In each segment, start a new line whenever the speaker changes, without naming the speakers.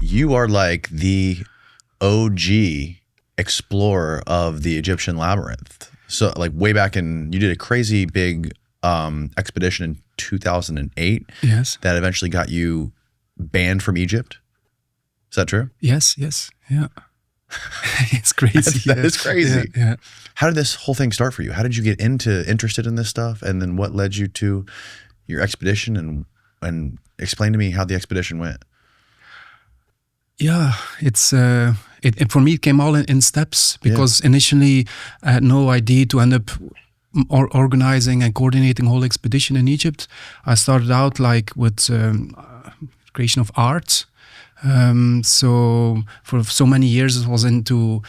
You are like the OG explorer of the Egyptian labyrinth. So like way back you did a crazy big expedition in 2008.
Yes.
That eventually got you banned from Egypt. Is that true?
Yes. Yeah. It's crazy.
That is crazy.
Yeah.
How did this whole thing start for you? How did you get interested in this stuff? And then what led you to your expedition, and explain to me how the expedition went.
Yeah, it's for me it came all in steps, because initially I had no idea to end up organizing and coordinating a whole expedition in Egypt. I started out like with creation of art. So for so many years I was into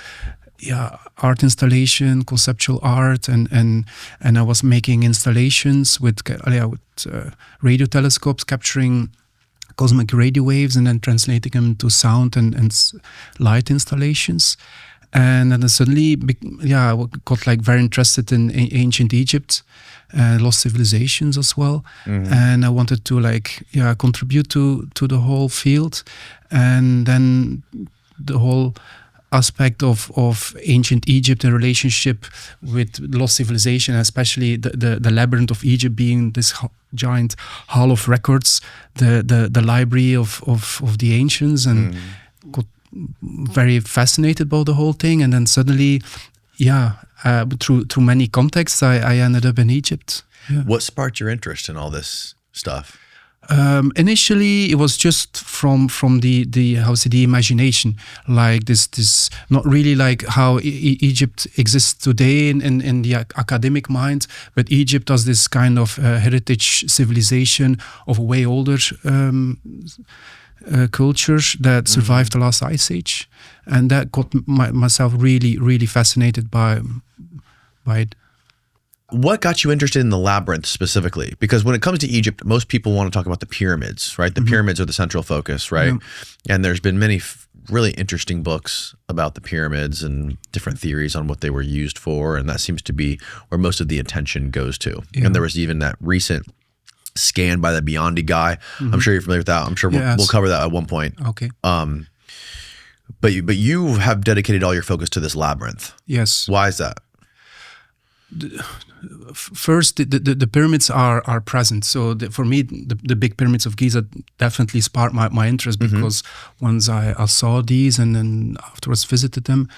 art installation, conceptual art, and I was making installations with radio telescopes capturing cosmic radio waves and then translating them to sound and light installations. And then suddenly, I got like very interested in ancient Egypt, lost civilizations as well. Mm-hmm. And I wanted to contribute to the whole field. And then the whole aspect of ancient Egypt in relationship with lost civilization, especially the Labyrinth of Egypt being this giant hall of records, the library of the ancients, and got very fascinated about the whole thing. And then suddenly, through many contexts, I ended up in Egypt. Yeah.
What sparked your interest in all this stuff?
Initially, it was just from the imagination, like this not really like how Egypt exists today in the academic mind, but Egypt as this kind of heritage civilization of a way older cultures that survived the last ice age, and that got myself really fascinated by it.
What got you interested in the labyrinth specifically? Because when it comes to Egypt, most people want to talk about the pyramids, right? The pyramids are the central focus, right? Yeah. And there's been many really interesting books about the pyramids and different theories on what they were used for, and that seems to be where most of the attention goes to. Yeah. And there was even that recent scan by the Biondi guy. I'm sure you're familiar with that. I'm sure we'll cover that at one point.
Okay.
But you have dedicated all your focus to this labyrinth.
Yes.
Why is that?
First, the pyramids are present. So for me, the big pyramids of Giza definitely sparked my interest, because once I saw these and then afterwards visited them,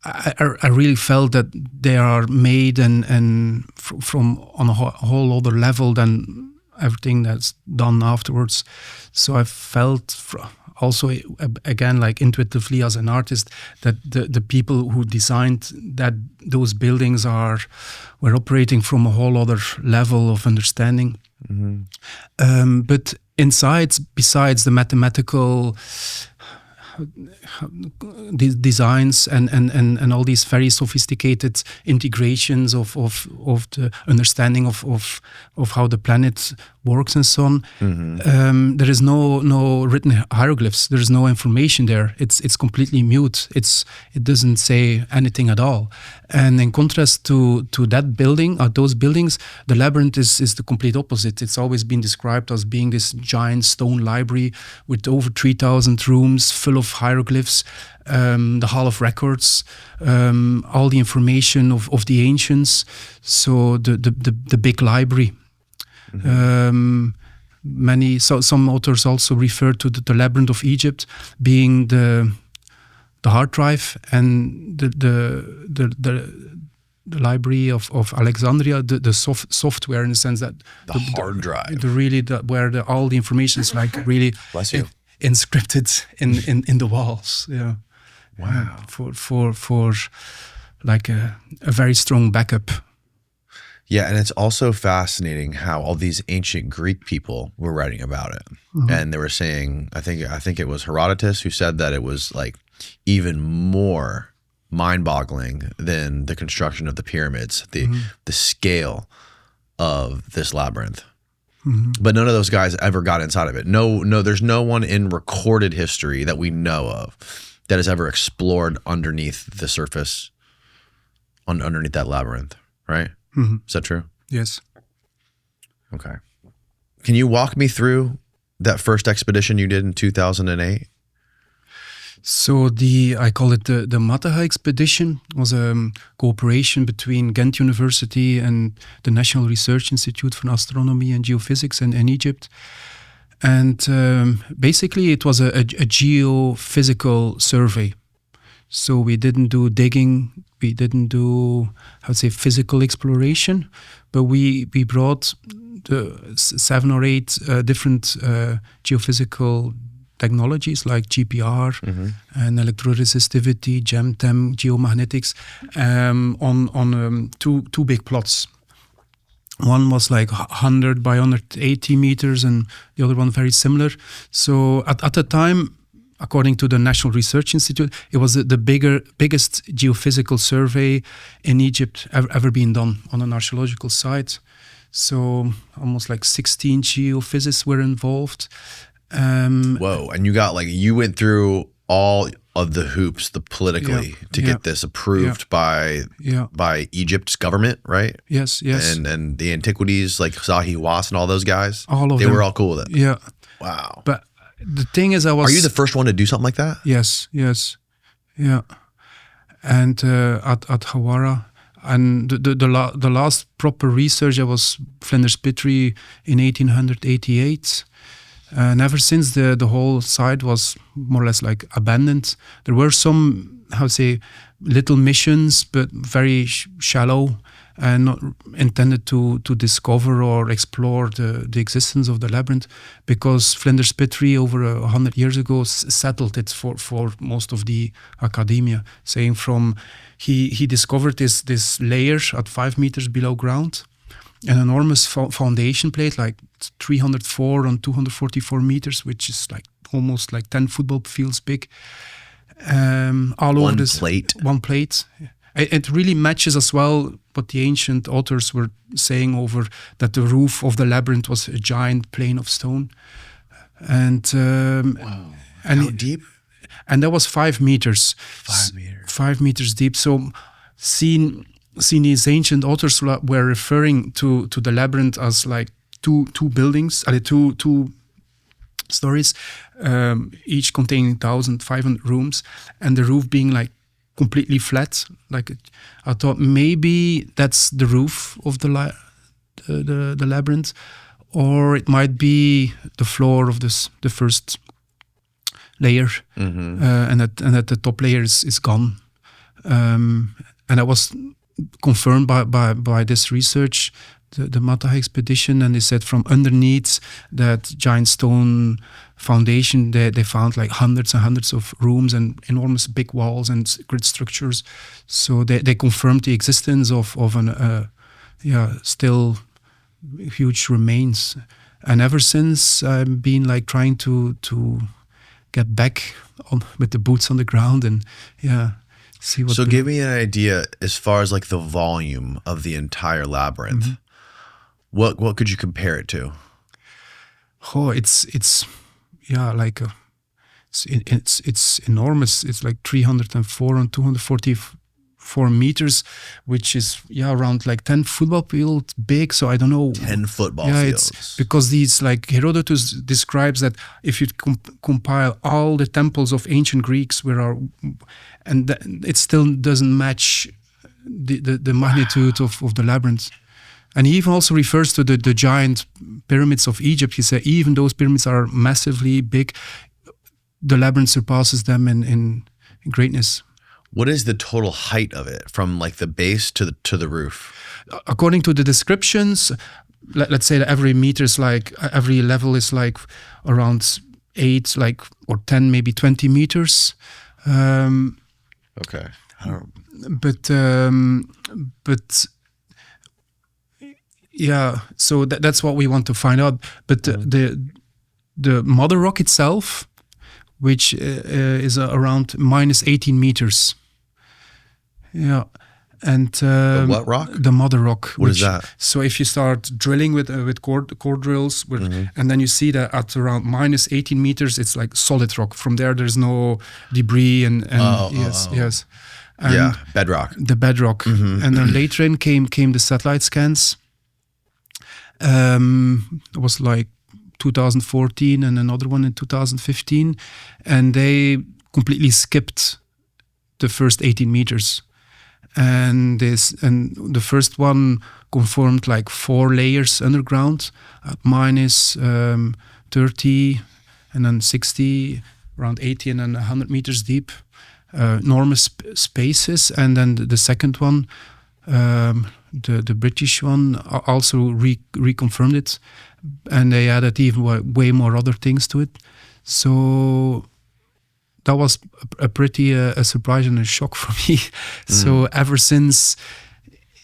I really felt that they are made and from on a whole other level than everything that's done afterwards. So I felt also, again, like intuitively as an artist, that the people who designed those buildings were operating from a whole other level of understanding. But inside, besides the mathematical designs and all these very sophisticated integrations of the understanding of how the planet works and so on, there is no written hieroglyphs. There is no information there. It's completely mute. It doesn't say anything at all. And in contrast to that building, those buildings, the labyrinth is the complete opposite. It's always been described as being this giant stone library with over 3,000 rooms full of hieroglyphs, the Hall of Records, all the information of the ancients. So the big library. Some authors also refer to the Labyrinth of Egypt being the hard drive, and the library of Alexandria, the software, in the sense that
the hard drive,
where all the information is like really inscripted in the walls. Yeah.
Wow.
For like a very strong backup.
Yeah, and it's also fascinating how all these ancient Greek people were writing about it, and they were saying, I think it was Herodotus who said that it was like even more mind-boggling than the construction of the pyramids, the scale of this labyrinth. But none of those guys ever got inside of it. No, there's no one in recorded history that we know of that has ever explored underneath the surface, underneath that labyrinth, right? Is that true?
Yes.
Okay. Can you walk me through that first expedition you did in 2008?
So I call it the Mataha Expedition. It was a cooperation between Ghent University and the National Research Institute for Astronomy and Geophysics in Egypt. And basically it was a geophysical survey. So we didn't do digging, we didn't do, physical exploration, but we brought the 7 or 8 different geophysical technologies like GPR and electroresistivity, GEM-TEM, geomagnetics on two big plots. One was like 100 by 180 meters and the other one very similar. So at the time, according to the National Research Institute, it was the biggest geophysical survey in Egypt ever been done on an archaeological site. So almost like 16 geophysicists were involved.
Whoa! And you went through all of the hoops, politically, to get this approved by Egypt's government, right?
Yes.
And the antiquities, like Zahi Hawass and all those guys,
all of
they
them
were all cool with it.
Yeah.
Wow.
But the thing is,
Are you the first one to do something like that?
Yes. Yeah. And at Hawara. And the last proper research was Flinders Petrie in 1888. And ever since the whole site was more or less like abandoned. There were some, little missions, but very shallow and not intended to discover or explore the existence of the labyrinth, because Flinders Petrie over 100 years ago settled it for most of the academia, saying he discovered this layer at 5 meters below ground, an enormous foundation plate, like 304 on 244 meters, which is like almost like 10 football fields big. All over this
plate.
One plate. It really matches as well what the ancient authors were saying over that the roof of the labyrinth was a giant plane of stone. And
wow.
And
how deep?
And that was 5 meters.
5 meters.
5 meters deep. So seeing these ancient authors were referring to the labyrinth as like two buildings, two stories, each containing 1,500 rooms, and the roof being like completely flat. Like I thought maybe that's the roof of the labyrinth, or it might be the floor of the first layer, and that the top layer is gone. And that was confirmed by this research, the Mataha Expedition, and they said from underneath that giant stone foundation they found like hundreds and hundreds of rooms and enormous big walls and grid structures. So they confirmed the existence of still huge remains. And ever since I've been like trying to get back on with the boots on the ground and see what.
So give me an idea as far as like the volume of the entire labyrinth. What could you compare it to?
Oh, it's enormous. It's like 304 on 244 meters, which is around like 10 football fields big. So I don't know.
10 football fields.
It's because these, like Herodotus describes that if you compile all the temples of ancient Greeks, it still doesn't match the magnitude of the labyrinth. And he even also refers to the giant pyramids of Egypt. He said even those pyramids are massively big. The labyrinth surpasses them in greatness.
What is the total height of it from like the base to the roof?
According to the descriptions, let's say that every level is like around 8, like or 10, maybe 20 meters.
Okay.
But so that's what we want to find out. But the mother rock itself, which is around minus 18 meters. Yeah. And
the what rock?
The mother rock.
What is that?
So if you start drilling with core drills, and then you see that at around minus 18 meters, it's like solid rock. From there's no debris and yes. And
bedrock.
The bedrock. And then later in came the satellite scans. It was like 2014 and another one in 2015, and they completely skipped the first 18 meters. And the first one confirmed like 4 layers underground at minus 30 and then 60, around 80 and then 100 meters deep, enormous spaces. And then the second one, the British one, also reconfirmed it, and they added even way more other things to it. So that was a pretty a surprise and a shock for me. So ever since,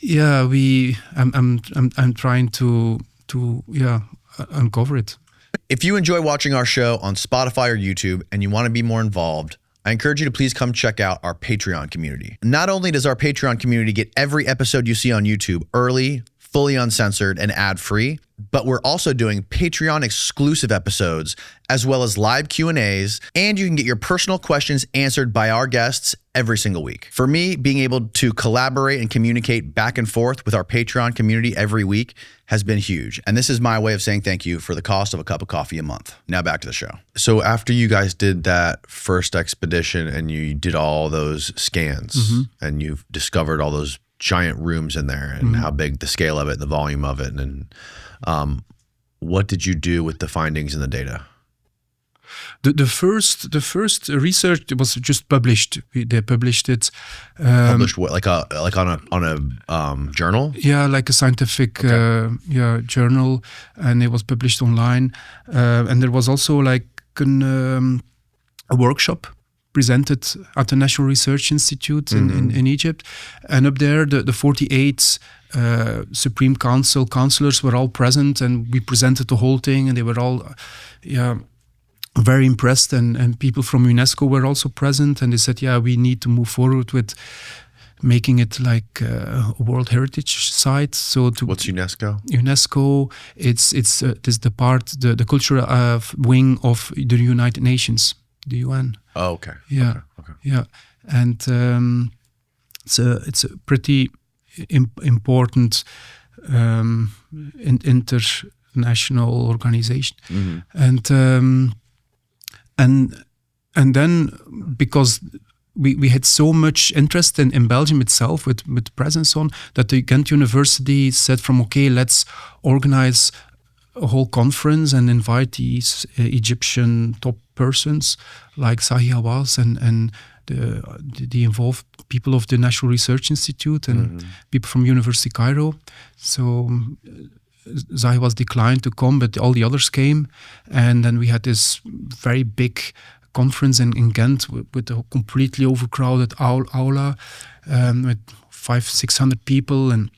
I'm trying to uncover it.
If you enjoy watching our show on Spotify or YouTube and you want to be more involved, I encourage you to please come check out our Patreon community. Not only does our Patreon community get every episode you see on YouTube early, fully uncensored, and ad-free, but we're also doing Patreon exclusive episodes as well as live Q&As, and you can get your personal questions answered by our guests every single week. For me, being able to collaborate and communicate back and forth with our Patreon community every week has been huge. And this is my way of saying thank you for the cost of a cup of coffee a month. Now back to the show. So after you guys did that first expedition and you did all those scans and you've discovered all those giant rooms in there and how big the scale of it, the volume of it, and what did you do with the findings and the data?
The first research was just published. They published it.
Published what, like on a journal?
Yeah, like a scientific journal, and it was published online. And there was also like a workshop presented at the National Research Institute in Egypt, and up there the 48 Supreme Council councillors were all present, and we presented the whole thing, and they were all very impressed, and people from UNESCO were also present, and they said, we need to move forward with making it like a World Heritage Site. So
what's UNESCO?
UNESCO, it's the part, the cultural wing of the United Nations, the UN.
Oh, okay.
Yeah,
okay.
Yeah, and it's a pretty important international organization, and then because we had so much interest in Belgium itself with presence on that, the Ghent University said let's organize a whole conference and invite these Egyptian top persons like Zahi Hawass and the involved people of the National Research Institute and people from University Cairo. So Zahi was declined to come, but all the others came, and then we had this very big conference in Ghent with a completely overcrowded aula with 500-600 people, and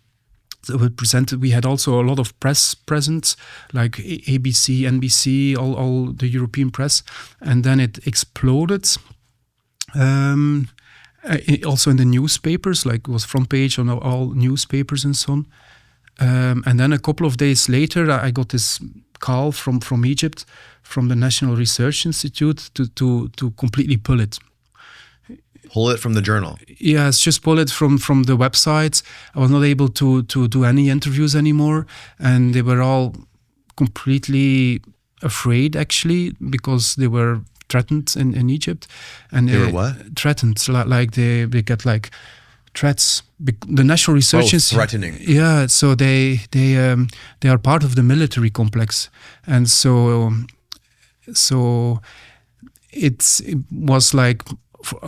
so we presented. We had also a lot of press present, like ABC, NBC, all the European press, and then it exploded. Also in the newspapers, like it was front page on all newspapers and so on. And then a couple of days later, I got this call from Egypt, from the National Research Institute, to completely pull it.
Pull it from the journal?
Yes, just pull it from the website. I was not able to do any interviews anymore, and they were all completely afraid, actually, because they were threatened in Egypt. And
they were what?
Threatened, like they get like threats. The National Research Institute,
threatening.
Yeah, so they are part of the military complex, and so it was like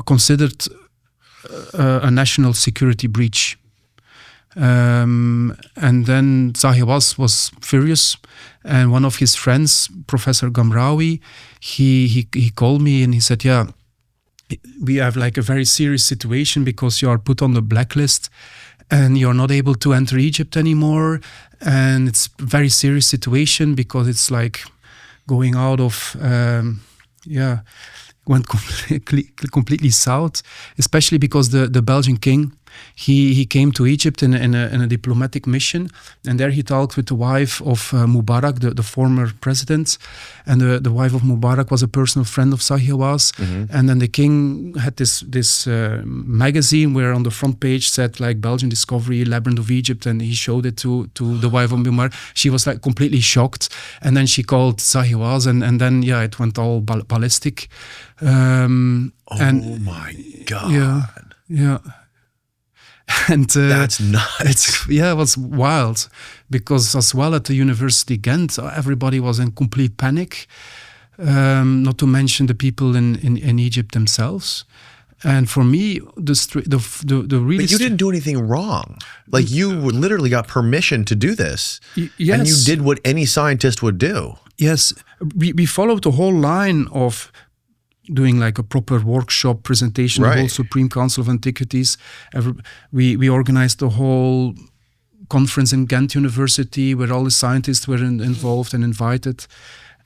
considered a national security breach. And then Zahi was furious, and one of his friends, Professor Gamraoui, he called me and he said, we have like a very serious situation because you are put on the blacklist and you're not able to enter Egypt anymore, and it's a very serious situation because it's like going out of went completely south, especially because the Belgian king he came to Egypt in a diplomatic mission, and there he talked with the wife of Mubarak, the former president, and the wife of Mubarak was a personal friend of Sahiwas. And then the king had this magazine where on the front page said like Belgian discovery, Labyrinth of Egypt, and he showed it to the wife of Mubarak. She was like completely shocked, and then she called Sahiwas, and then it went all ballistic.
Oh my God!
Yeah. And
that's nuts.
It was wild, because as well at the University Ghent, everybody was in complete panic. Not to mention the people in Egypt themselves. And for me, the really.
But you didn't do anything wrong. Like you literally got permission to do this,
yes.
And you did what any scientist would do.
Yes, we followed the whole line of doing like a proper workshop presentation of the whole Supreme Council of Antiquities. We organized the whole conference in Ghent University where all the scientists were involved and invited.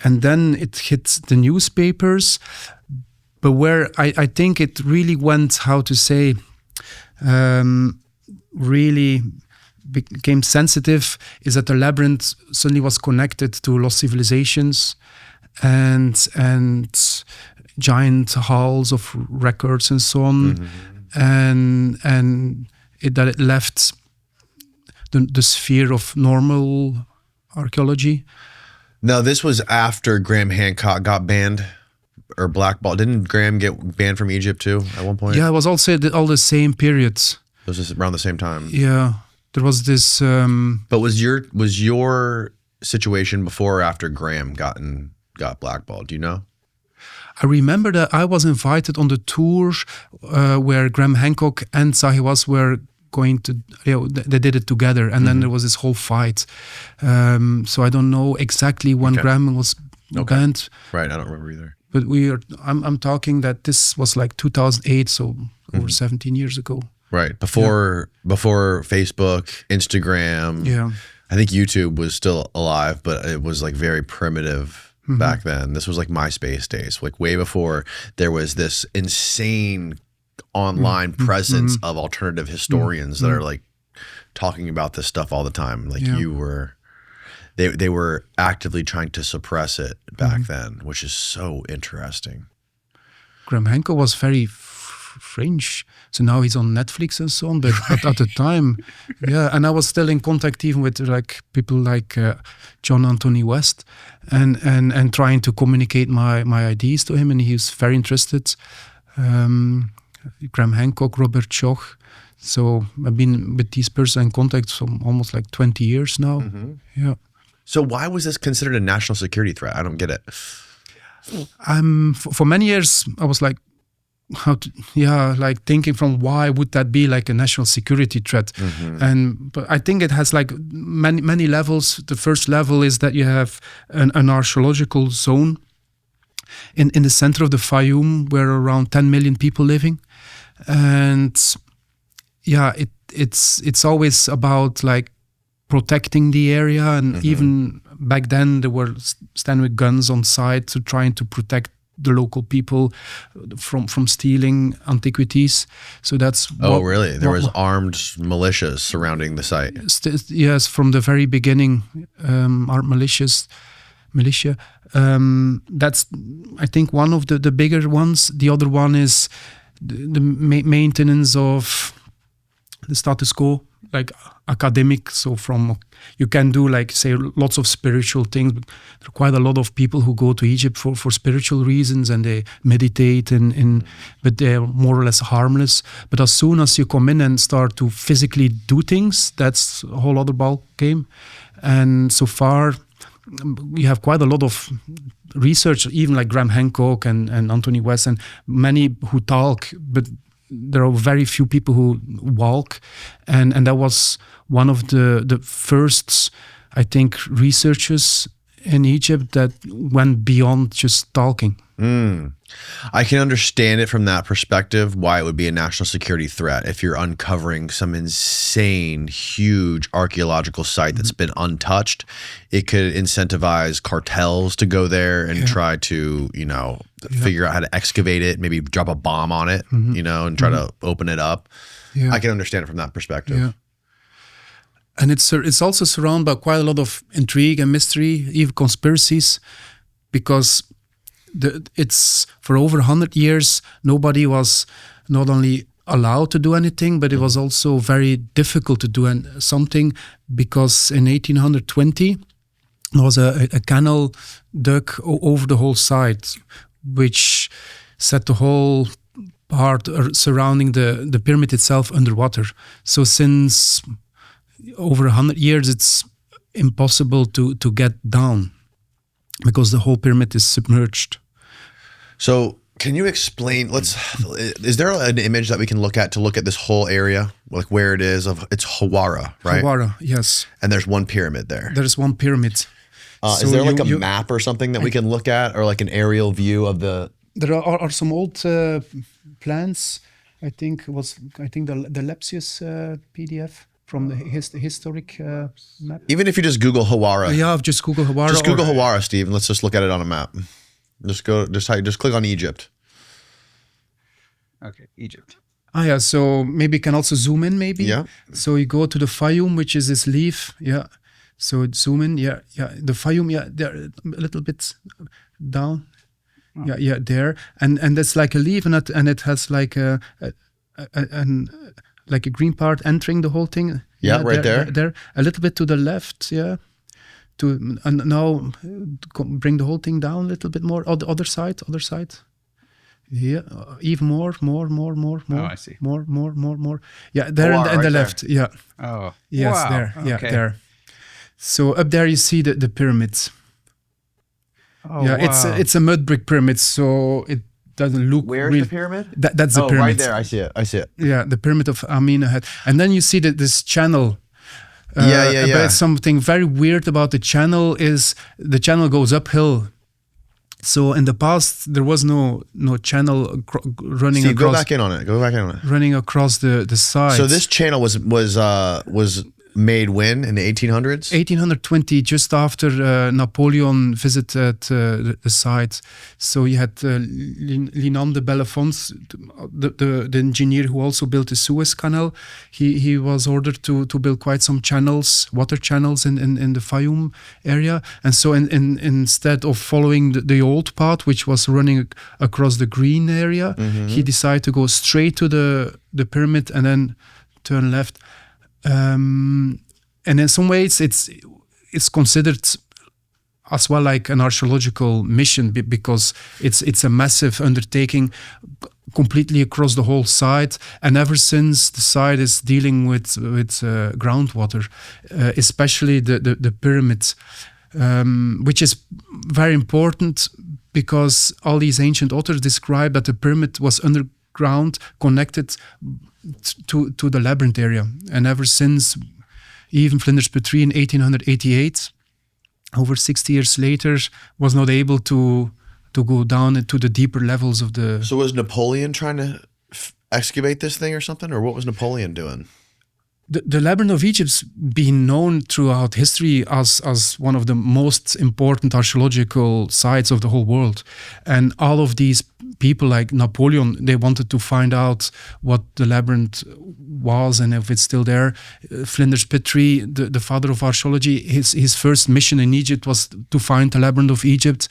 And then it hit the newspapers, but where I think it really went, really became sensitive is that the labyrinth suddenly was connected to lost civilizations and giant halls of records and so on, and that it left the sphere of normal archaeology.
Now, this was after Graham Hancock got banned or blackballed. Didn't Graham get banned from Egypt too at one point?
Yeah, it was also all the same period.
It was just around the same time.
Yeah, there was this.
But was your situation before or after Graham got blackballed? Do you know?
I remember that I was invited on the tour where Graham Hancock and Sahiwas were going to, they did it together, and then there was this whole fight. So I don't know exactly when Graham was banned.
Right, I don't remember either.
But I'm talking that this was like 2008, so over 17 years ago.
Right, before Facebook, Instagram.
Yeah,
I think YouTube was still alive, but it was like very primitive. Back then. This was like MySpace days, like way before there was this insane online presence of alternative historians that are like talking about this stuff all the time. Like they were actively trying to suppress it back then, which is so interesting.
Graham Hancock was very French, so now he's on Netflix and so on, but at the time, and I was still in contact even with like people like John Anthony West and trying to communicate my ideas to him, and he was very interested. Graham Hancock, Robert Schoch. So I've been with these persons in contact for almost like 20 years now. Yeah.
So why was this considered a national security threat? I don't get it.
For many years I was like, thinking from why would that be like a national security threat? But I think it has like many levels. The first level is that you have an archaeological zone in the center of the Fayoum where around 10 million people living, and it's always about like protecting the area, and even back then they were standing with guns on site to trying to protect the local people from stealing antiquities. So that's
really? There was armed militias surrounding the site.
Yes, from the very beginning, armed militia. That's I think one of the bigger ones. The other one is the maintenance of the status quo, like academic. So you can do like say lots of spiritual things, but there are quite a lot of people who go to Egypt for spiritual reasons, and they meditate but they're more or less harmless. But as soon as you come in and start to physically do things, that's a whole other ball game. And so far we have quite a lot of research, even like Graham Hancock and Anthony West, and many who talk, but there are very few people who walk, and that was one of the first, I think, researchers in Egypt that went beyond just talking.
I can understand it from that perspective, why it would be a national security threat if you're uncovering some insane, huge archaeological site that's been untouched. It could incentivize cartels to go there and try to, figure out how to excavate it, maybe drop a bomb on it, and try to open it up. I can understand it from that perspective.
Yeah. And it's also surrounded by quite a lot of intrigue and mystery, even conspiracies, because it's for over 100 years, nobody was not only allowed to do anything, but it was also very difficult to do something, because in 1820 there was a canal dug over the whole site, which set the whole part surrounding the pyramid itself underwater. So since over 100 years, it's impossible to get down because the whole pyramid is submerged.
So can you explain, is there an image that we can look at this whole area, like where it is? It's Hawara, right?
Hawara, yes.
And there's one pyramid there.
There's one pyramid.
Is there like a map or something that we can look at, or like an aerial view of the...
There are some old plans. I think the Lepsius PDF from the historic map.
Even if you just Google Hawara.
Yeah, just Google Hawara.
Just Google Hawara, Steve, and let's just look at it on a map. Just click on Egypt.
Okay, Egypt.
Yeah, so maybe you can also zoom in, maybe.
Yeah.
So you go to the Fayum, which is this leaf. Yeah. So zoom in. Yeah. The Fayum. Yeah, there a little bit down. Oh. Yeah, there, and that's like a leaf, and it has like a green part entering the whole thing.
Yeah, right there.
There, a little bit to the left. Yeah. And now bring the whole thing down a little bit more. Other side. Yeah, even more. Oh,
I see.
More. Yeah, there and the left. Yeah.
Oh.
Yes,
wow.
there. Yeah,
okay.
there. So up there you see the pyramids.
Oh,
yeah,
wow.
it's a mud brick pyramid, so it doesn't look.
Where's the pyramid?
That's the pyramid.
Right there. I see it.
Yeah, the pyramid of Amenemhat, and then you see this channel.
Yeah.
But something very weird about the channel is the channel goes uphill. So in the past there was no channel running
Steve,
across.
Go back in on it.
Running across the side.
So this channel was made when, in the 1800s?
1820, just after Napoleon visited the site. So you had Linand de Bellefonds, the engineer who also built the Suez Canal. He was ordered to build quite some channels, water channels in the Fayum area. And so instead of following the old path, which was running across the green area, he decided to go straight to the pyramid and then turn left. And in some ways, it's considered as well like an archaeological mission because it's a massive undertaking completely across the whole site. And ever since, the site is dealing with groundwater, especially the pyramids, which is very important because all these ancient authors describe that the pyramid was underground, connected to the Labyrinth area. And ever since, even Flinders Petrie in 1888, over 60 years later, was not able to go down into the deeper levels of the...
So was Napoleon trying to excavate this thing or something? Or what was Napoleon doing?
The Labyrinth of Egypt's been known throughout history as one of the most important archaeological sites of the whole world. And all of these people like Napoleon, they wanted to find out what the labyrinth was and if it's still there. Flinders Petrie, the father of archaeology, his first mission in Egypt was to find the Labyrinth of Egypt.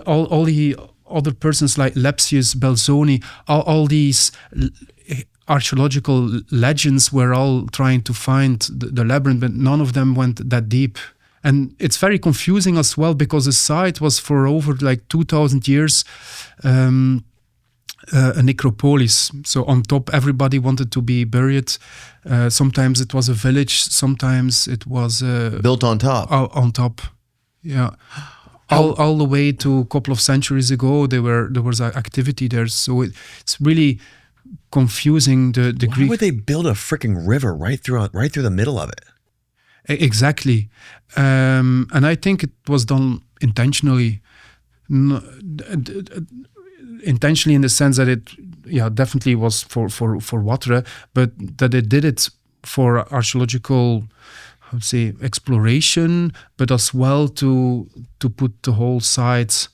All the other persons like Lepsius, Belzoni, all these archaeological legends were all trying to find the labyrinth, but none of them went that deep. And it's very confusing as well because the site was for over like 2,000 years a necropolis. So on top, everybody wanted to be buried. Sometimes it was a village. Sometimes it was
built on top.
On top, yeah. All the way to a couple of centuries ago, there was activity there. So it's really confusing. The
Why would they build a freaking river right through the middle of it?
Exactly, and I think it was done intentionally. Intentionally in the sense that it, definitely was for water, but that they did it for archaeological, I would say, exploration, but as well to put the whole site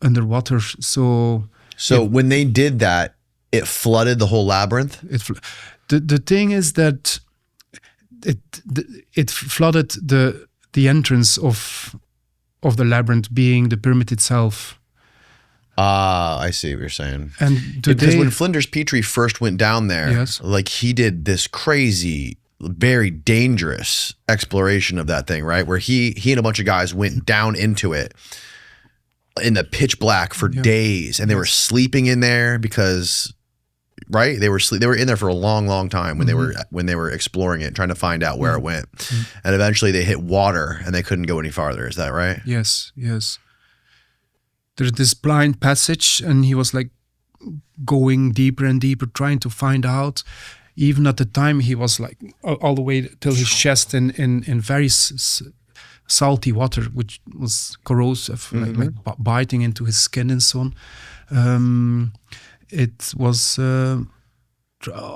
underwater. So
when they did that, It flooded the whole labyrinth?
The thing is that it flooded the entrance of the labyrinth, being the pyramid itself.
I see what you're saying.
And
because when Flinders Petrie first went down there,
yes,
like he did this crazy, very dangerous exploration of that thing, right? Where he and a bunch of guys went down into it in the pitch black for days, and they were sleeping in there because, right? They were in there for a long time when they were exploring it, trying to find out where it went, and eventually they hit water and they couldn't go any farther. Is that right?
Yes. There's this blind passage, and he was like going deeper and deeper, trying to find out. Even at the time, he was like all the way till his chest in very salty water, which was corrosive, like biting into his skin and so on. It was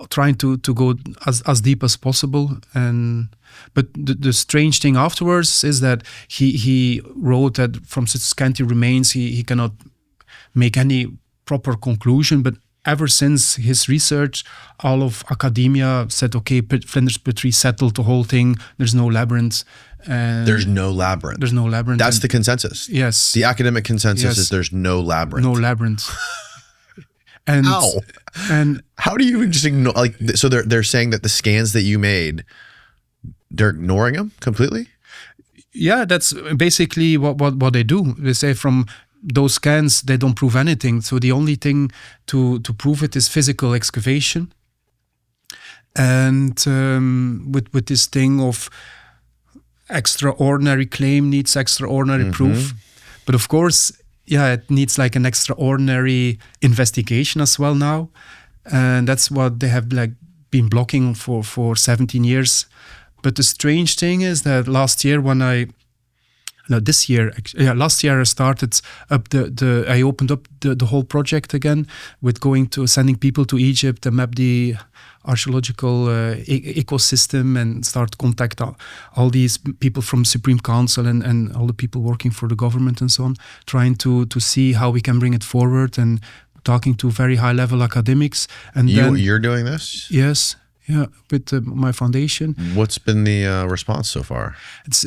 trying to go as deep as possible, but the strange thing afterwards is that he wrote that from such scanty remains he cannot make any proper conclusion. But ever since his research, all of academia said, okay, Flinders Petrie settled the whole thing. There's no labyrinth.
There's no labyrinth.
There's no labyrinth.
That's the consensus.
Yes.
The academic consensus is there's no labyrinth.
No labyrinth. And
how? And how do you even just ignore? Like, so they're saying that the scans that you made, they're ignoring them completely.
Yeah, that's basically what they do. They say from those scans they don't prove anything. So the only thing to prove it is physical excavation. And with this thing of extraordinary claim needs extraordinary proof, but of course. Yeah, it needs like an extraordinary investigation as well now. And that's what they have like been blocking for 17 years. But the strange thing is that last year I started up I opened up the whole project again with sending people to Egypt and map the archaeological ecosystem and start contact all these people from Supreme Council and all the people working for the government and so on, trying to see how we can bring it forward and talking to very high level academics. And
you're doing this?
Yes. Yeah, with my foundation.
What's been the response so far?
It's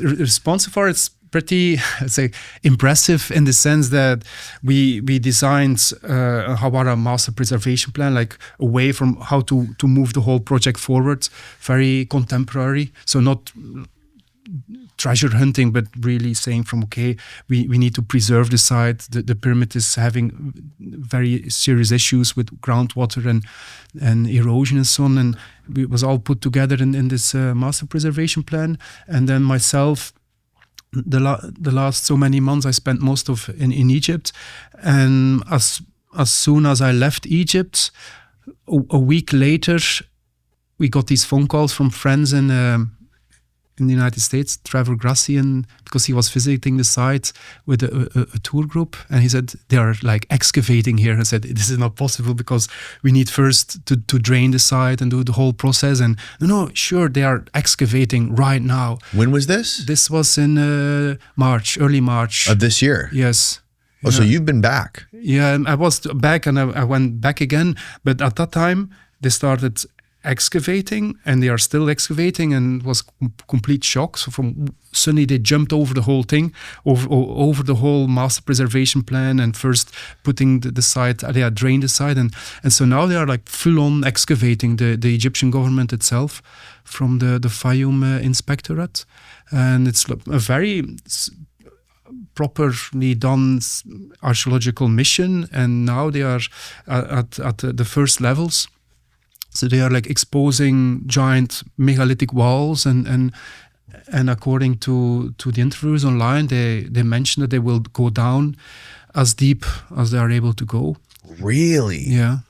pretty, I'd say, impressive in the sense that we designed a Hawara master preservation plan, like a way from how to move the whole project forward, very contemporary. So not treasure hunting, but really saying from, okay, we need to preserve the site. The pyramid is having very serious issues with groundwater and erosion and so on. And it was all put together in this master preservation plan. And then myself, the last so many months I spent most of in Egypt. And as soon as I left Egypt, a week later, we got these phone calls from friends in the United States, Trevor Grassian, because he was visiting the site with a tour group, and he said they are like excavating here. I said this is not possible because we need first to drain the site and do the whole process. And no, sure, they are excavating right now.
When was this?
This was in early March
of this year.
Yes.
Oh, so you've been back?
Yeah, I was back, and I went back again. But at that time, they started excavating, and they are still excavating, and it was complete shock. So from suddenly they jumped over the whole thing, over the whole master preservation plan, and first putting the site, they drained the site, and so now they are like full on excavating the Egyptian government itself from the Fayum Inspectorate, and it's a very properly done archaeological mission, and now they are at the first levels. So they are like exposing giant megalithic walls, and according to the interviews online, they mention that they will go down as deep as they are able to go.
Really?
Yeah.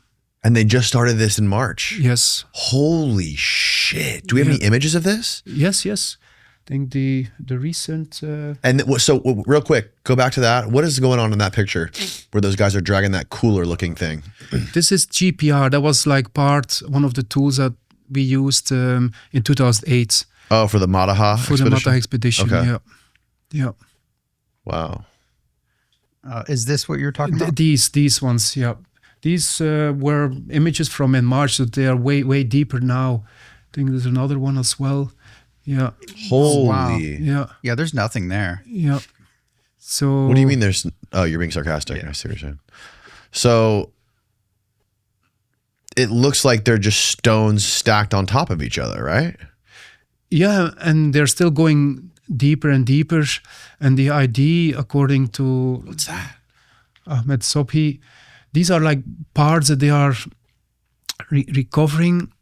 And they just started this in March?
Yes.
Holy shit. Do we have any images of this?
Yes. I think the recent...
And so real quick, go back to that. What is going on in that picture where those guys are dragging that cooler looking thing?
This is GPR. That was like one of the tools that we used in 2008.
Oh, for the Mataha Expedition?
For the Mataha Expedition,
okay.
Yeah.
Wow.
Is this what you're talking about?
These ones, yeah. these were images from in March, so they are way deeper now. I think there's another one as well. Yeah.
Holy.
wow.
Yeah.
Yeah, there's nothing there.
Yeah. So
What do you mean there's, oh, you're being sarcastic. I see what you're saying. So it looks like they're just stones stacked on top of each other, right?
Yeah, and they're still going deeper and deeper. And the idea, according to
What's that?
Ahmed Sobhi, these are like parts that they are recovering.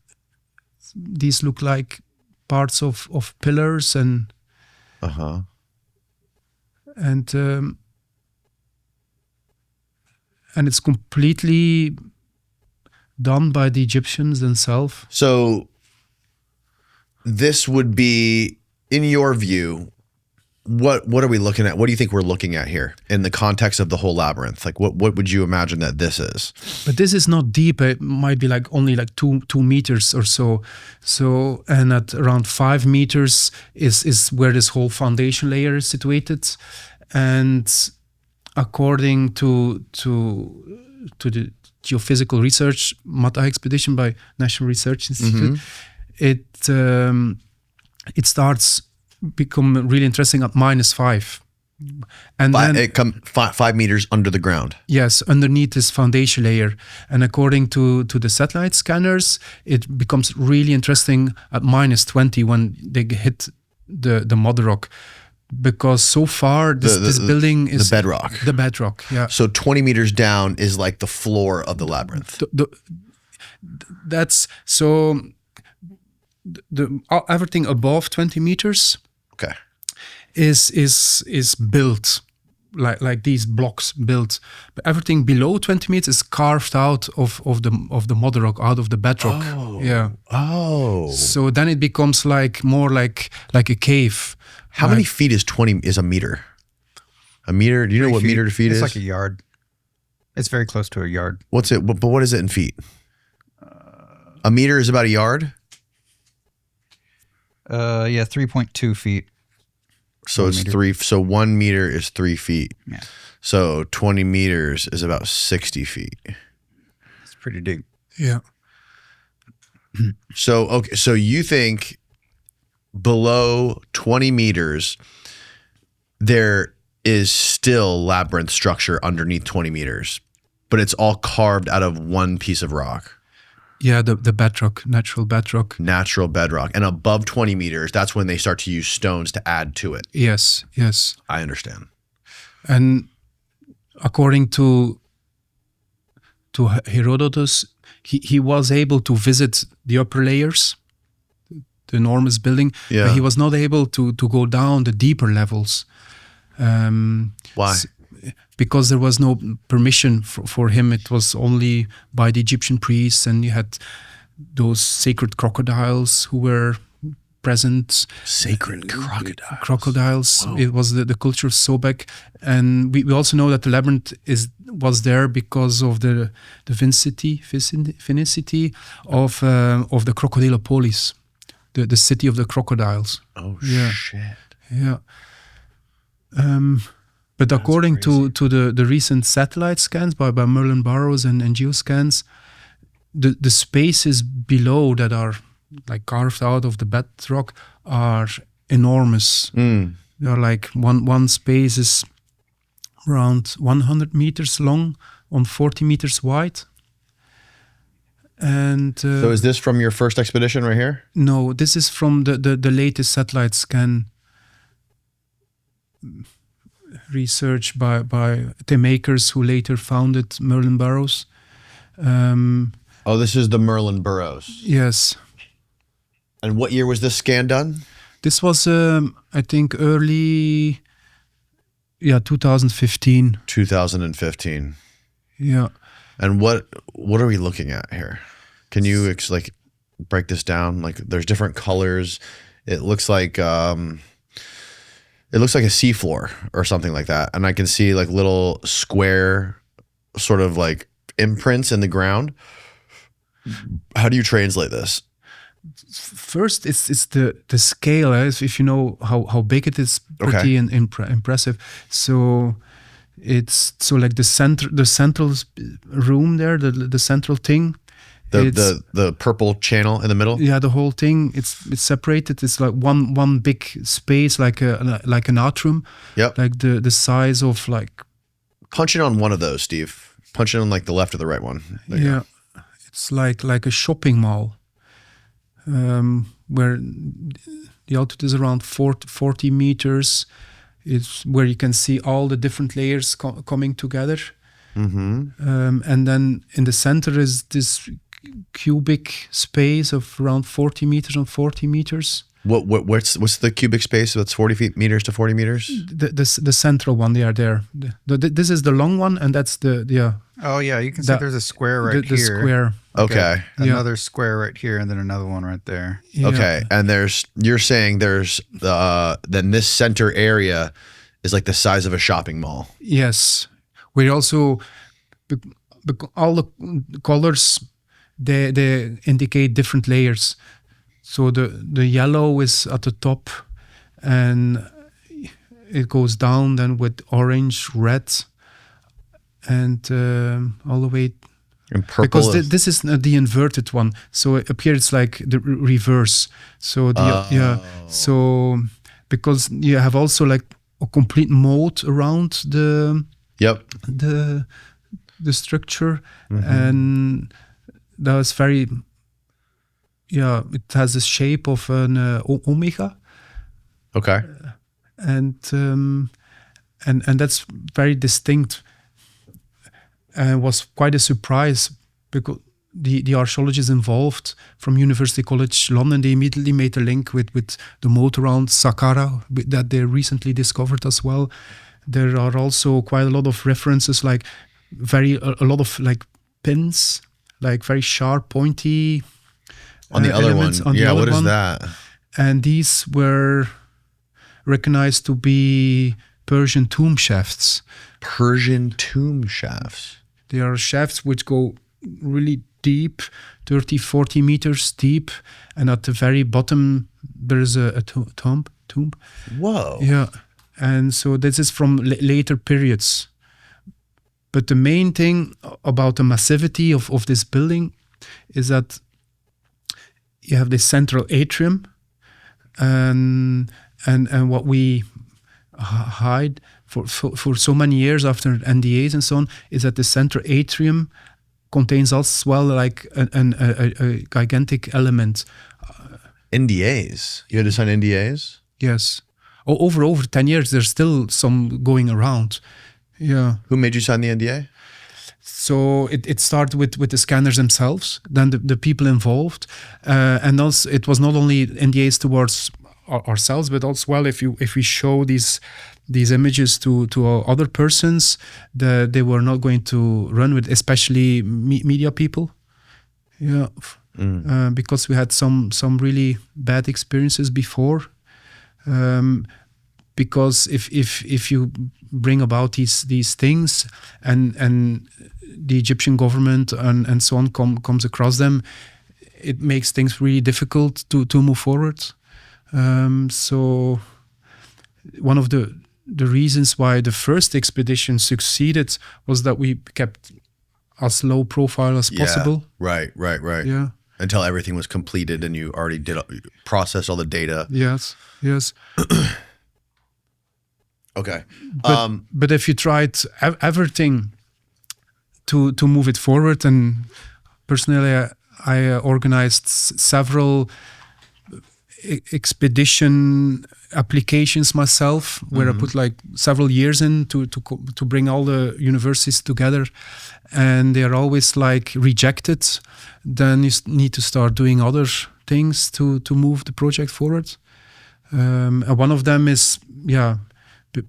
These look like parts of pillars and it's completely done by the Egyptians themselves.
So this would be, in your view, what are we looking at? What do you think we're looking at here in the context of the whole labyrinth? Like what would you imagine that this is?
But this is not deep. It might be like only like 2 meters or so. So, and at around 5 meters is where this whole foundation layer is situated. And according to the geophysical research, Mataha Expedition by National Research Institute, it starts become really interesting at -5, and then
it come 5 meters under the ground.
Yes, underneath this foundation layer. And according to the satellite scanners, it becomes really interesting at -20 when they hit the mother rock, because so far this building is
the bedrock.
The bedrock, yeah.
So 20 meters down is like the floor of the labyrinth.
That's so. Everything above 20 meters.
Okay.
Is built like these blocks built, but everything below 20 meters is carved out of the mother rock, out of the bedrock.
Oh.
Yeah.
Oh.
So then it becomes more like a cave.
How many feet is a meter? A meter? Do you know what meter to feet is?
It's like a yard. It's very close to a yard.
What's it? But what is it in feet? A meter is about a yard.
Yeah, 3.2 feet.
So it's 3. So 1 meter is 3 feet.
Yeah.
So 20 meters is about 60 feet.
It's pretty deep.
Yeah.
So okay. So you think below 20 meters there is still labyrinth structure underneath 20 meters, but it's all carved out of one piece of rock.
Yeah, the bedrock, natural bedrock.
Natural bedrock. And above 20 meters, that's when they start to use stones to add to it.
Yes.
I understand.
And according to Herodotus, he was able to visit the upper layers, the enormous building, but he was not able to go down the deeper levels.
Why?
Because there was no permission for him. It was only by the Egyptian priests, and you had those sacred crocodiles who were present.
Sacred crocodiles.
Crocodiles. Wow. It was the culture of Sobek. And we also know that the labyrinth was there because of the finicity of the Crocodilopolis, the city of the crocodiles.
Oh,
yeah.
shit.
Yeah. But according to the recent satellite scans by Merlin Burrows and geoscans, the spaces below that are like carved out of the bedrock are enormous. They are like one space is around 100 meters long on 40 meters wide. And
so is this from your first expedition right here?
No, this is from the latest satellite scan research by the makers who later founded Merlin Burrows.
This is the Merlin Burrows.
Yes.
And what year was this scan done?
This was, I think, early, 2015.
2015.
Yeah.
And what are we looking at here? Can you break this down? Like, there's different colors. It looks like a seafloor or something like that. And I can see like little square sort of like imprints in the ground. How do you translate this?
First, it's the scale. If you know how big it is, pretty impressive. So It's so like the central room there, the central thing.
The purple channel in the middle.
Yeah, the whole thing. It's separated. It's like one big space, like an atrium.
Yep.
Like the size of like.
Punch it on one of those, Steve. Punch it on like the left or the right one. There you go.
It's like a shopping mall, where the altitude is around 40 meters. It's where you can see all the different layers coming together.
Mm-hmm.
And then in the center is this cubic space of around 40 meters on 40 meters.
What's the cubic space that's 40 meters to 40 meters?
The central one, they are there. This is the long one, and that's the
Oh yeah, you can see there's a square right
the
here.
square.
Okay.
Another square right here, and then another one right there.
Yeah.
Okay, and you're saying there's then this center area is like the size of a shopping mall.
Yes, we also all the colors they indicate different layers. So the yellow is at the top, and it goes down then with orange, red, and all the way.
And purple.
Because this is the inverted one, so it appears like the reverse. So so because you have also like a complete moat around the structure, and that was very. Yeah, it has the shape of an omega.
Okay.
And that's very distinct. And was quite a surprise because the archaeologists involved from University College London, they immediately made a link with the moat around Saqqara that they recently discovered as well. There are also quite a lot of references, like a lot of like pins, like very sharp, pointy.
On the other one, what is that?
And these were recognized to be Persian tomb shafts.
Persian tomb shafts.
They are shafts which go really deep, 30, 40 meters deep, and at the very bottom there is a tomb.
Whoa.
Yeah, and so this is from later periods. But the main thing about the massivity of this building is that you have this central atrium, and what we hide for so many years after NDAs and so on is that the central atrium contains as well like a gigantic element.
NDAs? You had to sign NDAs?
Yes. Over 10 years, there's still some going around. Yeah.
Who made you sign the NDA?
So it started with the scanners themselves, then the people involved, and also it was not only NDAs towards ourselves, but also if we show these images to other persons, they were not going to run with, especially media people. Yeah, because we had some really bad experiences before. Because if you bring about these things and the Egyptian government and so on comes across them, it makes things really difficult to move forward. So one of the reasons why the first expedition succeeded was that we kept as low profile as possible.
Right.
Yeah.
Until everything was completed and you already processed all the data.
Yes.
Okay.
But if you tried everything to move it forward, and personally I organized several expedition applications myself, where I put like several years in to bring all the universities together, and they are always like rejected. Then you need to start doing other things to move the project forward. And one of them is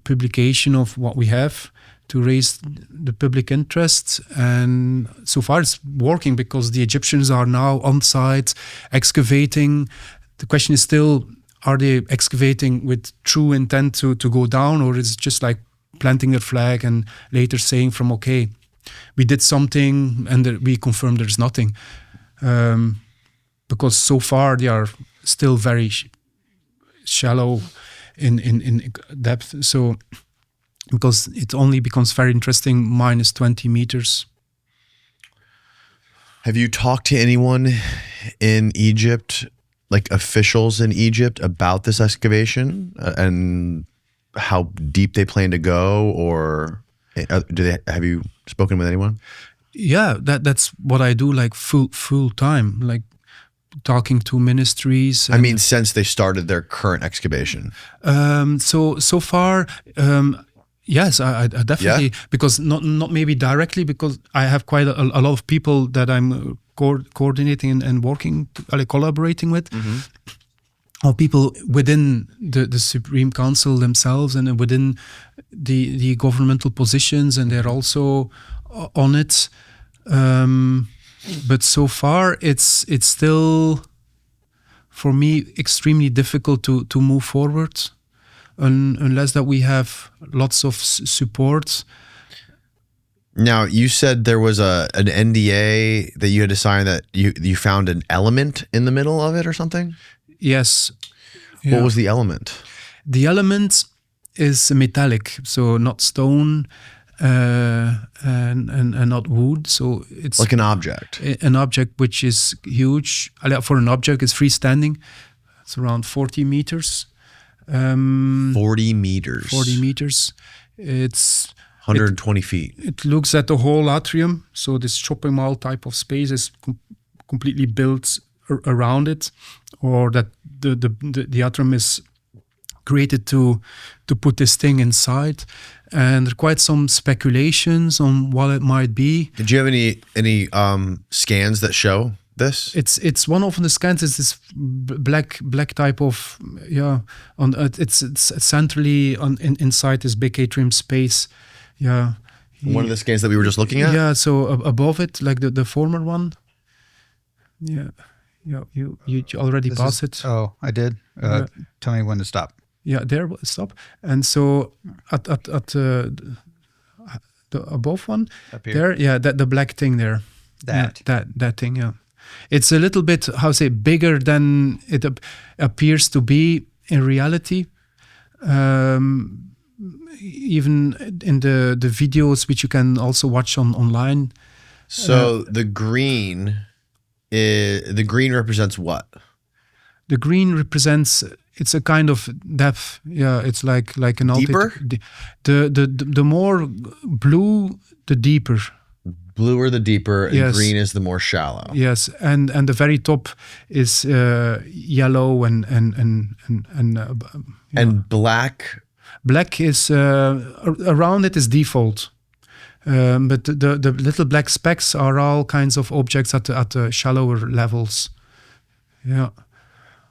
publication of what we have to raise the public interest, and so far it's working because the Egyptians are now on site excavating. The question is still, are they excavating with true intent to go down, or is it just like planting their flag and later saying from, okay, we did something and we confirm there's nothing, because so far they are still very shallow in depth. So because it only becomes very interesting minus 20 meters.
Have you talked to anyone in Egypt, like officials in Egypt, about this excavation and how deep they plan to go, or have you spoken with anyone?
Yeah, that's what I do, like full time, like talking to ministries.
I mean, since they started their current excavation.
So far, yes, I definitely, because not maybe directly, because I have quite a lot of people that I'm coordinating and working, collaborating with, or people within the Supreme Council themselves and within the governmental positions, and they're also on it. But so far, it's still, for me, extremely difficult to move forward unless that we have lots of support.
Now, you said there was an NDA that you had to sign, that you found an element in the middle of it or something?
Yes.
What was the element?
The element is metallic, so not stone and not wood. So it's
like an object.
An object which is huge. For an object, it's freestanding. It's around 40 meters.
40 meters.
40 meters. It's
120 feet.
It looks at the whole atrium. So this shopping mall type of space is completely built around it, or that the atrium is created to put this thing inside. And there are quite some speculations on what it might be.
Did you have any scans that show this?
It's one of the scans is this black type of it's centrally inside this big atrium space. Yeah.
One of the scans that we were just looking at?
Yeah, so above it, like the former one. Yeah. Yeah, you already passed it.
Oh, I did. Tell me when to stop.
Yeah, there, stop. And so at the above one,
up here.
there, yeah, the black thing there. That thing, yeah. It's a little bit, bigger than it appears to be in reality. Even in the videos which you can also watch online.
So the green represents what?
The green represents, it's a kind of depth. Yeah, it's like an
deeper.
The more blue, the deeper.
Bluer the deeper, and
yes.
Green is the more shallow.
Yes, and the very top is yellow
and black.
Black is around it is default. But the little black specks are all kinds of objects at the shallower levels. Yeah.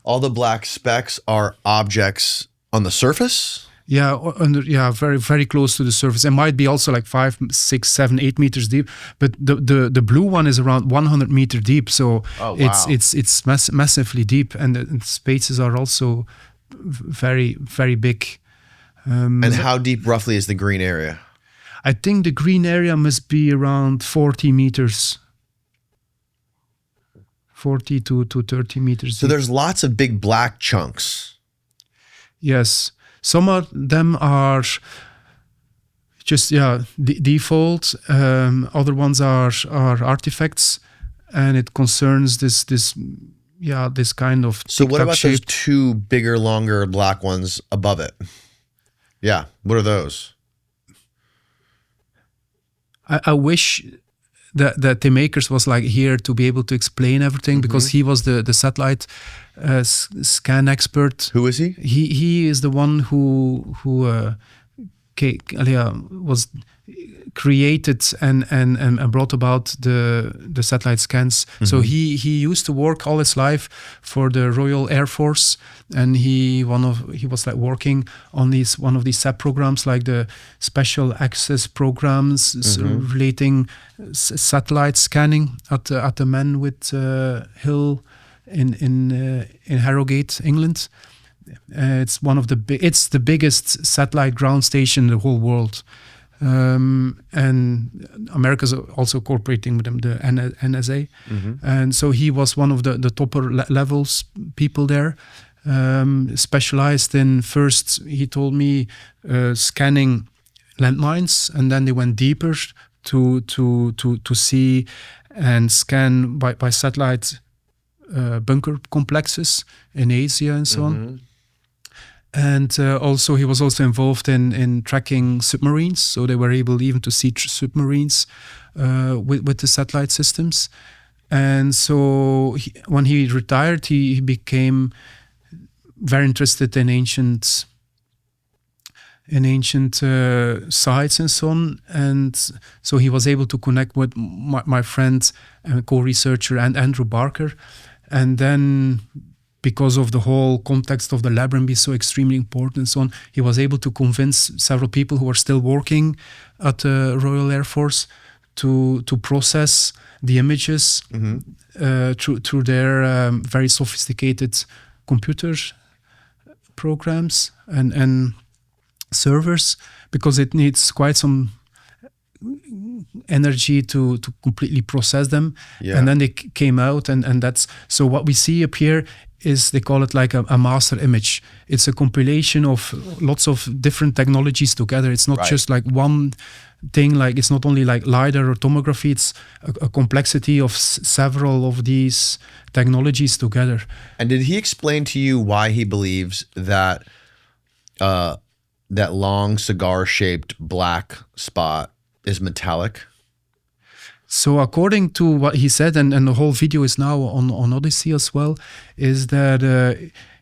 All the black specks are objects on the surface?
Yeah, very, very close to the surface. It might be also like 5, 6, 7, 8 meters deep. But the blue one is around 100 meters deep. So it's massively deep, and the spaces are also very, very big.
And how deep roughly is the green area?
I think the green area must be around 40 meters. 40 to 30 meters.
So there's lots of big black chunks.
Yes. Some of them are just, default. Other ones are artifacts. And it concerns this kind of...
So what about those two bigger, longer black ones above it? Yeah. What are those?
I wish that the makers was like here to be able to explain everything, because he was the satellite scan expert.
Who is he?
He is the one who was created and brought about the satellite scans. So he used to work all his life for the Royal Air Force, and he was like working on one of these SAP programs, like the special access programs relating satellite scanning at the Manwith Hill in Harrogate, England. It's it's the biggest satellite ground station in the whole world. And America's also cooperating with them, the NSA. And so he was one of the topper levels people there, specialized in, first he told me, scanning landmines, and then they went deeper to see and scan by satellite bunker complexes in Asia and so on. And also he was also involved in tracking submarines, so they were able even to see submarines with the satellite systems. And so when he retired, he became very interested in ancient sites and so on. And so he was able to connect with my friend and co-researcher and Andrew Barker. And then, because of the whole context of the labyrinth being so extremely important and so on, he was able to convince several people who were still working at the Royal Air Force to process the images through their very sophisticated computer programs and servers, because it needs quite some energy to completely process them. And then they came out, and that's so what we see up here is, they call it like a master image. It's a compilation of lots of different technologies together. It's not just like one thing, like it's not only like LiDAR or tomography, it's a complexity of several of these technologies together.
And did he explain to you why he believes that that long cigar-shaped black spot is metallic?
So according to what he said, and the whole video is now on Odyssey as well, is that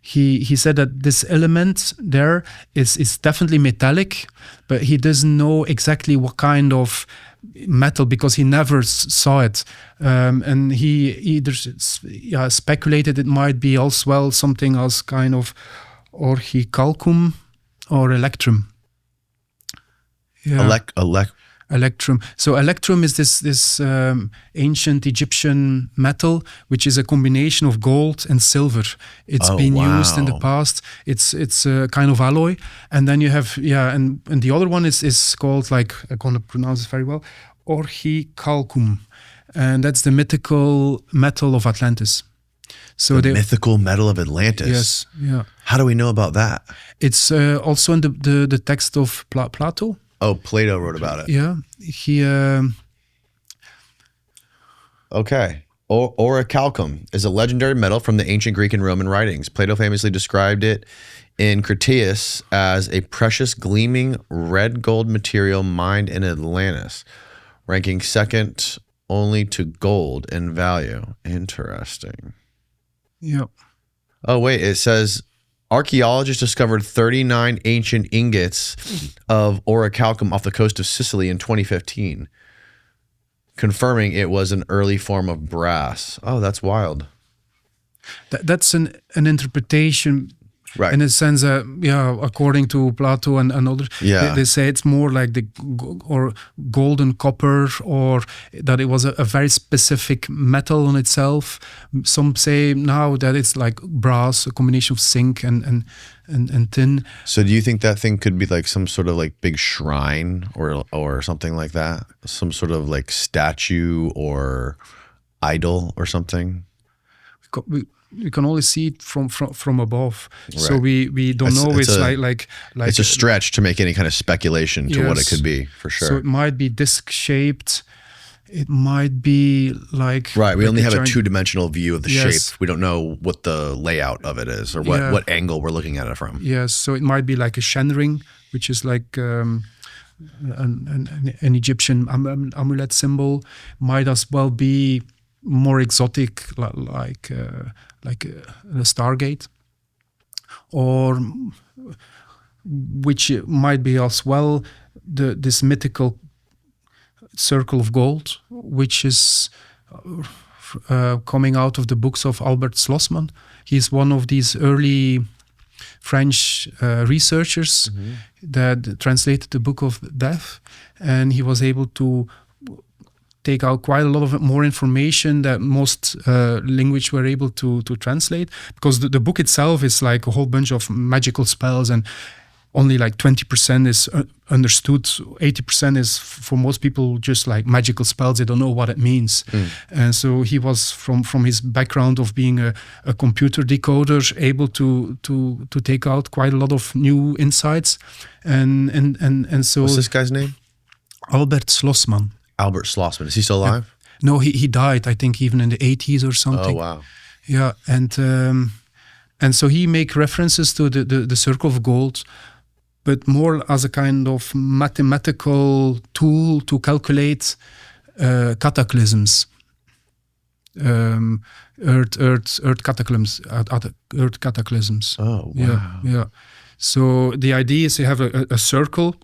he said that this element there is definitely metallic, but he doesn't know exactly what kind of metal, because he never saw it. And he either speculated it might be as well something as kind of orichalcum or electrum. Electrum. So electrum is this ancient Egyptian metal, which is a combination of gold and silver. It's been used in the past. It's a kind of alloy. And then you have, and the other one is called, like, I can't pronounce it very well, orichalcum. And that's the mythical metal of Atlantis. So
the mythical metal of Atlantis.
Yes, yeah.
How do we know about that?
It's also in the text of Plato.
Oh, Plato wrote about it.
Yeah, he.
Okay. Orichalcum is a legendary metal from the ancient Greek and Roman writings. Plato famously described it in Critias as a precious, gleaming red gold material mined in Atlantis, ranking second only to gold in value. Interesting.
Yeah.
Oh, wait, it says archaeologists discovered 39 ancient ingots of orichalcum off the coast of Sicily in 2015, confirming it was an early form of brass. Oh, that's wild.
That's an interpretation,
right?
In a sense, according to Plato and others, they say it's more like the golden copper, or that it was a very specific metal on itself. Some say now that it's like brass, a combination of zinc and tin.
So do you think that thing could be like some sort of like big shrine or something like that? Some sort of like statue or idol or something?
We can only see it from above, so we don't know. It's like
it's a stretch to make any kind of speculation to what it could be, for sure.
So it might be disc shaped. It might be like
we only have a two-dimensional view of the shape. We don't know what the layout of it is, or what angle we're looking at it from.
Yes, so it might be like a shen ring, which is like an Egyptian amulet symbol. Might as well be more exotic, like a Stargate, or which might be as well this mythical circle of gold, which is coming out of the books of Albert Schlossmann. He's one of these early French researchers that translated the Book of Death, and he was able to take out quite a lot of more information that most language were able to translate, because the book itself is like a whole bunch of magical spells, and only like 20% is understood. 80% is for most people just like magical spells. They don't know what it means. And so he was from his background of being a computer decoder, able to take out quite a lot of new insights. And so
what's this guy's name?
Albert Schlossmann.
Albert Schlossmann. Is he still alive?
No, he died, I think, even in the 80s or something.
Oh, wow.
Yeah, and so he make references to the circle of gold, but more as a kind of mathematical tool to calculate cataclysms, earth cataclysms.
Oh, wow.
Yeah. So the idea is you have a circle,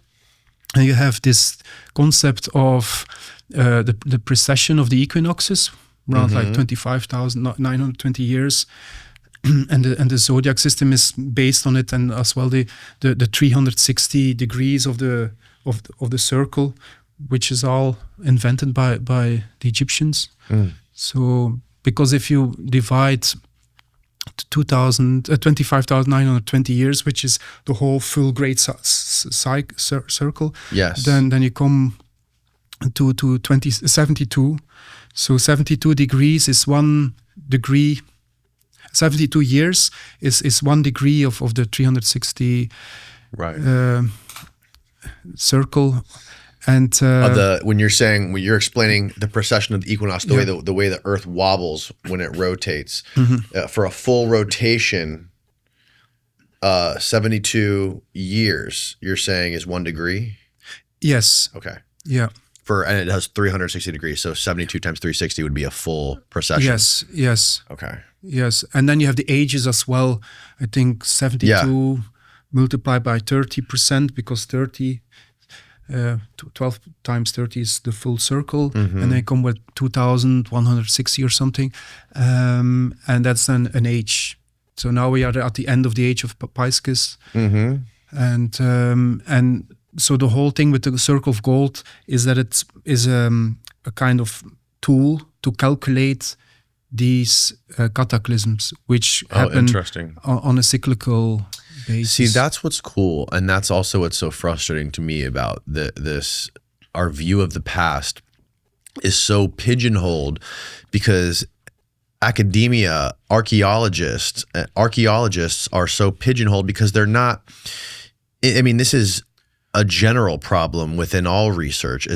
and you have this concept of the precession of the equinoxes, around like 25,920 years. And the zodiac system is based on it, and as well the 360 degrees of the circle, which is all invented by the Egyptians. So because if you divide 25,920 years, which is the whole full great circle,
Yes.
then you come to 72. So 72 degrees is 1 degree. 72 years is 1 degree of the 360
right.
Circle. And
when you're explaining the precession of the equinox, the way the Earth wobbles when it rotates, for a full rotation, 72 years, you're saying is 1 degree?
Yes.
Okay.
Yeah.
And it has 360 degrees, so 72 times 360 would be a full precession.
Yes.
Okay.
Yes, and then you have the ages as well. I think 72 multiplied by 30%, because 12 times 30 is the full circle, and they come with 2,160 or something, and that's an age. So now we are at the end of the age of Pisces, and so the whole thing with the circle of gold is that it is a kind of tool to calculate these cataclysms, which happen on a cyclical basis.
See, that's what's cool, and that's also what's so frustrating to me about this. Our view of the past is so pigeonholed, because academia, archaeologists are so pigeonholed because they're not. I mean, this is a general problem within all research.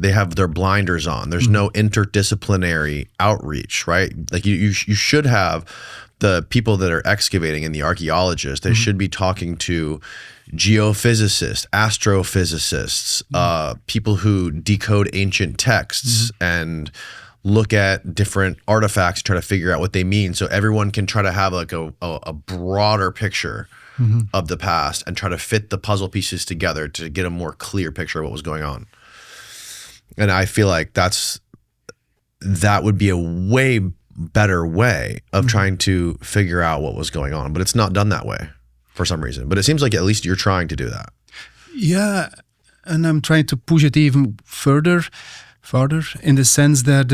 They have their blinders on. There's no interdisciplinary outreach, right? Like you should have the people that are excavating and the archaeologists. They should be talking to geophysicists, astrophysicists, people who decode ancient texts and look at different artifacts, try to figure out what they mean, so everyone can try to have like a broader picture of the past and try to fit the puzzle pieces together to get a more clear picture of what was going on. And I feel like that would be a way better way of trying to figure out what was going on. But it's not done that way for some reason. But it seems like at least you're trying to do that.
Yeah, and I'm trying to push it even further in the sense that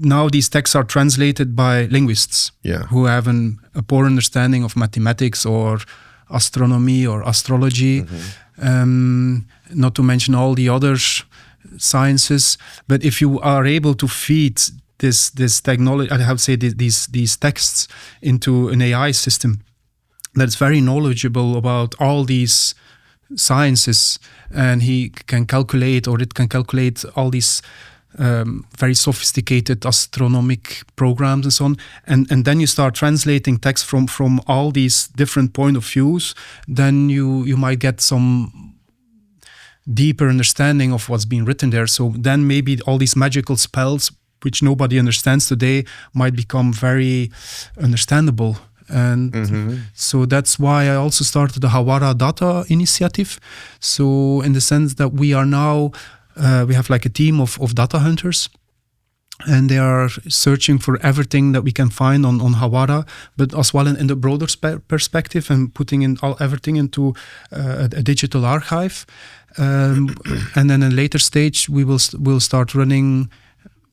now these texts are translated by linguists who have a poor understanding of mathematics or astronomy or astrology, not to mention all the other sciences. But if you are able to feed this technology, I have to say these texts into an AI system that's very knowledgeable about all these sciences, and it can calculate all these very sophisticated astronomic programs and so on, and then you start translating text from all these different point of views, then you might get some deeper understanding of what's being written there. So then maybe all these magical spells, which nobody understands today, might become very understandable. And so that's why I also started the Hawara Data Initiative. So in the sense that we are now, we have like a team of data hunters, and they are searching for everything that we can find on Hawara, but as well in the broader perspective, and putting everything into a digital archive. And then in a later stage, we'll start running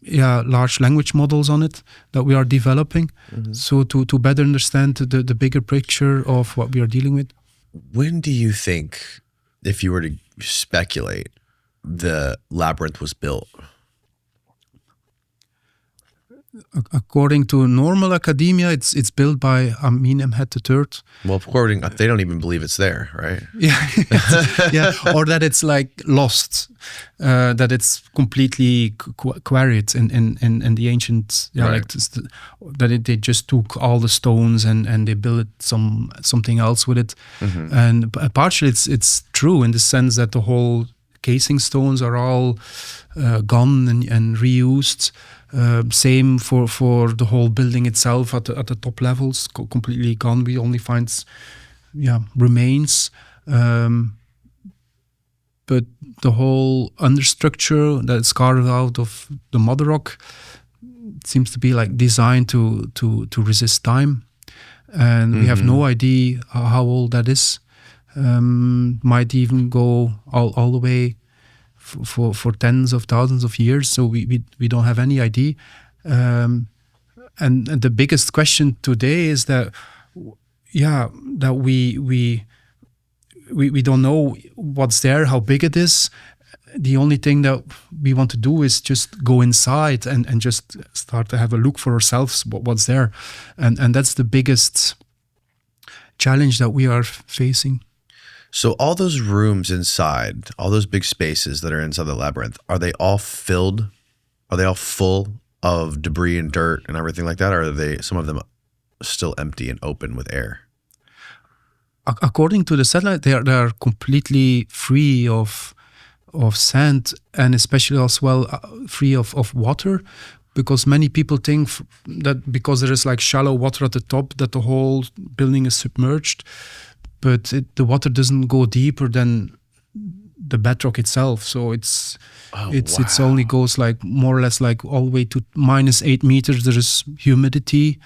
large language models on it that we are developing, so to better understand the bigger picture of what we are dealing with.
When do you think, if you were to speculate, the labyrinth was built?
According to normal academia, it's built by Amenemhet III.
Well, according, they don't even believe it's there, right?
Yeah, yeah, or that it's like lost, that it's completely quarried in the ancient,
Right.
like they just took all the stones and they built something else with it, and partially it's true in the sense that the whole casing stones are all gone and reused. Same for the whole building itself at the top levels, completely gone. We only find remains, but the whole understructure that's carved out of the mother rock seems to be like designed to resist time, and we have no idea how old that is. Might even go all the way for tens of thousands of years, so we don't have any idea. And the biggest question today is that we don't know what's there, how big it is. The only thing that we want to do is just go inside and just start to have a look for ourselves what's there, and that's the biggest challenge that we are facing.
So all those rooms inside, all those big spaces that are inside the labyrinth, are they all filled? Are they all full of debris and dirt and everything like that? Or are they, some of them, still empty and open with air?
According to the satellite, they are completely free of sand, and especially as well free of water, because many people think that because there is like shallow water at the top that the whole building is submerged. But the water doesn't go deeper than the bedrock itself, so it's only goes like more or less like all the way to -8 meters. There is humidity.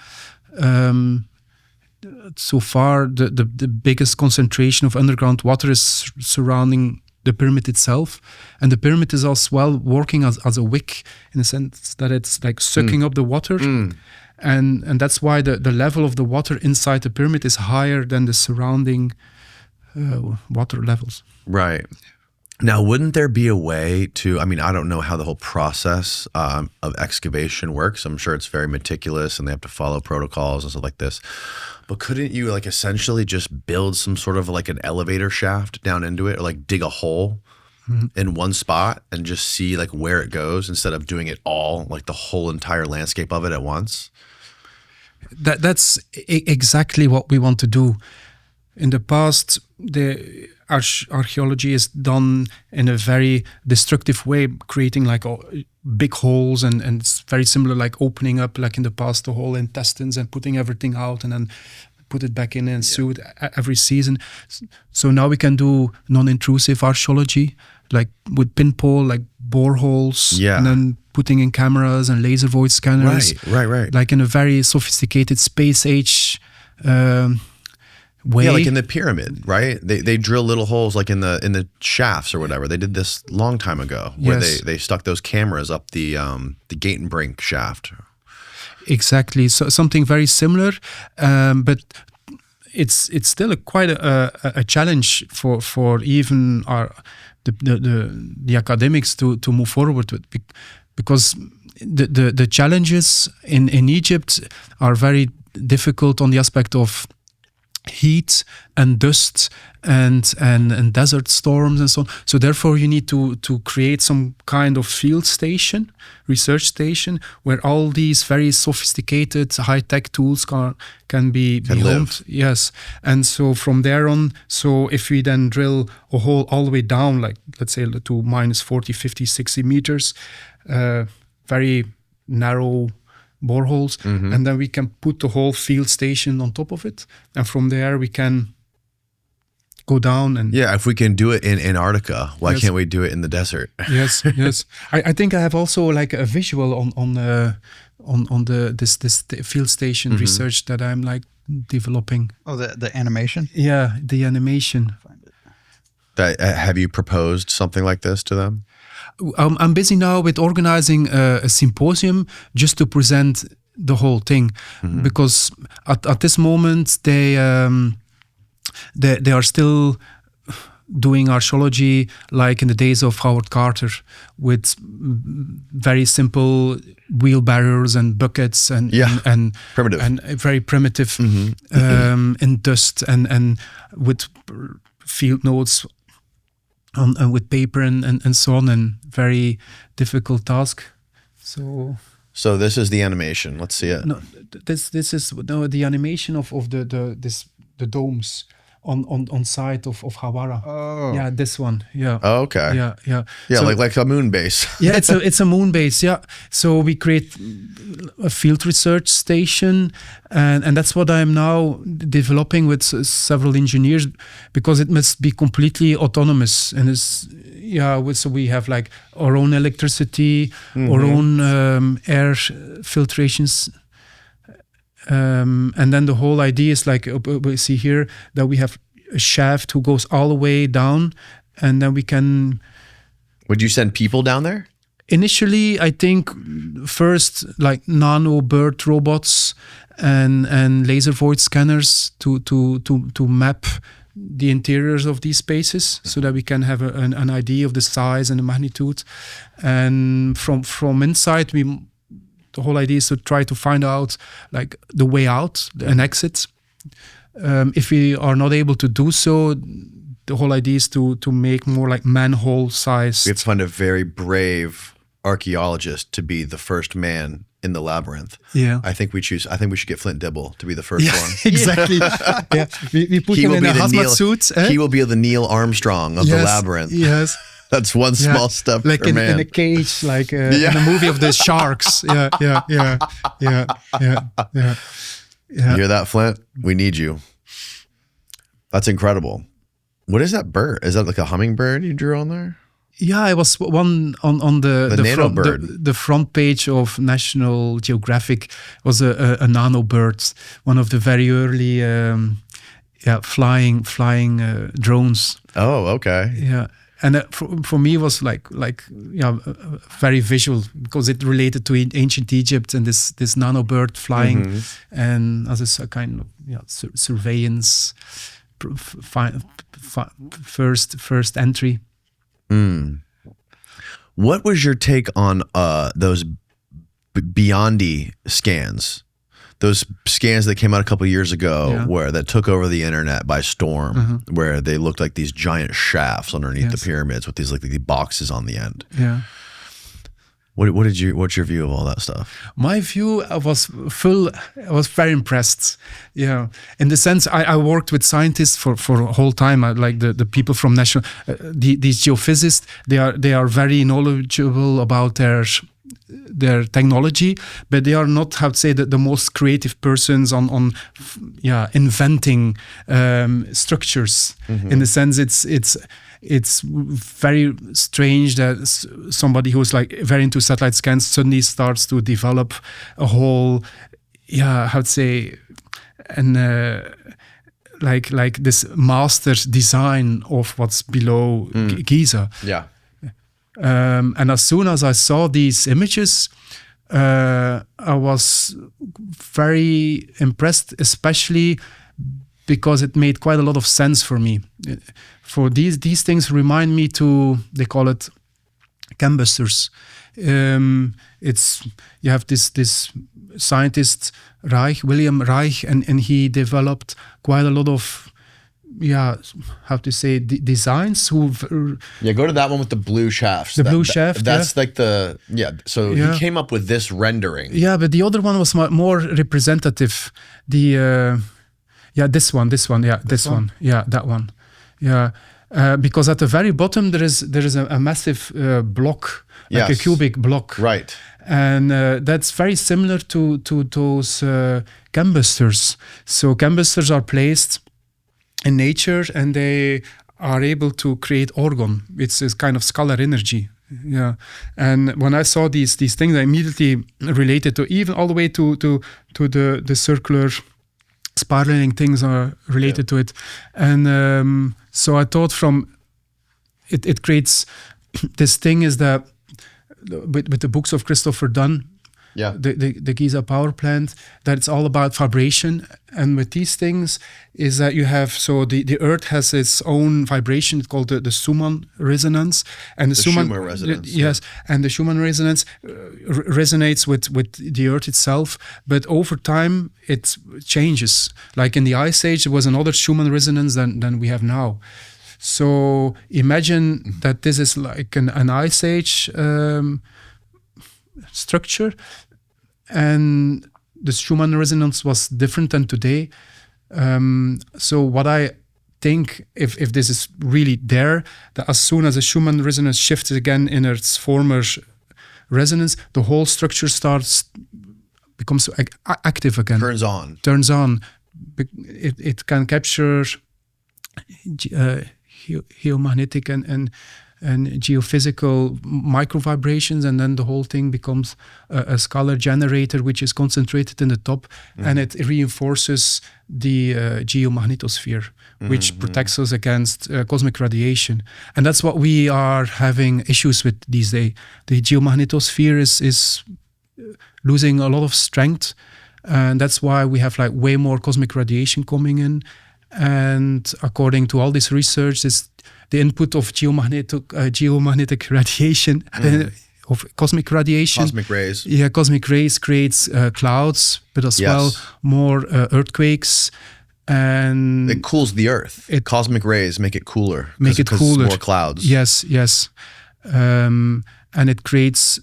So far, the biggest concentration of underground water is surrounding the pyramid itself, and the pyramid is as well working as a wick in the sense that it's like sucking up the water. And that's why the level of the water inside the pyramid is higher than the surrounding water levels.
Right. Now, wouldn't there be a way to, I mean, I don't know how the whole process of excavation works. I'm sure it's very meticulous and they have to follow protocols and stuff like this. But couldn't you like essentially just build some sort of like an elevator shaft down into it, or like dig a hole in one spot and just see like where it goes instead of doing it all, like the whole entire landscape of it at once?
That's exactly what we want to do. In the past, the archaeology is done in a very destructive way, creating like big holes, and it's very similar, like opening up, like in the past, the whole intestines and putting everything out and then put it back in and sew it every season. So now we can do non-intrusive archaeology, like with pinpole, like boreholes, and then putting in cameras and laser void scanners.
Right.
Like in a very sophisticated space age way.
Yeah, like in the pyramid, right? They drill little holes like in the shafts or whatever. They did this long time ago, where they stuck those cameras up the Gatenbrink shaft. Exactly.
So something very similar, but it's still quite a challenge for even the academics to move forward with, because the challenges in Egypt are very difficult on the aspect of heat and dust and desert storms and so on. So therefore you need to create some kind of field station, research station, where all these very sophisticated high-tech tools can be
live.
Yes. And so from there on, so if we then drill a hole all the way down, like let's say to -40, 50, 60 meters, very narrow boreholes, and then we can put the whole field station on top of it, and from there we can go down. And
if we can do it in Antarctica, why can't we do it in the desert?
Yes. I think I have also like a visual on this field station research that I'm like developing.
Oh, the animation?
Yeah, the animation.
Have you proposed something like this to them?
I'm busy now with organizing a symposium just to present the whole thing, because at this moment they are still doing archaeology like in the days of Howard Carter, with very simple wheelbarrows and buckets and
primitive
and very primitive in dust and with field notes on with paper and so on, and very difficult task. So
this is the animation. Let's see it.
No, this is the animation of the domes on site of Hawara.
Oh.
Yeah, this one. Yeah.
Oh, okay.
Yeah.
Yeah,
So-
like a moon base.
yeah, it's a moon base. Yeah, so we create a field research station, and that's what I am now developing with several engineers, because it must be completely autonomous. And so we have like our own electricity, our own air filtrations. And then the whole idea is like we see here that we have a shaft who goes all the way down, and then we can.
Would you send people down there?
Initially, I think first like nano bird robots and laser void scanners to map the interiors of these spaces, so that we can have an idea of the size and the magnitude. And from inside, the whole idea is to try to find out like the way out, an exit. If we are not able to do so, the whole idea is to make more like manhole size.
We have to find a very brave archaeologist to be the first man in the labyrinth.
Yeah.
I think we should get Flint Dibble to be the first one.
Exactly. Yeah. We put him in a hazmat suit.
He will be the Neil Armstrong of the labyrinth.
Yes.
That's one small step
like
for man.
in a cage, like in the movie of the sharks. Yeah.
You hear that, Flint? We need you. That's incredible. What is that bird? Is that like a hummingbird you drew on there?
Yeah, it was one on the
nano
front,
bird.
the front page of National Geographic was a nano bird, one of the very early flying drones.
Oh, okay.
Yeah. And for me, it was like very visual, because it related to ancient Egypt and this nano bird flying, and as a kind of surveillance first entry.
What was your take on those Biondi scans? Those scans that came out a couple of years ago, that took over the internet by storm, where they looked like these giant shafts underneath the pyramids with these boxes on the end.
Yeah.
What's your view of all that stuff?
My view was I was very impressed. Yeah, in the sense I worked with scientists for a whole time. Like the people from national, these geophysicists, they are very knowledgeable about their technology, but they are not, how to say, the most creative persons on inventing structures. In the sense, it's very strange that somebody who's like very into satellite scans suddenly starts to develop a whole, how to say, and like this master design of what's below Giza.
Yeah.
And as soon as I saw these images, I was very impressed, especially because it made quite a lot of sense for me. For these things remind me they call it cambusters. You have this scientist William Reich, and he developed quite a lot of how to say designs. Go
to that one with the blue shafts.
Shaft.
That's like he came up with this rendering.
Yeah, but the other one was more representative. This one. Yeah, this one. Yeah, that one. Yeah, because at the very bottom there is a massive block, like a cubic block.
Right.
And that's very similar to those cambusters. So cambusters are placed in nature, and they are able to create orgone. It's a kind of scalar energy. Yeah, and when I saw these things, I immediately related to even all the way to the circular spiraling things are related to it, and so I thought from it creates this thing is that with the books of Christopher Dunn, the Giza power plant, that it's all about vibration. And with these things is that you have, so the Earth has its own vibration called the Schumann resonance. And the Schumann resonance. Yes, and the Schumann resonance resonates with the Earth itself. But over time, it changes. Like in the Ice Age, there was another Schumann resonance than we have now. So imagine that this is like an Ice Age structure, and the Schumann resonance was different than today. So what I think, if this is really there, that as soon as the Schumann resonance shifts again in its former resonance, the whole structure becomes active again.
Turns on.
It can capture geomagnetic and geophysical microvibrations, and then the whole thing becomes a scalar generator which is concentrated in the top, and it reinforces the geomagnetosphere, which protects us against cosmic radiation. And that's what we are having issues with these days. The geomagnetosphere is losing a lot of strength, and that's why we have like way more cosmic radiation coming in. And according to all this research, is the input of geomagnetic radiation, of cosmic radiation.
Cosmic rays.
Yeah, cosmic rays creates clouds, but as well more earthquakes. And
it cools the Earth. Cosmic rays make it cooler.
Make it cooler.
More clouds.
Yes. And it creates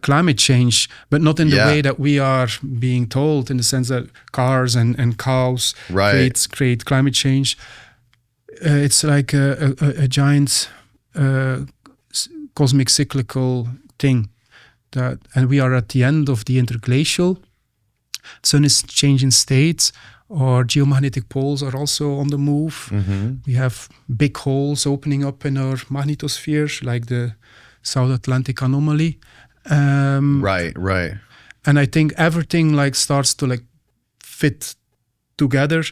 climate change, but not in the way that we are being told, in the sense that cars and cows create climate change. It's like a giant cosmic cyclical thing, and we are at the end of the interglacial. Sun is changing states. Our geomagnetic poles are also on the move. We have big holes opening up in our magnetosphere, like the South Atlantic anomaly.
Right.
And I think everything like starts to like fit together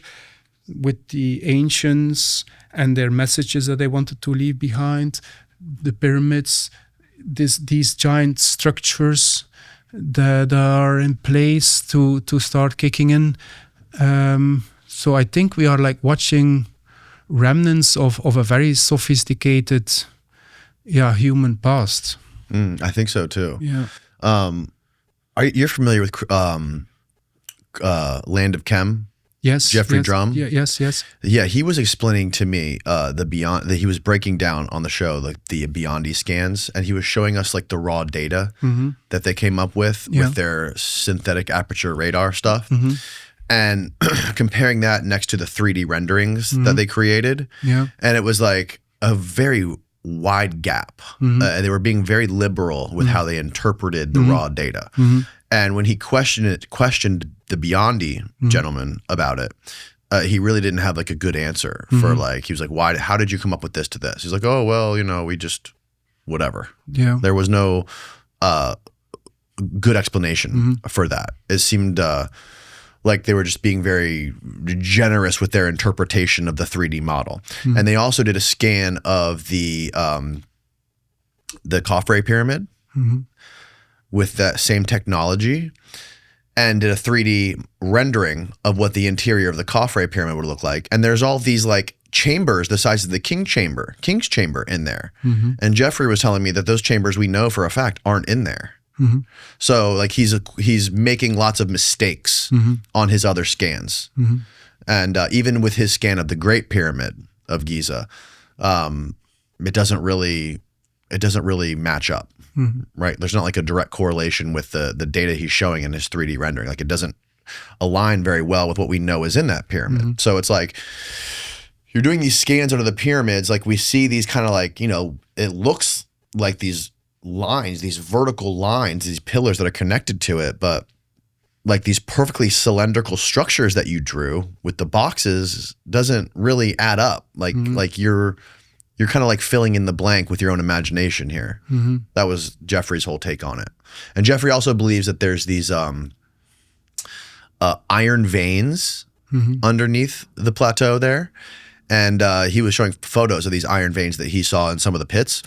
with the ancients and their messages that they wanted to leave behind, the pyramids, these giant structures that are in place to start kicking in. So I think we are like watching remnants of a very sophisticated human past.
I think so too.
Yeah.
You're familiar with Land of Chem?
Yes.
Jeffrey Drum?
Yes.
Yeah, he was explaining to me that he was breaking down on the show like the Biondi scans, and he was showing us like the raw data that they came up with their synthetic aperture radar stuff. And comparing that next to the 3D renderings that they created. Yeah. And it was like a very wide gap. They were being very liberal with how they interpreted the raw data. And when he questioned the Biondi gentleman about it, he really didn't have like a good answer for like, he was like, how did you come up with this to this? He's like, oh, well, we just, whatever. Yeah. There was no good explanation for that. It seemed like they were just being very generous with their interpretation of the 3D model. And they also did a scan of the Khafre pyramid with that same technology, and did a 3D rendering of what the interior of the Khafre pyramid would look like. And there's all these like chambers the size of the king's chamber in there. And Jeffrey was telling me that those chambers, we know for a fact, aren't in there. So like he's making lots of mistakes on his other scans. And even with his scan of the Great Pyramid of Giza, it doesn't really match up. Right? There's not like a direct correlation with the data he's showing in his 3D rendering. Like it doesn't align very well with what we know is in that pyramid. So it's like you're doing these scans under the pyramids, like we see these kind of like, it looks like these lines, these vertical lines, these pillars that are connected to it, but like these perfectly cylindrical structures that you drew with the boxes doesn't really add up. Like you're kind of like filling in the blank with your own imagination here. That was Jeffrey's whole take on it. And Jeffrey also believes that there's these iron veins underneath the plateau there. And he was showing photos of these iron veins that he saw in some of the pits.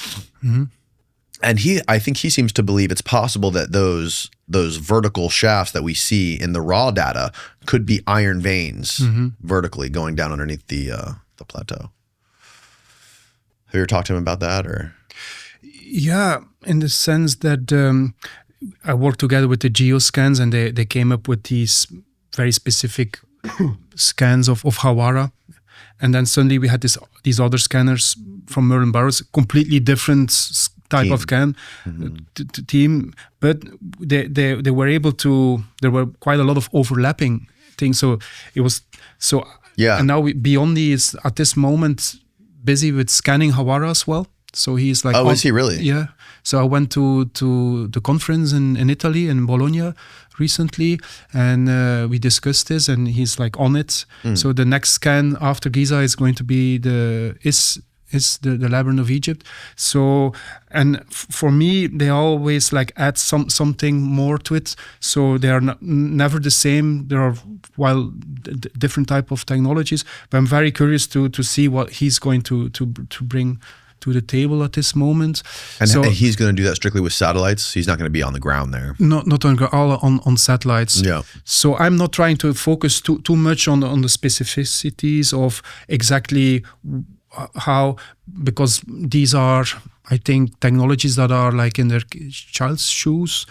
And I think he seems to believe it's possible that those vertical shafts that we see in the raw data could be iron veins vertically going down underneath the plateau. Have you ever talked to him about that, or?
Yeah, in the sense that I worked together with the geoscans, and they came up with these very specific scans of Hawara. And then suddenly we had these other scanners from Merlin Burroughs, completely different type of scan team, but they were able to. There were quite a lot of overlapping things, so it was so.
Yeah.
And now Biondi is at this moment busy with scanning Hawara as well. So he's like,
is he really?
Yeah. So I went to the conference in Italy, in Bologna recently, and we discussed this, and he's like on it. So the next scan after Giza is going to be the Labyrinth of Egypt. So, and for me, they always like add something more to it. So they are never the same. There are different type of technologies, but I'm very curious to see what he's going to bring to the table at this moment.
And so he's going to do that strictly with satellites. He's not going to be on the ground there.
Not on all on satellites.
Yeah.
So I'm not trying to focus too much on the specificities of exactly how, because these are, I think, technologies that are like in their child's shoes.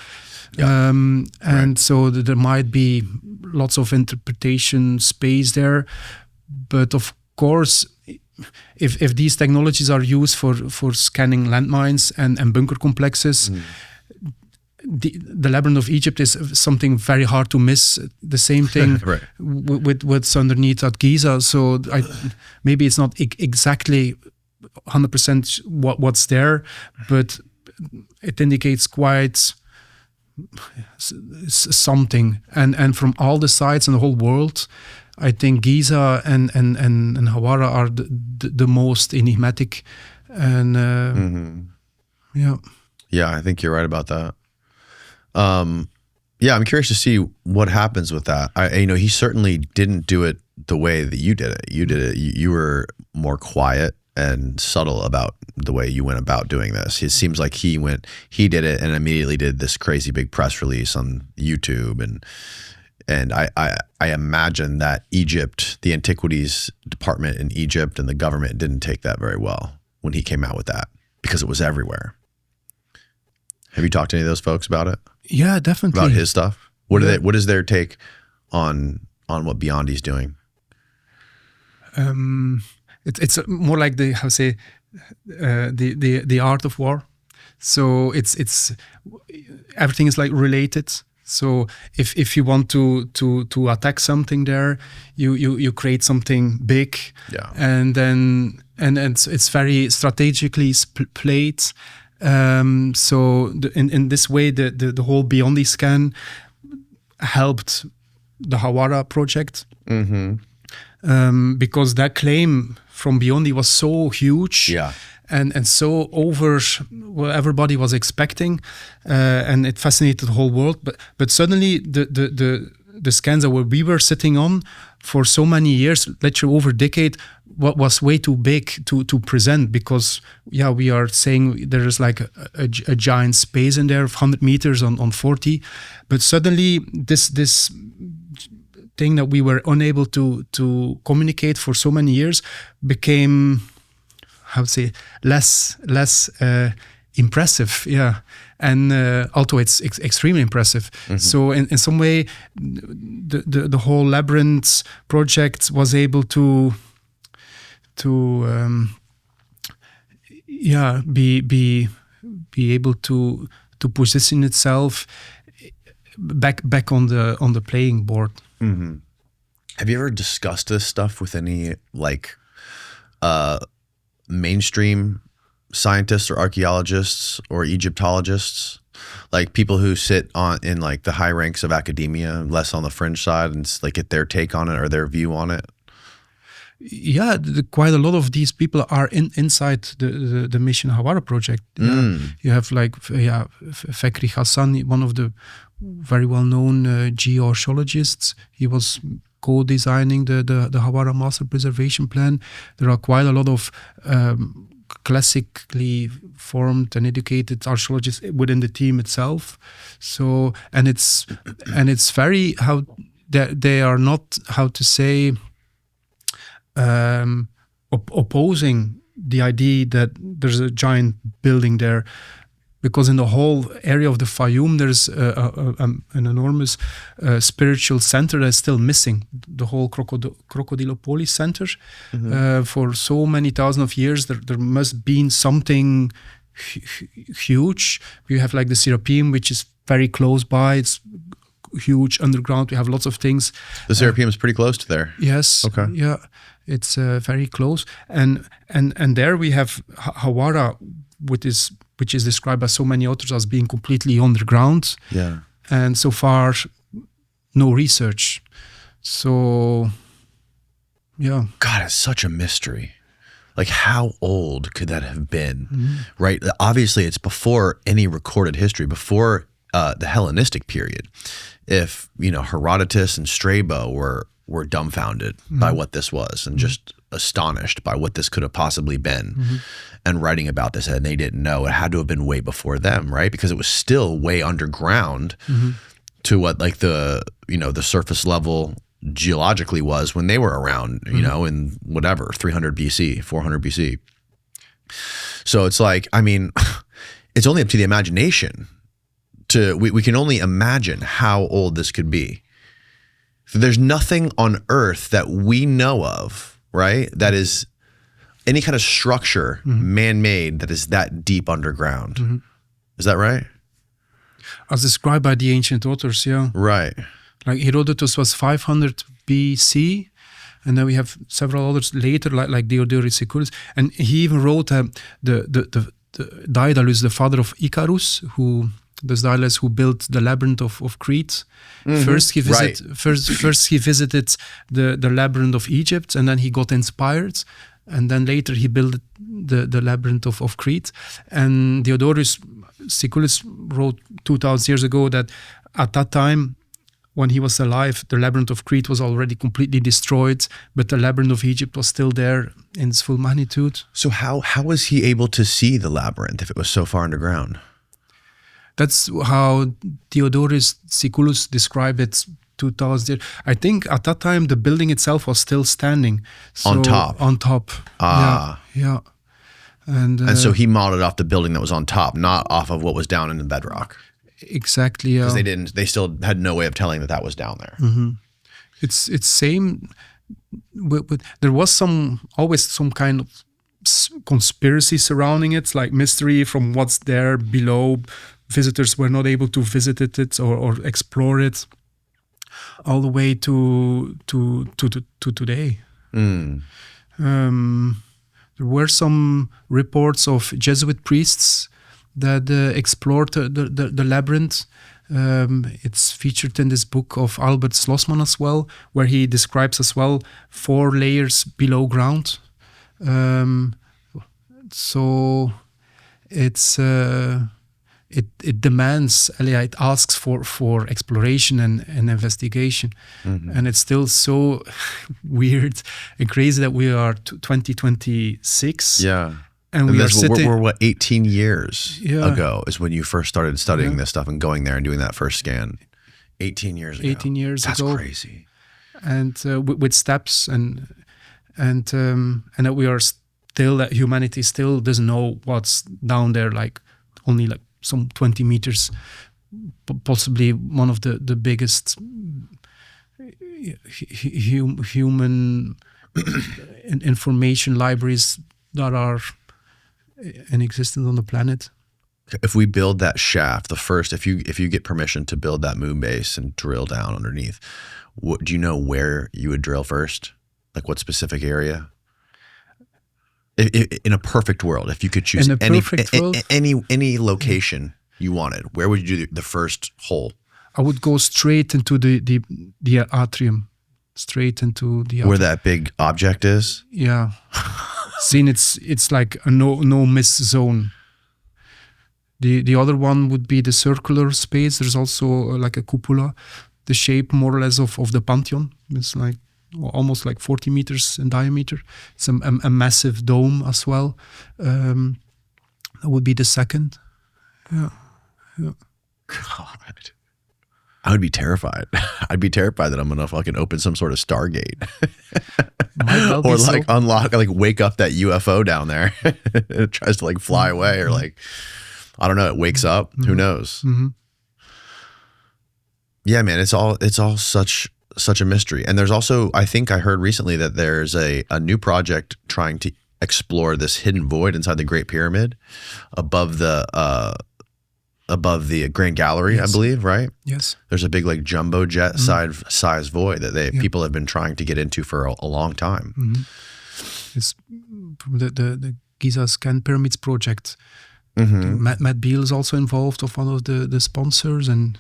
Yeah. And so there might be lots of interpretation space there. But of course, if these technologies are used for scanning landmines and bunker complexes, the Labyrinth of Egypt is something very hard to miss. The same thing
right.
with what's underneath at Giza. So maybe it's not exactly 100% what's there, but it indicates quite something. And from all the sites in the whole world, I think Giza and Hawara are the most enigmatic, and
yeah, I think you're right about that. Yeah, I'm curious to see what happens with that. He certainly didn't do it the way that you did it. You were more quiet and subtle about the way you went about doing this. It seems like he did it and immediately did this crazy big press release on YouTube, and I imagine that Egypt, the antiquities department in Egypt and the government didn't take that very well when he came out with that, because it was everywhere. Have you talked to any of those folks about it?
Yeah, definitely.
About his stuff? What is their take on what Biondi's doing?
It's more like the art of war. So it's everything is like related. So if you want to attack something there, you create something big, and then it's very strategically played. So in this way, the whole Biondi scan helped the Hawara project, because that claim from Biondi was so huge.
Yeah.
And so over what everybody was expecting, and it fascinated the whole world. But suddenly the scans that we were sitting on for so many years, literally over a decade, what was way too big to present, because we are saying there is like a giant space in there of 100 meters on 40, but suddenly this thing that we were unable to communicate for so many years became, how to say, less impressive, and although it's extremely impressive. So in some way, the whole Labyrinth project was able to be able to position itself back on the playing board.
Have you ever discussed this stuff with any like mainstream scientists or archaeologists or Egyptologists, like people who sit in like the high ranks of academia, less on the fringe side, and like get their take on it or their view on it?
Yeah, quite a lot of these people are inside the Mission Hawara project. You have like Fakri Hassan, one of the very well-known geoarchaeologists. He was co-designing the Hawara Master Preservation Plan. There are quite a lot of classically formed and educated archaeologists within the team itself. So it's very how they are not, how to say, opposing the idea that there's a giant building there, because in the whole area of the Fayum there's an enormous spiritual center that's still missing. The whole Crocodilopolis center. For so many thousands of years there must be something huge. We have like the Serapeum, which is very close by. It's huge underground. We have lots of things.
The Serapeum is pretty close to there.
Yes.
Okay.
Yeah, it's very close. And there we have Hawara, which is described by so many authors as being completely underground.
Yeah.
And so far, no research. So, yeah.
God, it's such a mystery. Like, how old could that have been? Right? Obviously, it's before any recorded history, before the Hellenistic period. If, Herodotus and Strabo were dumbfounded by what this was and just astonished by what this could have possibly been and writing about this, and they didn't know, it had to have been way before them, right? Because it was still way underground to what like the surface level geologically was when they were around, in whatever, 300 BC, 400 BC. So it's like, I mean, it's only up to the imagination we can only imagine how old this could be. So there's nothing on Earth that we know of, right, that is any kind of structure, man-made, that is that deep underground. Is that right?
As described by the ancient authors, yeah.
Right.
Like Herodotus was 500 BC, and then we have several others later, like Diodorus Siculus, and he even wrote the Daedalus, the father of Icarus, who built the Labyrinth of Crete. First he visited the Labyrinth of Egypt, and then he got inspired, and then later he built the Labyrinth of Crete. And Diodorus Siculus wrote 2,000 years ago that at that time, when he was alive, the Labyrinth of Crete was already completely destroyed, but the Labyrinth of Egypt was still there in its full magnitude.
So how was he able to see the labyrinth if it was so far underground?
That's how Diodorus Siculus described it 2,000 years. I think at that time the building itself was still standing. So
on top?
On top.
Ah.
Yeah. And
so he modeled off the building that was on top, not off of what was down in the bedrock.
Exactly, yeah.
Because they still had no way of telling that was down there.
It's same. There was always some kind of conspiracy surrounding it, like mystery from what's there below. Visitors were not able to visit it or explore it, all the way to today. There were some reports of Jesuit priests that explored the labyrinth. It's featured in this book of Albert Schlossmann as well, where he describes as well 4 layers below ground. So it's it demands, it asks for exploration and investigation. And it's still so weird and crazy that we are 2026.
Yeah.
And we are sitting...
We're 18 years ago is when you first started studying this stuff and going there and doing that first scan. 18 years ago.
18 years
That's
ago.
That's crazy.
And with steps and that we are still, that humanity still doesn't know what's down there, like only like some 20 meters, possibly one of the biggest human information libraries that are in existence on the planet.
If we build that shaft, if you get permission to build that moon base and drill down underneath, do you know where you would drill first? Like what specific area? In a perfect world, if you could choose any location you wanted, where would you do the first hole?
I would go straight into the atrium, straight into the atrium.
Where that big object is?
Yeah. Seen it's like a no miss zone. The other one would be the circular space. There's also like a cupola, the shape more or less of the Pantheon. It's like almost like 40 meters in diameter. It's a massive dome as well. That would be the second. Yeah.
God. I would be terrified. I'd be terrified that I'm gonna fucking open some sort of Stargate.
Well
or like unlock, like wake up that UFO down there. It tries to like fly away, or like, I don't know, it wakes up. Who knows? Yeah, man, it's all such a mystery. And there's also, I think I heard recently that there's a new project trying to explore this hidden void inside the Great Pyramid above the Grand Gallery, yes. I believe, right?
Yes.
There's a big like jumbo jet size void that people have been trying to get into for a long time.
It's the Giza Scan Pyramids project. Matt Beal is also involved, of one of the sponsors, and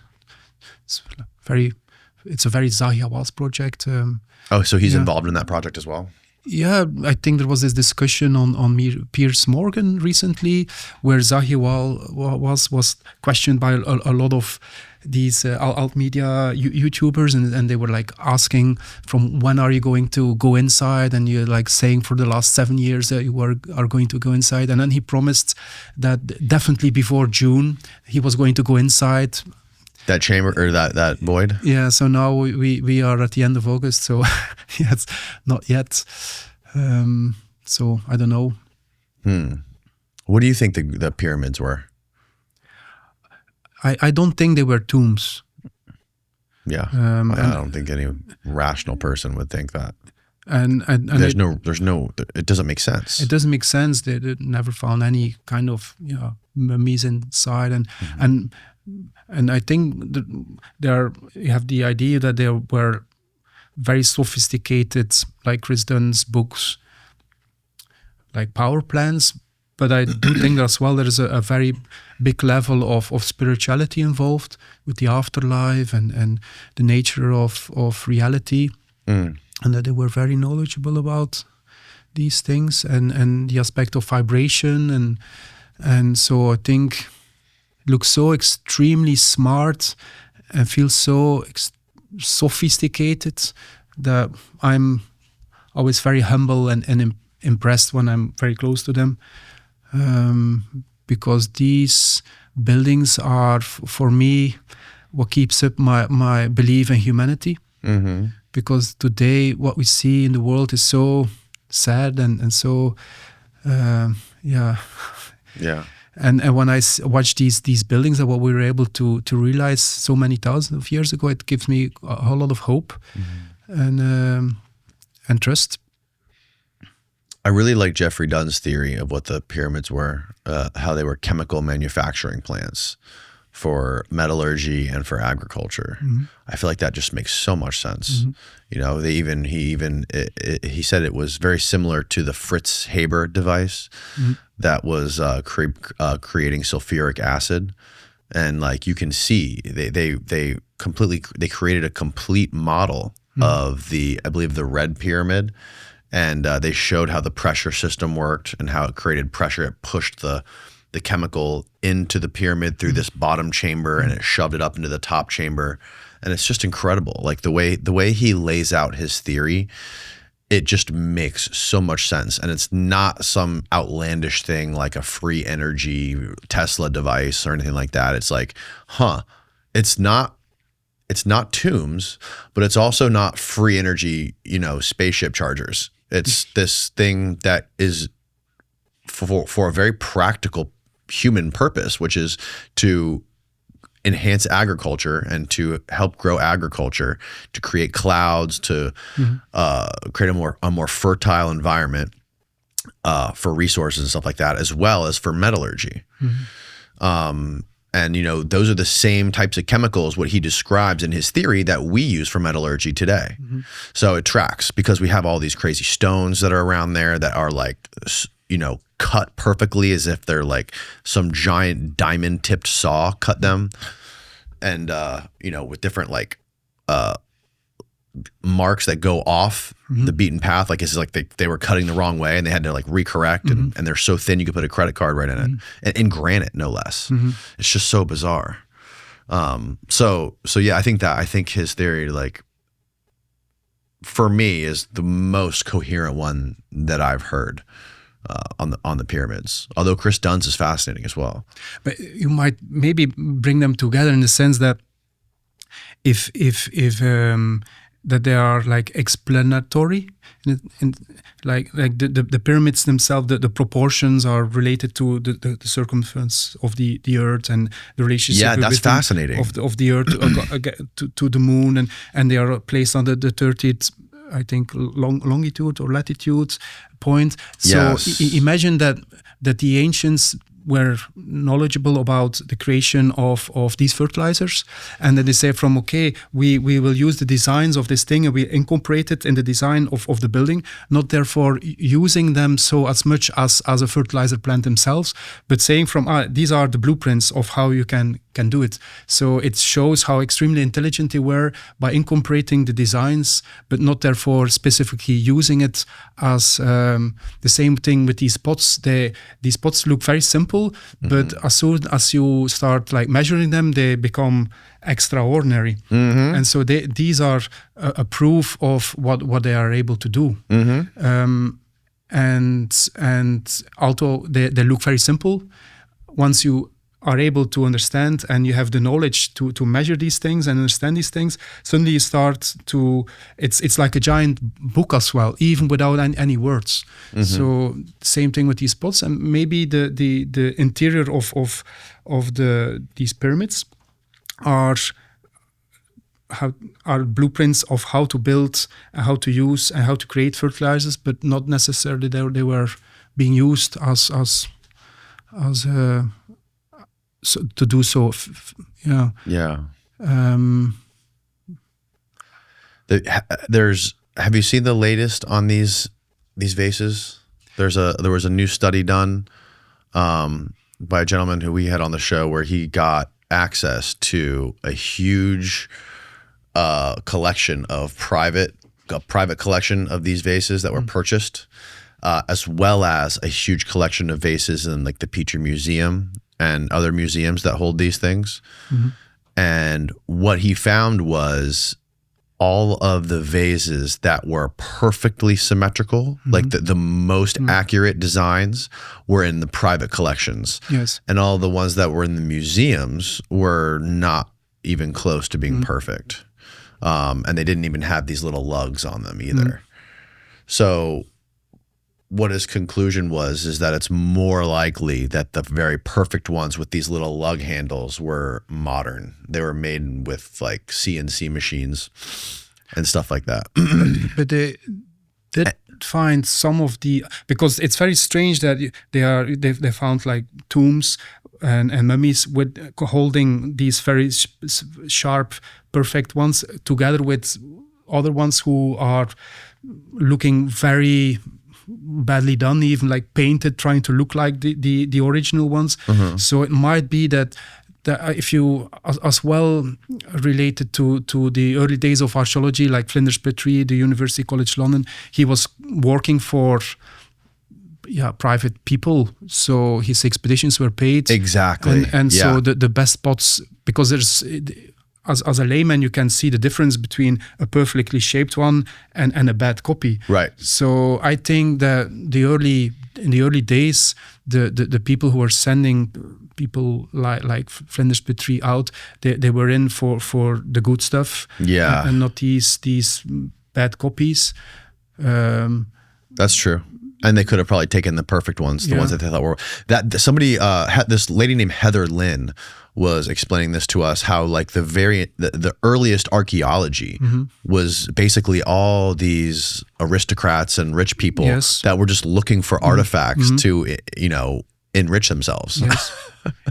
it's a very Zahi Hawass project.
So he's involved in that project as well?
Yeah, I think there was this discussion on Piers Morgan recently, where Zahi was questioned by a lot of these alt media YouTubers, and they were like asking, from when are you going to go inside? And you're like saying for the last 7 years that you are going to go inside. And then he promised that definitely before June he was going to go inside.
That chamber, or that void?
Yeah, so now we are at the end of August, so yeah, it's not yet. So I don't know.
What do you think the pyramids were?
I don't think they were tombs.
Yeah, I don't think any rational person would think that.
And
it doesn't make sense.
It doesn't make sense. They never found any kind of mummies inside, and I think you have the idea that there were very sophisticated, like Chris Dunn's books, like power plants. But I do think as well there is a very big level of spirituality involved with the afterlife and the nature of reality, and that they were very knowledgeable about these things and the aspect of vibration and so I think looks so extremely smart and feels so sophisticated that I'm always very humble and impressed when I'm very close to them, because these buildings are, for me, what keeps up my belief in humanity. Because today what we see in the world is so sad and so yeah. And when I watch these buildings and what we were able to realize so many thousands of years ago, it gives me a whole lot of hope and trust.
I really like Jeffrey Dunn's theory of what the pyramids were, how they were chemical manufacturing plants for metallurgy and for agriculture. I feel like that just makes so much sense. You know, he said it was very similar to the Fritz Haber device that was creating sulfuric acid, and like you can see they created a complete model of I believe the Red Pyramid, and they showed how the pressure system worked and how it created pressure. It pushed the chemical into the pyramid through this bottom chamber, and it shoved it up into the top chamber. And it's just incredible. Like the way he lays out his theory, it just makes so much sense. And it's not some outlandish thing like a free energy Tesla device or anything like that. It's like, it's not tombs, but it's also not free energy, spaceship chargers. It's this thing that is for a very practical human purpose, which is to enhance agriculture and to help grow agriculture, to create clouds, to create a more fertile environment for resources and stuff like that, as well as for metallurgy. And those are the same types of chemicals, what he describes in his theory, that we use for metallurgy today. So it tracks, because we have all these crazy stones that are around there that are like, cut perfectly as if they're like some giant diamond tipped saw cut them, and with different like marks that go off the beaten path, like it's like they were cutting the wrong way and they had to like recorrect, and they're so thin you could put a credit card right in it, and in granite no less. It's just so bizarre. So yeah, I think his theory, like, for me, is the most coherent one that I've heard on the pyramids. Although Chris Dunn's is fascinating as well.
But you might maybe bring them together in the sense that if that they are like explanatory, like the pyramids themselves, the proportions are related to the circumference of the earth and the relationship.
Yeah, that's fascinating.
Of the earth to the moon, and they are placed on the 30th, I think, longitude or latitude point. So
yes.
Imagine that the ancients were knowledgeable about the creation of these fertilizers, and then they say we will use the designs of this thing and we incorporate it in the design of the building, not therefore using them so as much as a fertilizer plant themselves, but saying these are the blueprints of how you can do it. So it shows how extremely intelligent they were by incorporating the designs, but not therefore specifically using it as the same thing with these pots. These pots look very simple, but as soon as you start like measuring them, they become extraordinary. And so these are a proof of what they are able to do. And although they look very simple, once you are able to understand and you have the knowledge to measure these things and understand these things, suddenly you start to, it's like a giant book as well, even without any words. So same thing with these pots, and maybe the interior of these pyramids are blueprints of how to build, how to use, and how to create fertilizers, but not necessarily they were being used as so to do so.
Have you seen the latest on these vases? There was a new study done by a gentleman who we had on the show where he got access to a huge collection of private collection of these vases that were purchased, as well as a huge collection of vases in like the Petrie Museum and other museums that hold these things. And what he found was all of the vases that were perfectly symmetrical, like the most accurate designs, were in the private collections.
Yes.
And all the ones that were in the museums were not even close to being perfect. And they didn't even have these little lugs on them either. So what his conclusion was is that it's more likely that the very perfect ones with these little lug handles were modern. They were made with like CNC machines and stuff like that.
But they did find some of the, because it's very strange that they found like tombs and mummies with holding these very sharp, perfect ones together with other ones who are looking very badly done, even like painted, trying to look like the original ones. So it might be that if you as well related to the early days of archaeology, like Flinders Petrie, the University College London, he was working for private people, so his expeditions were paid.
Exactly.
And so the best spots, because there's as a layman, you can see the difference between a perfectly shaped one and a bad copy.
Right.
So I think that in the early days, the people who were sending people like Flinders Petrie out, they were in for the good stuff.
Yeah.
And not these bad copies.
That's true. And they could have probably taken the perfect ones, the ones that they thought were somebody. This lady named Heather Lynn was explaining this to us, how like the earliest archaeology was basically all these aristocrats and rich people that were just looking for artifacts to enrich themselves.
Yes.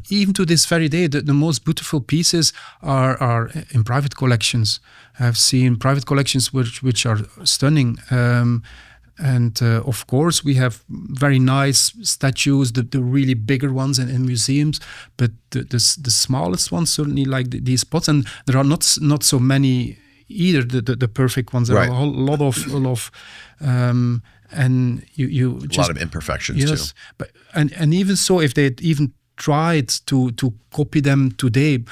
Even to this very day, the most beautiful pieces are in private collections. I've seen private collections which are stunning. And of course, we have very nice statues, the really bigger ones in museums, but the smallest ones, certainly like these pots, and there are not so many either, the perfect ones. There are a lot of and you just,
a lot of imperfections too.
But and even so, if they even tried to copy them today,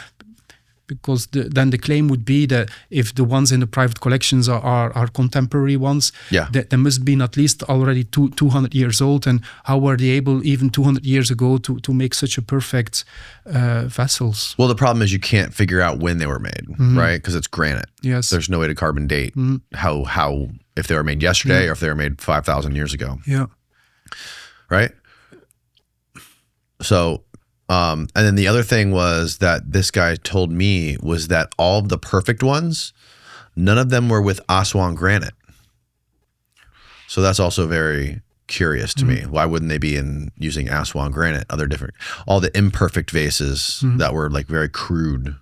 because then the claim would be that if the ones in the private collections are contemporary ones, that there must be at least already 200 years old. And how were they able, even 200 years ago, to make such a perfect vessels?
Well, the problem is you can't figure out when they were made, right? Because it's granite.
Yes.
There's no way to carbon date how if they were made yesterday or if they were made 5,000 years ago.
Yeah.
Right? So, and then the other thing was that this guy told me was that all of the perfect ones, none of them were with Aswan granite. So that's also very curious to me. Why wouldn't they be using Aswan granite? All the imperfect vases that were like very crude.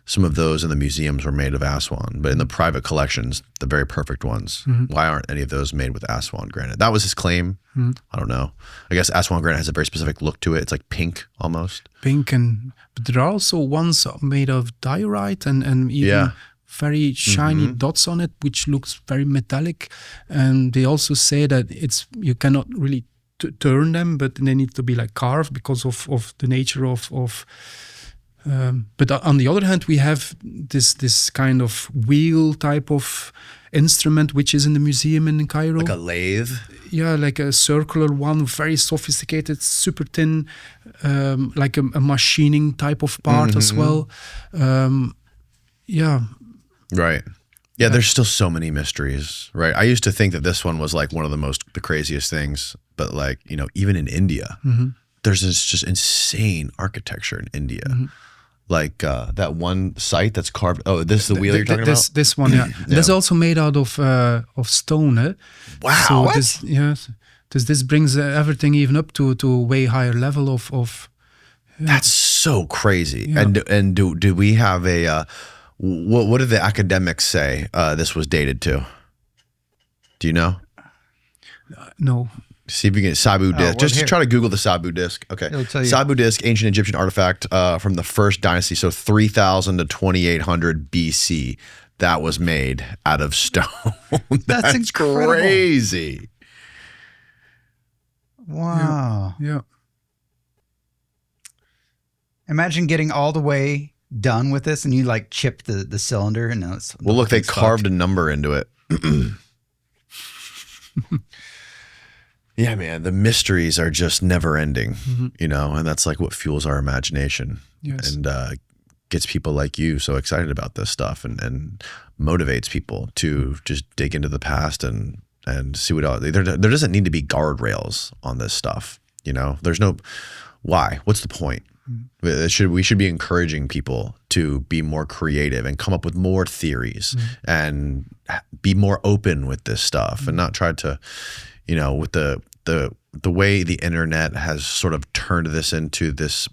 Some of those in the museums were made of Aswan, but in the private collections, the very perfect ones, why aren't any of those made with Aswan granite? That was his claim. I don't know. I guess Aswan granite has a very specific look to it. It's like pink almost.
Pink, but there are also ones made of diorite and even very shiny dots on it, which looks very metallic. And they also say that you cannot really turn them, but they need to be like carved because of the nature of but on the other hand, we have this kind of wheel type of instrument which is in the museum in Cairo.
Like a lathe?
Yeah, like a circular one, very sophisticated, super thin, like a machining type of part as well. Yeah.
Right. Yeah, there's still so many mysteries, right? I used to think that this one was like one of the craziest things, but like, even in India, there's this just insane architecture in India. Like that one site that's carved. Oh, this is the wheel you're talking about?
This one, yeah. That's also made out of stone. Eh?
Wow.
So
what?
this brings everything even up to a way higher level of
That's so crazy.
Yeah.
And do we have a what did the academics say this was dated to? Do you know?
No.
See if you can Sabu disc. Just try to Google the Sabu disc. Okay.
It'll tell you.
Sabu disc, ancient Egyptian artifact from the first dynasty, so 3,000 to 2,800 BC. That was made out of stone. That's
incredible.
Crazy.
Wow.
Yeah.
Imagine getting all the way done with this and you like chip the cylinder and now it's
Well, look, they carved a number into it. Yeah, man, the mysteries are just never ending, and that's like what fuels our imagination and gets people like you so excited about this stuff and motivates people to just dig into the past and see what else. There doesn't need to be guardrails on this stuff, There's no, why? What's the point? We should be encouraging people to be more creative and come up with more theories and be more open with this stuff and not try to, with the way the internet has sort of turned this into this,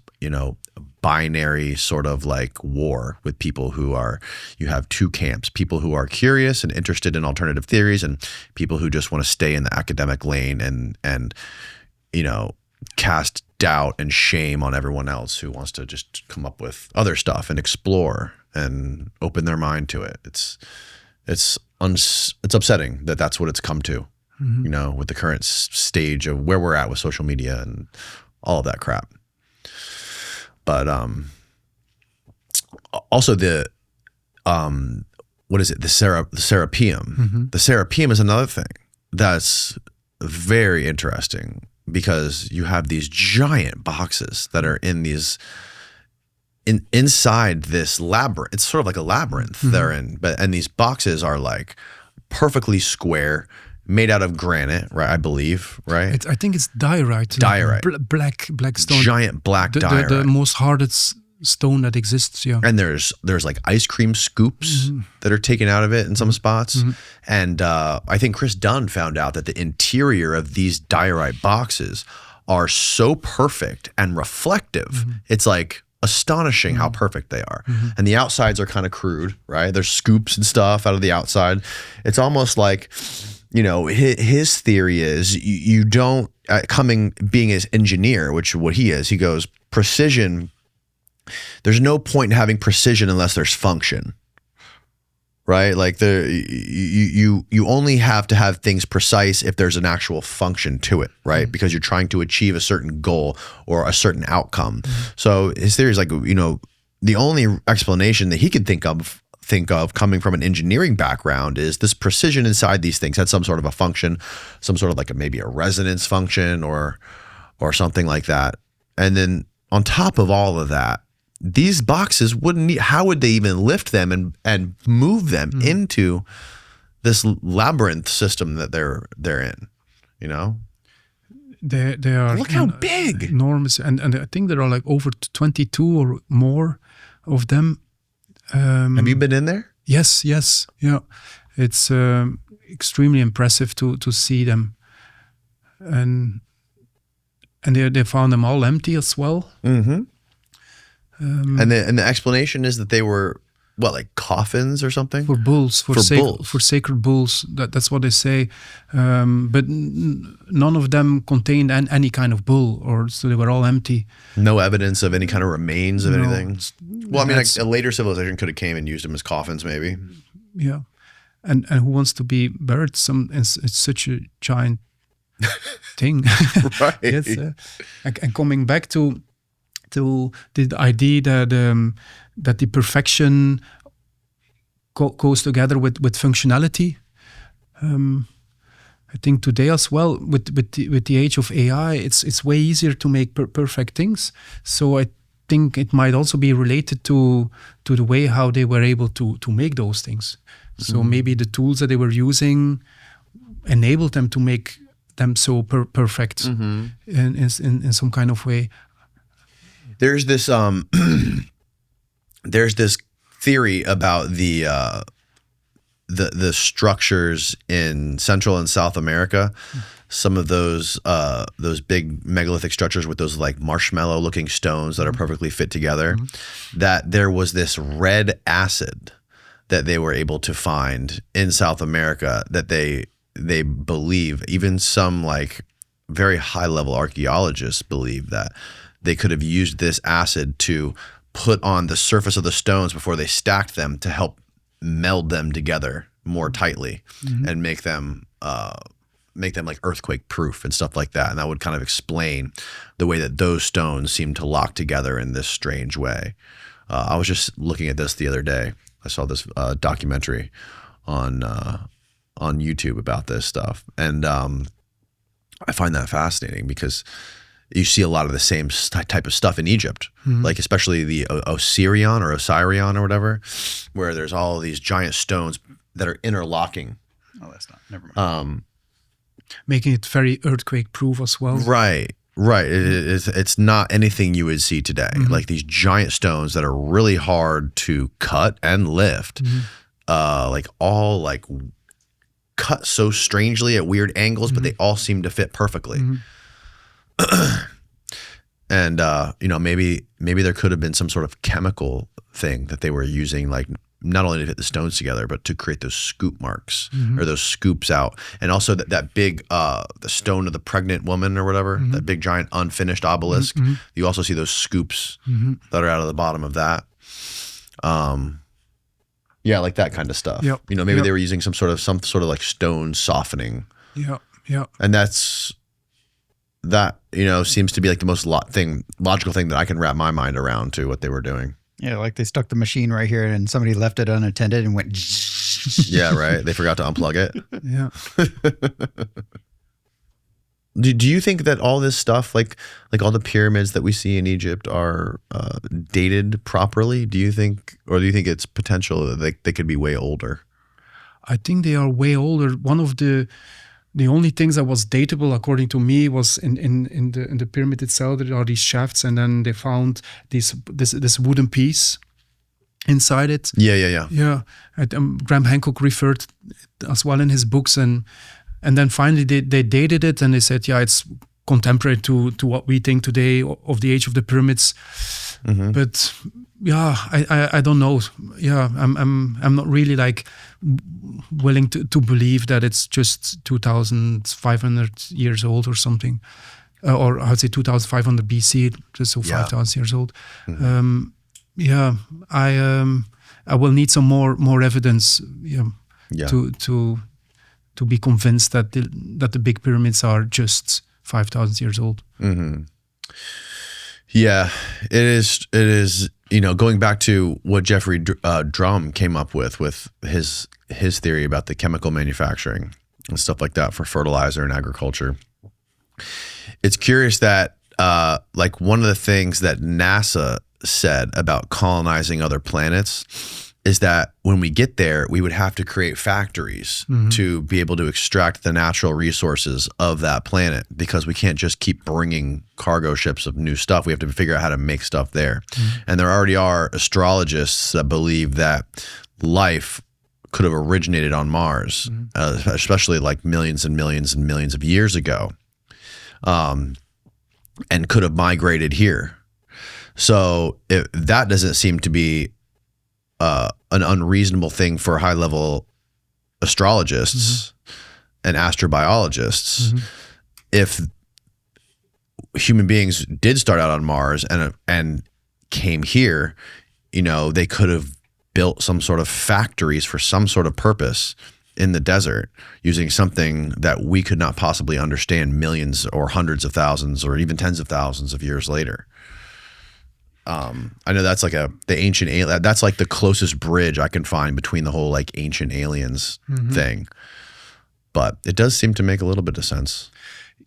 binary sort of like war with people you have two camps, people who are curious and interested in alternative theories and people who just want to stay in the academic lane and cast doubt and shame on everyone else who wants to just come up with other stuff and explore and open their mind to it. It's upsetting that that's what it's come to. With the current stage of where we're at with social media and all of that crap. But also what is it? The Serapeum. The Serapeum is another thing that's very interesting because you have these giant boxes that are inside this labyrinth. It's sort of like a labyrinth they're in, and these boxes are like perfectly square, made out of granite, right? I believe, right?
I think it's diorite.
Diorite.
Black stone.
Giant black diorite.
The most hardest stone that exists, yeah.
And there's like ice cream scoops that are taken out of it in some spots. And I think Chris Dunn found out that the interior of these diorite boxes are so perfect and reflective. It's like astonishing how perfect they are. And the outsides are kind of crude, right? There's scoops and stuff out of the outside. It's almost like, his theory is you don't, being an engineer, which what he is, he goes, precision, there's no point in having precision unless there's function, right? Like you only have to have things precise if there's an actual function to it, right? Because you're trying to achieve a certain goal or a certain outcome. So his theory is like, the only explanation that he could think of coming from an engineering background is this precision inside these things had some sort of a function, some sort of like maybe a resonance function or something like that. And then on top of all of that, these boxes how would they even lift them and move them into this labyrinth system that they're in, you know?
They are,
look how big,
enormous, and I think there are like over 22 or more of them.
Have you been in there?
Yes, yeah. It's extremely impressive to see them, and they found them all empty as well.
Mm-hmm. And the explanation is that they were like coffins or something
for bulls, for sacred bulls. That's what they say. But none of them contained any kind of bull, so they were all empty.
No evidence of any kind of remains of anything. Well, I mean, like a later civilization could have came and used them as coffins, maybe.
Yeah, and who wants to be buried? It's such a giant thing.
Right.
Yes, and coming back to the idea that the perfection goes together with functionality. I think today as well, with the age of AI, it's way easier to make perfect things. So I think it might also be related to the way how they were able to make those things. So maybe the tools that they were using enabled them to make them so perfect in some kind of way.
There's this theory about the structures in Central and South America. Some of those big megalithic structures with those like marshmallow looking stones that are perfectly fit together, that there was this red acid that they were able to find in South America that they believe, even some like very high level archaeologists believe that they could have used this acid to put on the surface of the stones before they stacked them to help meld them together more tightly and make them like earthquake proof and stuff like that. And that would kind of explain the way that those stones seem to lock together in this strange way. I was just looking at this the other day. I saw this documentary on YouTube about this stuff. And I find that fascinating because you see a lot of the same type of stuff in Egypt, like especially the Osirion or whatever, where there's all these giant stones that are interlocking.
Oh, that's not. Never mind.
Making it very earthquake proof as well.
Right. It's not anything you would see today. Like these giant stones that are really hard to cut and lift, like all like cut so strangely at weird angles, but they all seem to fit perfectly. And maybe there could have been some sort of chemical thing that they were using, like not only to fit the stones together, but to create those scoop marks or those scoops out. And also that big the stone of the pregnant woman or whatever, that big giant unfinished obelisk. You also see those scoops that are out of the bottom of that. Yeah, like that kind of stuff.
Yep.
Maybe they were using some sort of like stone softening.
Yeah.
And that seems to be like the most logical thing that I can wrap my mind around to what they were doing.
Yeah, like they stuck the machine right here and somebody left it unattended and went.
Yeah, right. They forgot to unplug it.
Yeah.
Do you think that all this stuff, like all the pyramids that we see in Egypt, are dated properly? Do you think it's potential that they could be way older?
I think they are way older. One of the only things that was dateable, according to me, was in the pyramid itself. There are these shafts, and then they found this wooden piece inside it.
Yeah.
Graham Hancock referred as well in his books, and then finally they dated it, and they said, yeah, it's contemporary to what we think today of the age of the pyramids. But yeah, I don't know. Yeah, I'm not really like willing to believe that it's just 2,500 years old or something, or I'd say 2,500 BC, just so 5,000 years old. Yeah, I will need some more evidence. To be convinced that the big pyramids are just 5,000 years old.
Yeah, it is. It is. Going back to what Jeffrey Drum came up with his theory about the chemical manufacturing and stuff like that for fertilizer and agriculture. It's curious that like one of the things that NASA said about colonizing other planets is that when we get there, we would have to create factories to be able to extract the natural resources of that planet, because we can't just keep bringing cargo ships of new stuff. We have to figure out how to make stuff there. And there already are astrologists that believe that life could have originated on Mars, especially like millions and millions and millions of years ago, and could have migrated here. So that doesn't seem to be an unreasonable thing for high-level astrologists and astrobiologists. If human beings did start out on Mars and came here, they could have built some sort of factories for some sort of purpose in the desert using something that we could not possibly understand millions or hundreds of thousands or even tens of thousands of years later. I know that's like the ancient alien. That's like the closest bridge I can find between the whole like ancient aliens thing, but it does seem to make a little bit of sense.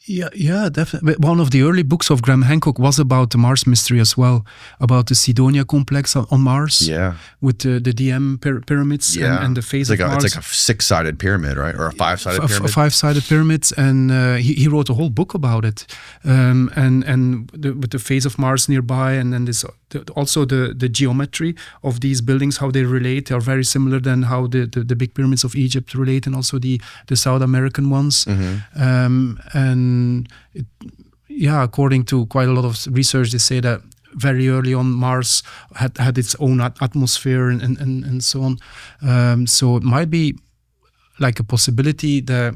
Yeah, definitely. One of the early books of Graham Hancock was about the Mars mystery as well, about the Sidonia complex on Mars.
Yeah,
with the DM pyramids and the face of Mars.
It's like a 6-sided pyramid, right, or a 5-sided pyramid.
A 5-sided pyramids, and he wrote a whole book about it, with the face of Mars nearby, and then also the geometry of these buildings, how they relate. They are very similar than how the big pyramids of Egypt relate, and also the South American ones. According to quite a lot of research, they say that very early on Mars had its own atmosphere and so on. So it might be like a possibility that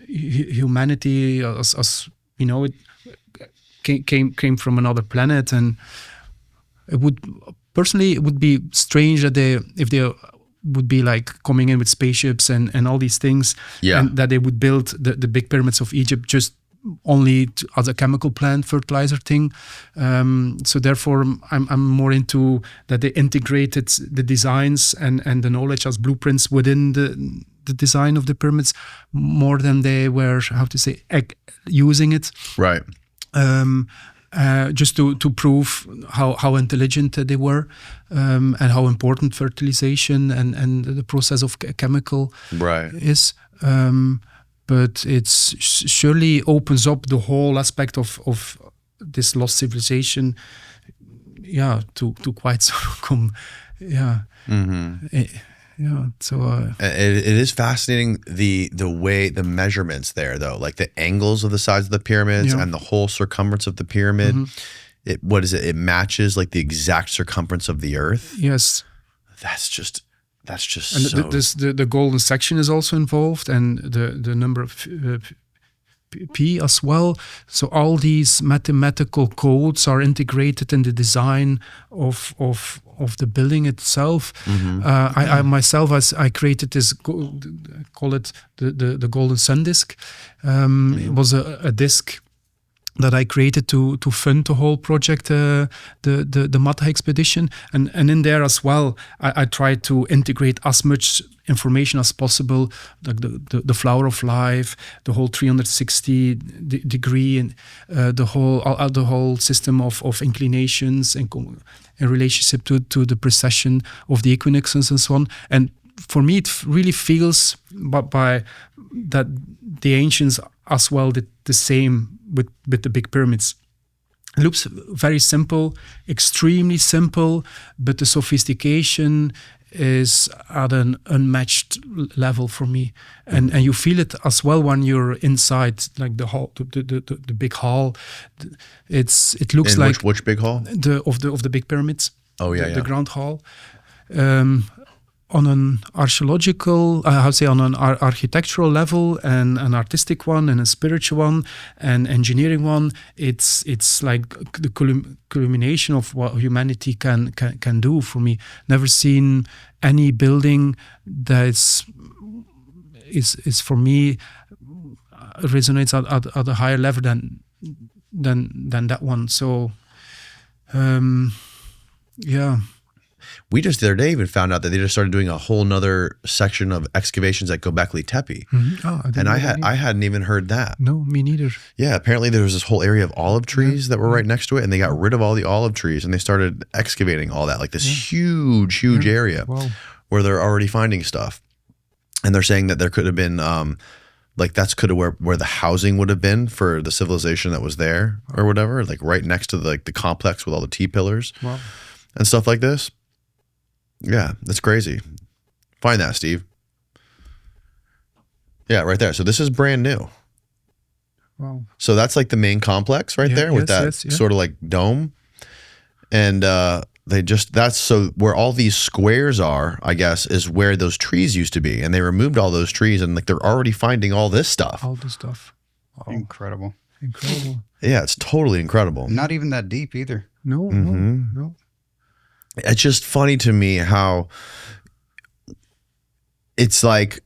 humanity, as you know, it came from another planet, and it would be strange that if they would be like coming in with spaceships and all these things, and that they would build the big pyramids of Egypt just only as a chemical plant fertilizer thing. So therefore, I'm more into that they integrated the designs and the knowledge as blueprints within the design of the pyramids more than they were, using it.
Right.
Just to prove how intelligent they were, and how important fertilization and the process of chemical is. But it surely opens up the whole aspect of this lost civilization, to quite some, So
it is fascinating the way the measurements there, though, like the angles of the sides of the pyramids and the whole circumference of the pyramid. What is it? It matches like the exact circumference of the Earth.
Yes,
that's just
and
so.
the golden section is also involved, and the number of P as well. So all these mathematical codes are integrated in the design of the building itself. I myself, as I created this, call it the golden sun disk. It was a disk that I created to fund the whole project, the Mataha Expedition, and in there as well, I tried to integrate as much information as possible, like the flower of life, the whole 360 degree, and the whole system of inclinations and in relationship to the precession of the equinoxes and so on. And for me, it really feels by that the ancients as well did the same with the big pyramids. It looks very simple, extremely simple, but the sophistication is at an unmatched level for me, and you feel it as well when you're inside, like the hall, the big hall. It looks like
which big hall?
Of the big pyramids.
Oh yeah,
the ground hall. On an archaeological, on an architectural level, and an artistic one, and a spiritual one, and engineering one, it's like the culmination of what humanity can do. For me, never seen any building that is for me resonates at a higher level than that one. So Yeah.
We just the other day even found out that they just started doing a whole nother section of excavations at Gobekli Tepe.
Oh,
And I hadn't even heard that.
No, me neither.
Yeah, apparently there was this whole area of olive trees that were right next to it, and they got rid of all the olive trees and they started excavating all that, like this huge area where they're already finding stuff. And they're saying that there could have been like that's could have where the housing would have been for the civilization that was there or whatever, like right next to the complex with all the T-pillars and stuff like this. Yeah, that's crazy. Find that, Steve. Yeah, right there. So this is brand new.
Wow.
So that's like the main complex right there with that sort of like dome. And that's so where all these squares are, I guess, is where those trees used to be. And they removed all those trees and like they're already finding all this stuff.
All this stuff.
Wow. Incredible.
Yeah, it's totally incredible.
Not even that deep either.
No.
It's just funny to me how it's like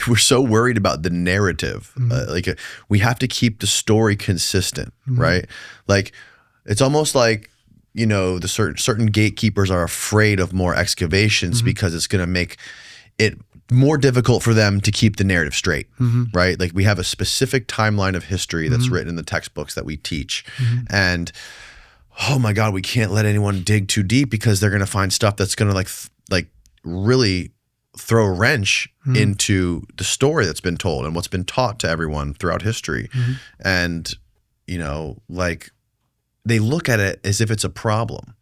we're so worried about the narrative. Like we have to keep the story consistent, right? Like it's almost like, you know, the certain gatekeepers are afraid of more excavations because it's going to make it more difficult for them to keep the narrative straight, right? Like we have a specific timeline of history that's written in the textbooks that we teach. And oh my God, we can't let anyone dig too deep because they're going to find stuff that's going to like really throw a wrench into the story that's been told and what's been taught to everyone throughout history. And, you know, like they look at it as if it's a problem,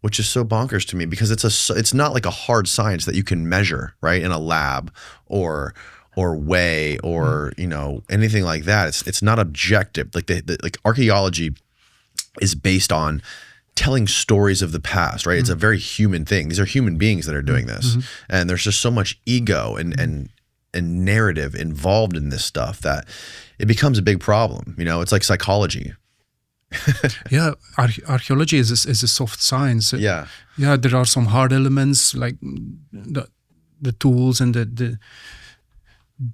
which is so bonkers to me because it's not like a hard science that you can measure, right? In a lab or weigh or, you know, anything like that. It's not objective. Like like archaeology is based on telling stories of the past, right? It's a very human thing. These are human beings that are doing this. And there's just so much ego and narrative involved in this stuff that it becomes a big problem. You know, it's like psychology.
Yeah, archaeology is a soft science.
Yeah.
Yeah, there are some hard elements like the tools and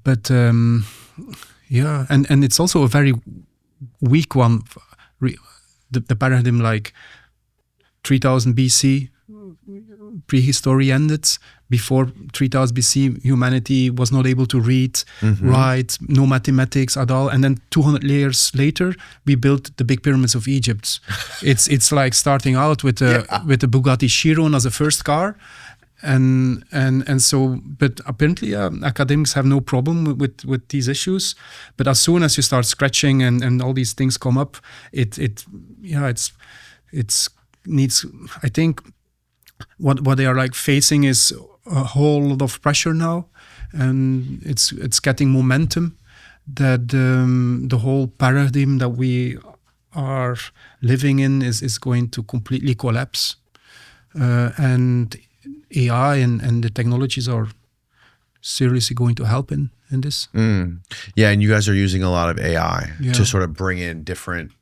but yeah, and it's also a very weak one. The paradigm like 3000 BC, prehistory ended. Before 3000 BC, humanity was not able to read, write, no mathematics at all. And then 200 years later, we built the big pyramids of Egypt. It's like starting out with the Bugatti Chiron as a first car. And so, but apparently academics have no problem with these issues. But as soon as you start scratching and all these things come up, it needs, I think what they are like facing is a whole lot of pressure now, and it's getting momentum that the whole paradigm that we are living in is going to completely collapse. And AI and the technologies are seriously going to help in this.
Yeah, and you guys are using a lot of AI to sort of bring in different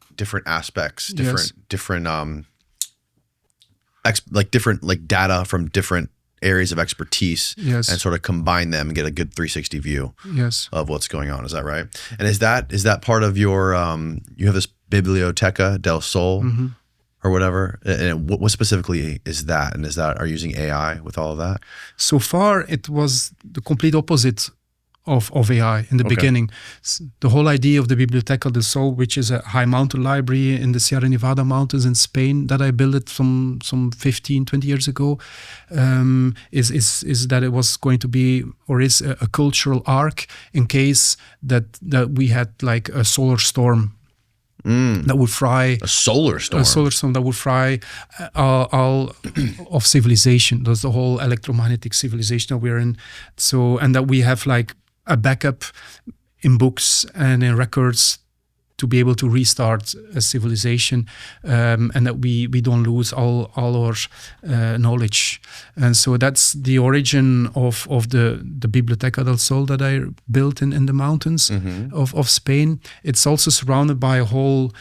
aspects, different data from different areas of expertise, and sort of combine them and get a good 360 view of what's going on. Is that right? And is that part of your you have this Biblioteca del Sol or whatever? And what specifically is that? And are you using AI with all of that?
So far, it was the complete opposite of AI in the beginning. The whole idea of the Biblioteca del Sol, which is a high mountain library in the Sierra Nevada mountains in Spain that I built some 15, 20 years ago, is that it was going to be, or is a cultural ark in case that we had like a solar storm that would fry
a solar storm
that would fry all of civilization. That's the whole electromagnetic civilization that we're in. So, and that we have like a backup in books and in records to be able to restart a civilization, and that we don't lose all our knowledge. And so that's the origin of the Biblioteca del Sol that I built in the mountains of Spain. It's also surrounded by a whole,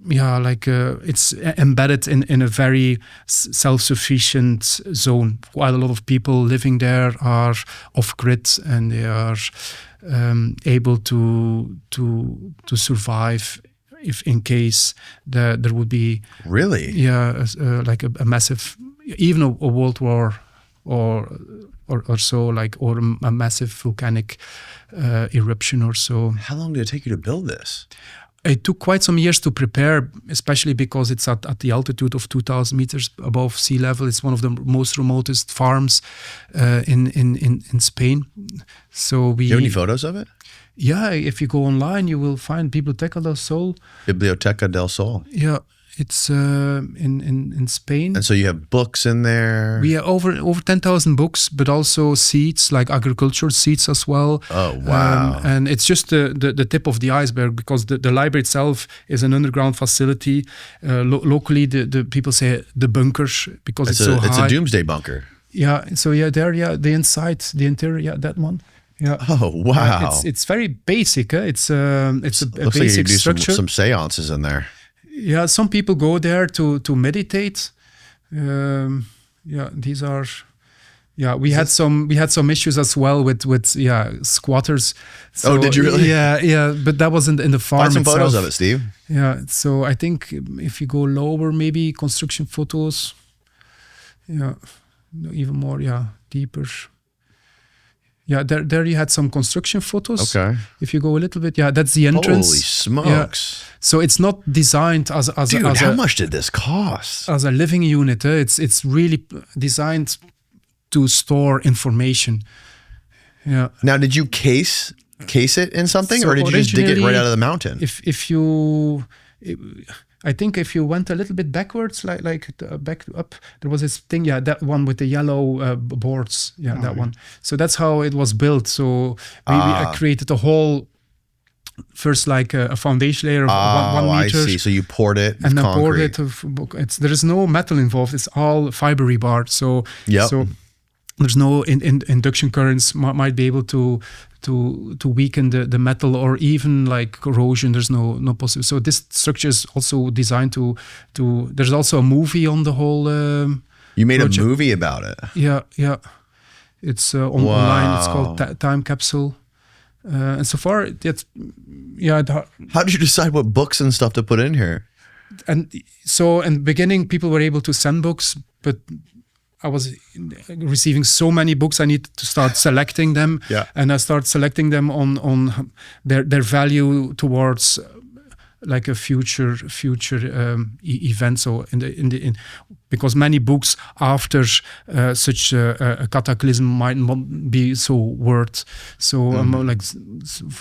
it's embedded in a very self-sufficient zone. Quite a lot of people living there are off-grid, and they are able to survive if in case there would be
Really?
like a massive, even a world war or so, like, or a massive volcanic eruption or so.
How long did it take you to build this?
It took quite some years to prepare, especially because it's at the altitude of 2,000 meters above sea level. It's one of the most remotest farms in Spain. So
Do you have any photos of it?
Yeah, if you go online, you will find Biblioteca del Sol.
Biblioteca del Sol.
Yeah, it's in Spain.
And so you have books in there.
We have over 10,000 books, but also seeds, like agricultural seeds as well.
Oh, wow.
And it's just the tip of the iceberg, because the library itself is an underground facility. Locally, the people say the bunkers, because it's so high.
It's a doomsday bunker.
Yeah, so the inside, the interior, that one. Yeah.
Oh, wow.
It's very basic. It's a
Looks
basic
like you do
structure.
some seances in there.
Yeah, some people go there to meditate. These are. Yeah, we had some issues as well with squatters. So,
did you really?
Yeah, but that wasn't in the farm.
Find some
itself.
photos of it, Steve.
Yeah, so I think if you go lower, maybe construction photos. Yeah, even more. Yeah, deeper. Yeah, there you had some construction photos.
Okay.
If you go a little bit, that's the entrance.
Holy smokes.
Yeah. So it's not designed as
Dude,
as
how much did this cost?
as a living unit. It's really designed to store information. Yeah.
Now, did you case it in something,
So
or did you just dig it right
originally,
out of the mountain?
I think if you went a little bit backwards, back up, there was this thing, that one with the yellow boards, that one. So that's how it was built. So we created a whole, first like a foundation layer of 1 meter.
I see. So you poured it with
and then
concrete.
poured it. There is no metal involved. It's all fiber rebar. So
Yep.
so there's no induction currents might be able to weaken the metal, or even like corrosion. There's no possible. So this structure is also designed to. There's also a movie on the whole.
You made
project.
a movie about it.
Yeah. It's online. It's called Time Capsule. And so far,
How did you decide what books and stuff to put in here?
And so in the beginning, people were able to send books, but I was receiving so many books, I needed to start selecting them.
Yeah.
And I started selecting them on their value towards like a future event. So because many books after such a cataclysm might not be so worth. So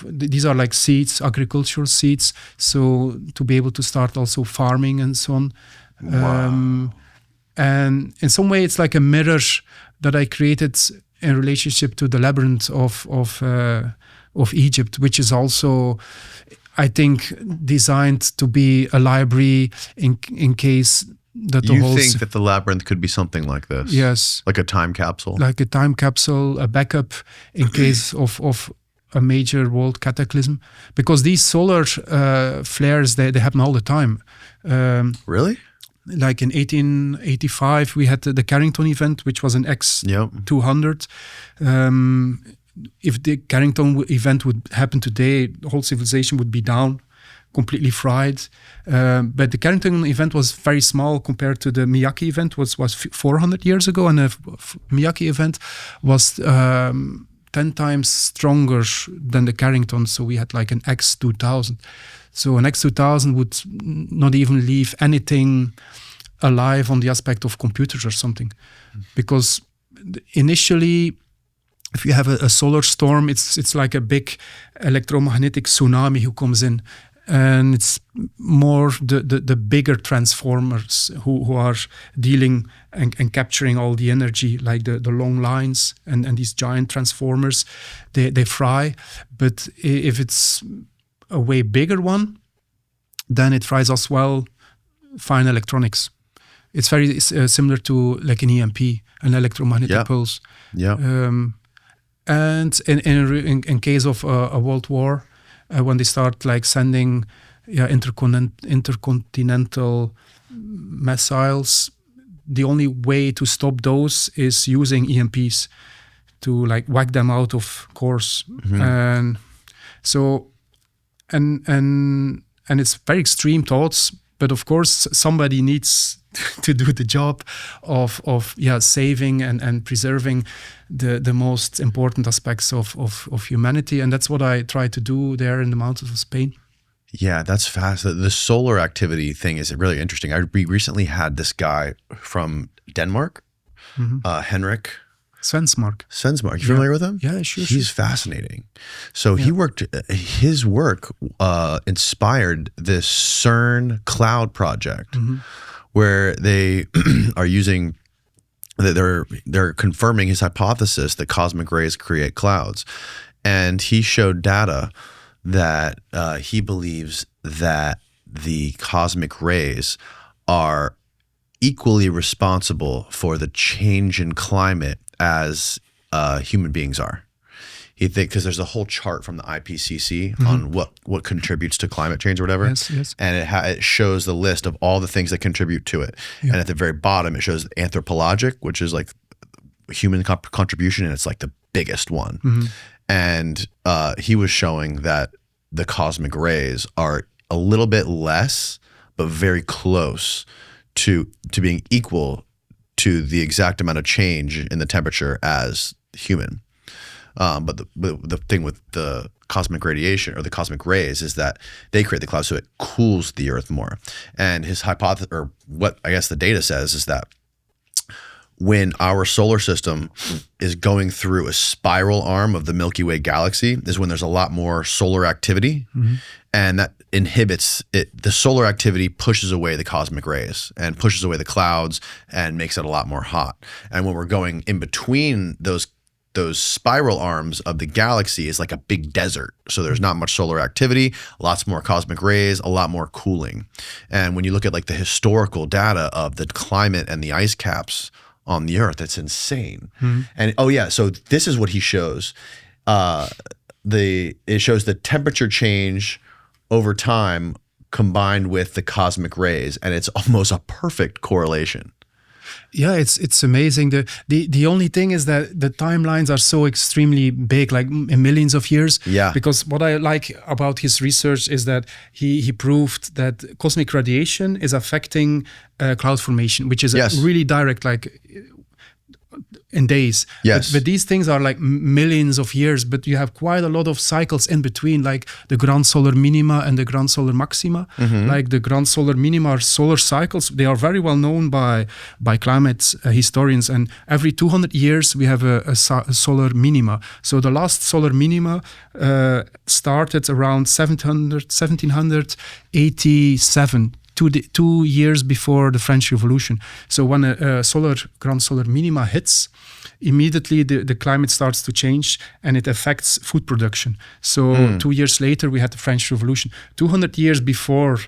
these are like seeds, agricultural seeds. So to be able to start also farming and so on.
Wow.
And in some way, it's like a mirror that I created in relationship to the Labyrinth of Egypt, which is also, I think, designed to be a library in case that the whole.
You think that the Labyrinth could be something like this?
Yes.
Like a time capsule?
Like a time capsule, a backup in case of a major world cataclysm. Because these solar flares, they happen all the time.
Really?
Like in 1885, we had the Carrington event, which was an X200. If the Carrington event would happen today, the whole civilization would be down, completely fried. But the Carrington event was very small compared to the Miyake event, was 400 years ago, and the Miyake event was 10 times stronger than the Carrington. So we had like an X2000. So an X2000 would not even leave anything alive on the aspect of computers or something. Because initially, if you have a solar storm, it's like a big electromagnetic tsunami who comes in. And it's more the bigger transformers who are dealing and capturing all the energy, like the long lines and these giant transformers, they fry. But if it's a way bigger one, then it fries as well fine electronics. It's very similar to like an EMP, an electromagnetic pulse.
Yeah.
And in case of a world war, when they start like sending intercontinental missiles, the only way to stop those is using EMPs to like whack them out of course.
Mm-hmm.
And so and and it's very extreme thoughts. But of course, somebody needs to do the job of saving and preserving the most important aspects of humanity, and that's what I try to do there in the mountains of Spain.
Yeah, that's fast. The solar activity thing is really interesting. We recently had this guy from Denmark, Henrik
Svensmark.
You familiar with him?
Yeah, sure.
He's fascinating. So his work inspired this CERN cloud project where they are using, they're confirming his hypothesis that cosmic rays create clouds. And he showed data that he believes that the cosmic rays are equally responsible for the change in climate as human beings are. He thinks, because there's a whole chart from the IPCC on what contributes to climate change or whatever.
Yes.
And it shows the list of all the things that contribute to it. Yeah. And at the very bottom, it shows anthropologic, which is like human contribution, and it's like the biggest one. And he was showing that the cosmic rays are a little bit less, but very close to being equal to the exact amount of change in the temperature as human. But the thing with the cosmic radiation or the cosmic rays is that they create the clouds, so it cools the Earth more. And his hypothesis, or what I guess the data says, is that when our solar system is going through a spiral arm of the Milky Way galaxy is when there's a lot more solar activity, and that inhibits it. The solar activity pushes away the cosmic rays and pushes away the clouds and makes it a lot more hot. And when we're going in between those spiral arms of the galaxy is like a big desert. So there's not much solar activity, lots more cosmic rays, a lot more cooling. And when you look at like the historical data of the climate and the ice caps on the Earth, it's insane. And so this is what he shows. It shows the temperature change over time combined with the cosmic rays, and it's almost a perfect correlation.
Yeah, it's amazing. The only thing is that the timelines are so extremely big, like in millions of years.
Yeah.
Because what I like about his research is that he proved that cosmic radiation is affecting cloud formation, which is really direct, like in days.
Yes.
But these things are like millions of years, but you have quite a lot of cycles in between, like the grand solar minima and the grand solar maxima. Like the grand solar minima are solar cycles. They are very well known by climate historians, and every 200 years we have a solar minima. So the last solar minima started around 1787, 2 years before the French Revolution. So when a grand solar minima hits, immediately the climate starts to change and it affects food production. So 2 years later we had the French Revolution. 200 years before,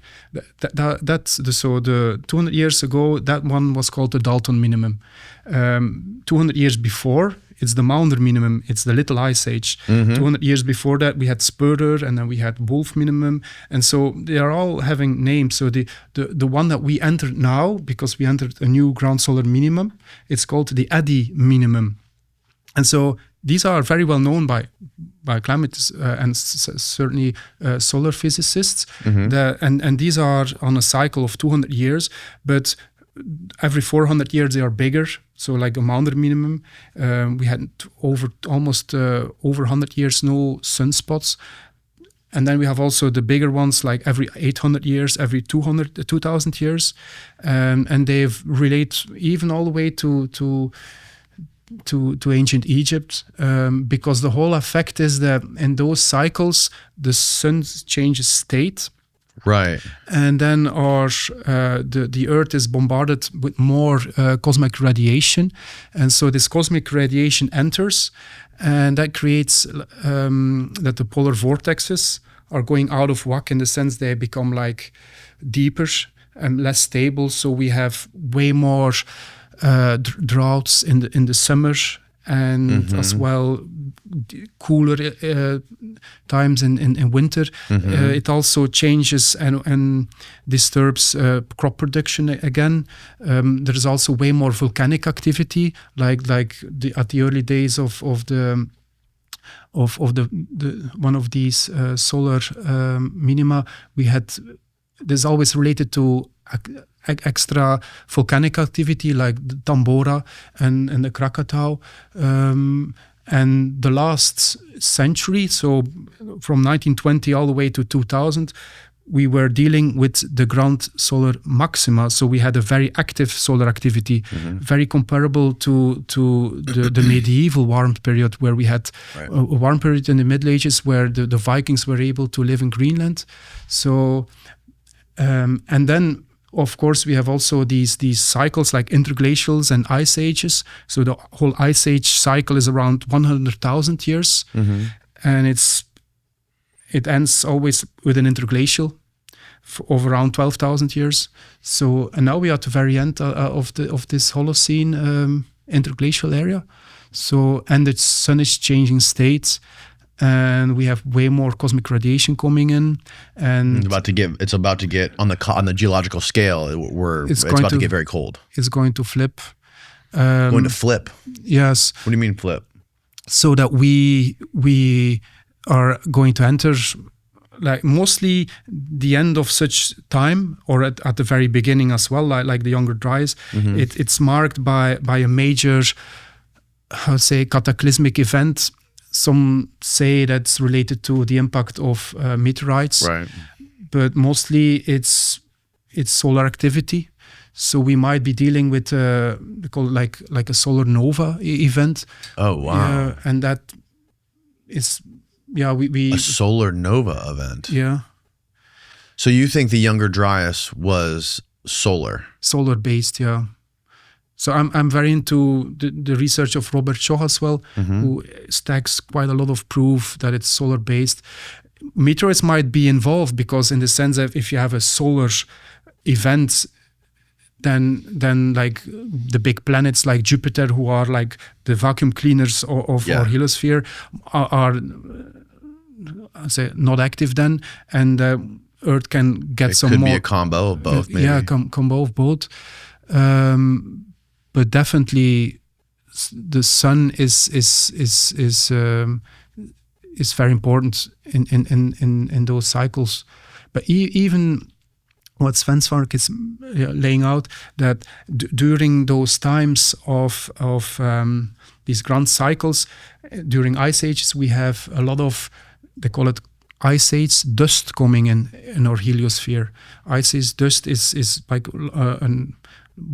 so the 200 years ago, that one was called the Dalton minimum. 200 years before, it's the Maunder minimum, it's the Little Ice Age. 200 years before that, we had Spurter, and then we had Wolf minimum. And so they are all having names. So the one that we entered now, because we entered a new grand solar minimum, it's called the Eddy minimum. And so these are very well known by climate and certainly solar physicists. And these are on a cycle of 200 years, but every 400 years they are bigger. So like a Maunder minimum, we had almost over 100 years no sunspots. And then we have also the bigger ones, like every 800 years, every 2,000 years. And they've relate even all the way to ancient Egypt, because the whole effect is that in those cycles, the sun changes state.
Right.
And then the Earth is bombarded with more cosmic radiation. And so this cosmic radiation enters, and that creates that the polar vortexes are going out of whack, in the sense they become like deeper and less stable. So we have way more droughts in the summer, and as well cooler times in winter. It also changes and disturbs crop production again. There is also way more volcanic activity, like at the early days of the one of these solar minima, we had this always related to extra volcanic activity like the Tambora and the Krakatau. And the last century, so from 1920 all the way to 2000, we were dealing with the grand solar maxima. So we had a very active solar activity, very comparable to the medieval warm period, where we had a warm period in the Middle Ages where the Vikings were able to live in Greenland. So, and then, of course, we have also these cycles like interglacials and ice ages. So the whole ice age cycle is around 100,000 years, and it ends always with an interglacial of around 12,000 years. So, and now we are at the very end of this Holocene interglacial area. So, and the sun is changing states, and we have way more cosmic radiation coming in, and
it's about to get on the geological scale. It's about to get very cold.
It's going to flip.
Going to flip.
Yes.
What do you mean flip?
So that we are going to enter, like, mostly the end of such time, or at the very beginning as well, like the younger Dryas. It's marked by a major, cataclysmic event. Some say that's related to the impact of meteorites,
right?
But mostly it's solar activity. So we might be dealing with we call it like a solar nova event.
Oh wow!
And that is we
a solar nova event.
Yeah.
So you think the younger Dryas was solar
based? Yeah. So I'm very into the research of Robert Shaw as well, who stacks quite a lot of proof that it's solar based. Meteorites might be involved because, in the sense that if you have a solar event, then like the big planets like Jupiter, who are like the vacuum cleaners of our heliosphere, are not active then, and Earth can get some more.
It could be a combo of both, maybe.
Yeah, combo of both. But definitely, the sun is very important in those cycles. But even what Svensmark is laying out, that during those times of these grand cycles, during ice ages, we have a lot of, they call it ice age dust coming in our heliosphere. Ice age dust is like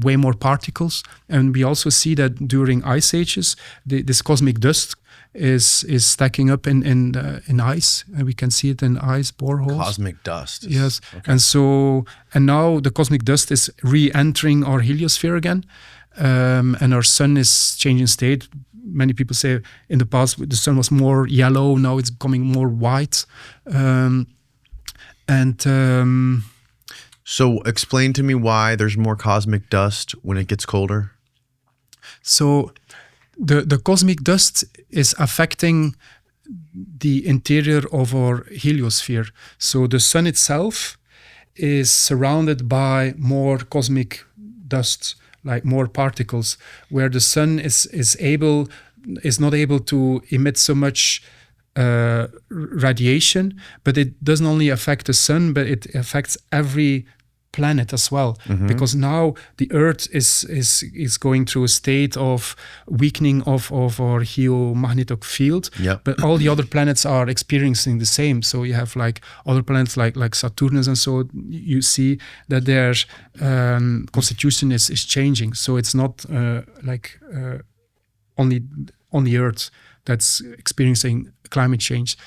way more particles, and we also see that during ice ages, this cosmic dust is stacking up in ice, and we can see it in ice boreholes.
Cosmic dust.
Yes,
okay.
and now the cosmic dust is re-entering our heliosphere again, and our sun is changing state. Many people say in the past the sun was more yellow, now it's becoming more white,
So explain to me why there's more cosmic dust when it gets colder.
So the cosmic dust is affecting the interior of our heliosphere. So the sun itself is surrounded by more cosmic dust, like more particles, where the sun is not able to emit so much radiation, but it doesn't only affect the sun, but it affects every planet as well, because now the Earth is going through a state of weakening of our geomagnetic field, but all the other planets are experiencing the same. So you have like other planets like Saturnus, and so you see that their constitution is changing. So it's not only on the Earth that's experiencing climate change.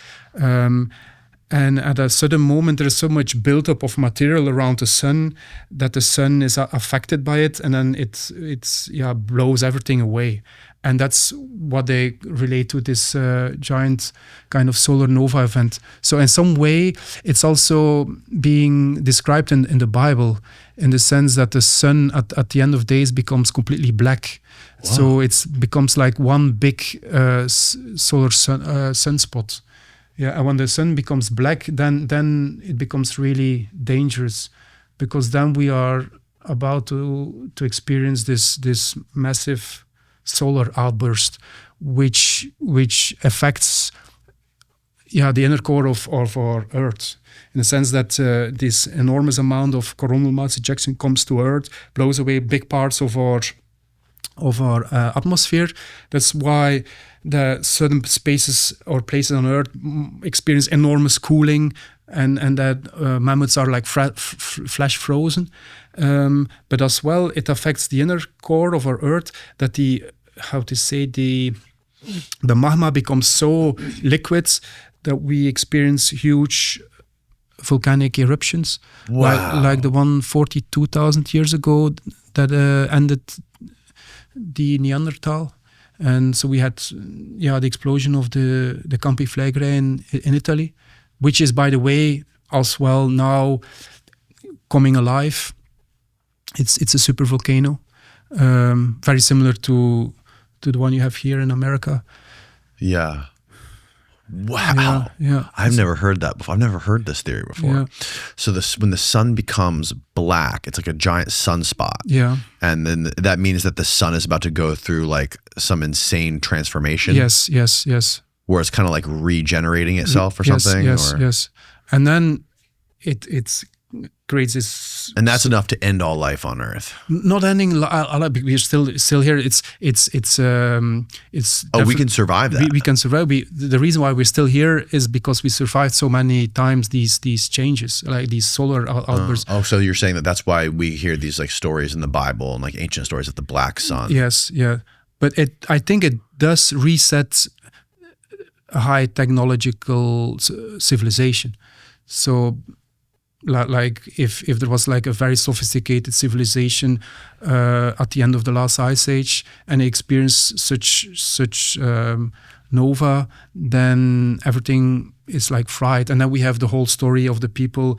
And at a certain moment, there is so much buildup of material around the sun that the sun is affected by it, and then it blows everything away. And that's what they relate to this giant kind of solar nova event. So in some way, it's also being described in the Bible, in the sense that the sun at the end of days becomes completely black. Wow. So it becomes like one big solar sunspot. Yeah, and when the sun becomes black, then it becomes really dangerous, because then we are about to experience this massive solar outburst, which affects the inner core of our Earth, in the sense that this enormous amount of coronal mass ejection comes to Earth, blows away big parts of our atmosphere. That's why the certain spaces or places on Earth experience enormous cooling, and that mammoths are like flash frozen. But as well, it affects the inner core of our Earth, that the magma becomes so liquid that we experience huge volcanic eruptions.
Wow.
Like the one 42,000 years ago that ended the Neanderthal. And so we had the explosion of the Campi Flegrei in Italy, which is, by the way, as well now coming alive. It's a super volcano, very similar to the one you have here in America.
Yeah. Wow.
Yeah.
I've never heard that before. I've never heard this theory before.
Yeah.
So when the sun becomes black, it's like a giant sunspot.
Yeah.
And then that means that the sun is about to go through like some insane transformation.
Yes.
Where it's kind of like regenerating itself or something.
Yes. And then it creates this.
And that's enough to end all life on Earth.
Not ending. We're still here. It's.
We can survive that.
We can survive. The reason why we're still here is because we survived so many times these changes, like these solar outbursts.
So you're saying that's why we hear these like stories in the Bible and like ancient stories of the black sun.
Yes, yeah. But I think it does reset a high technological civilization. So, like if there was like a very sophisticated civilization at the end of the last ice age, and they experienced such nova, then everything is like fried. And then we have the whole story of the people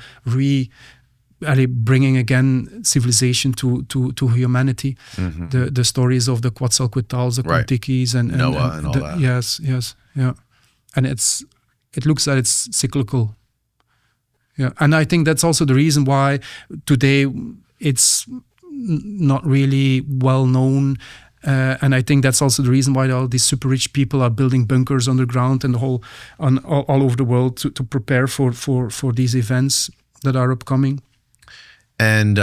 bringing again civilization to humanity. Mm-hmm. The stories of the Quetzalcoatlus, the Kontikis, and
Noah and all that.
Yes, yeah. And it looks that it's cyclical. Yeah, and I think that's also the reason why today it's not really well known. And I think that's also the reason why all these super rich people are building bunkers underground and all over the world to prepare for these events that are upcoming.
And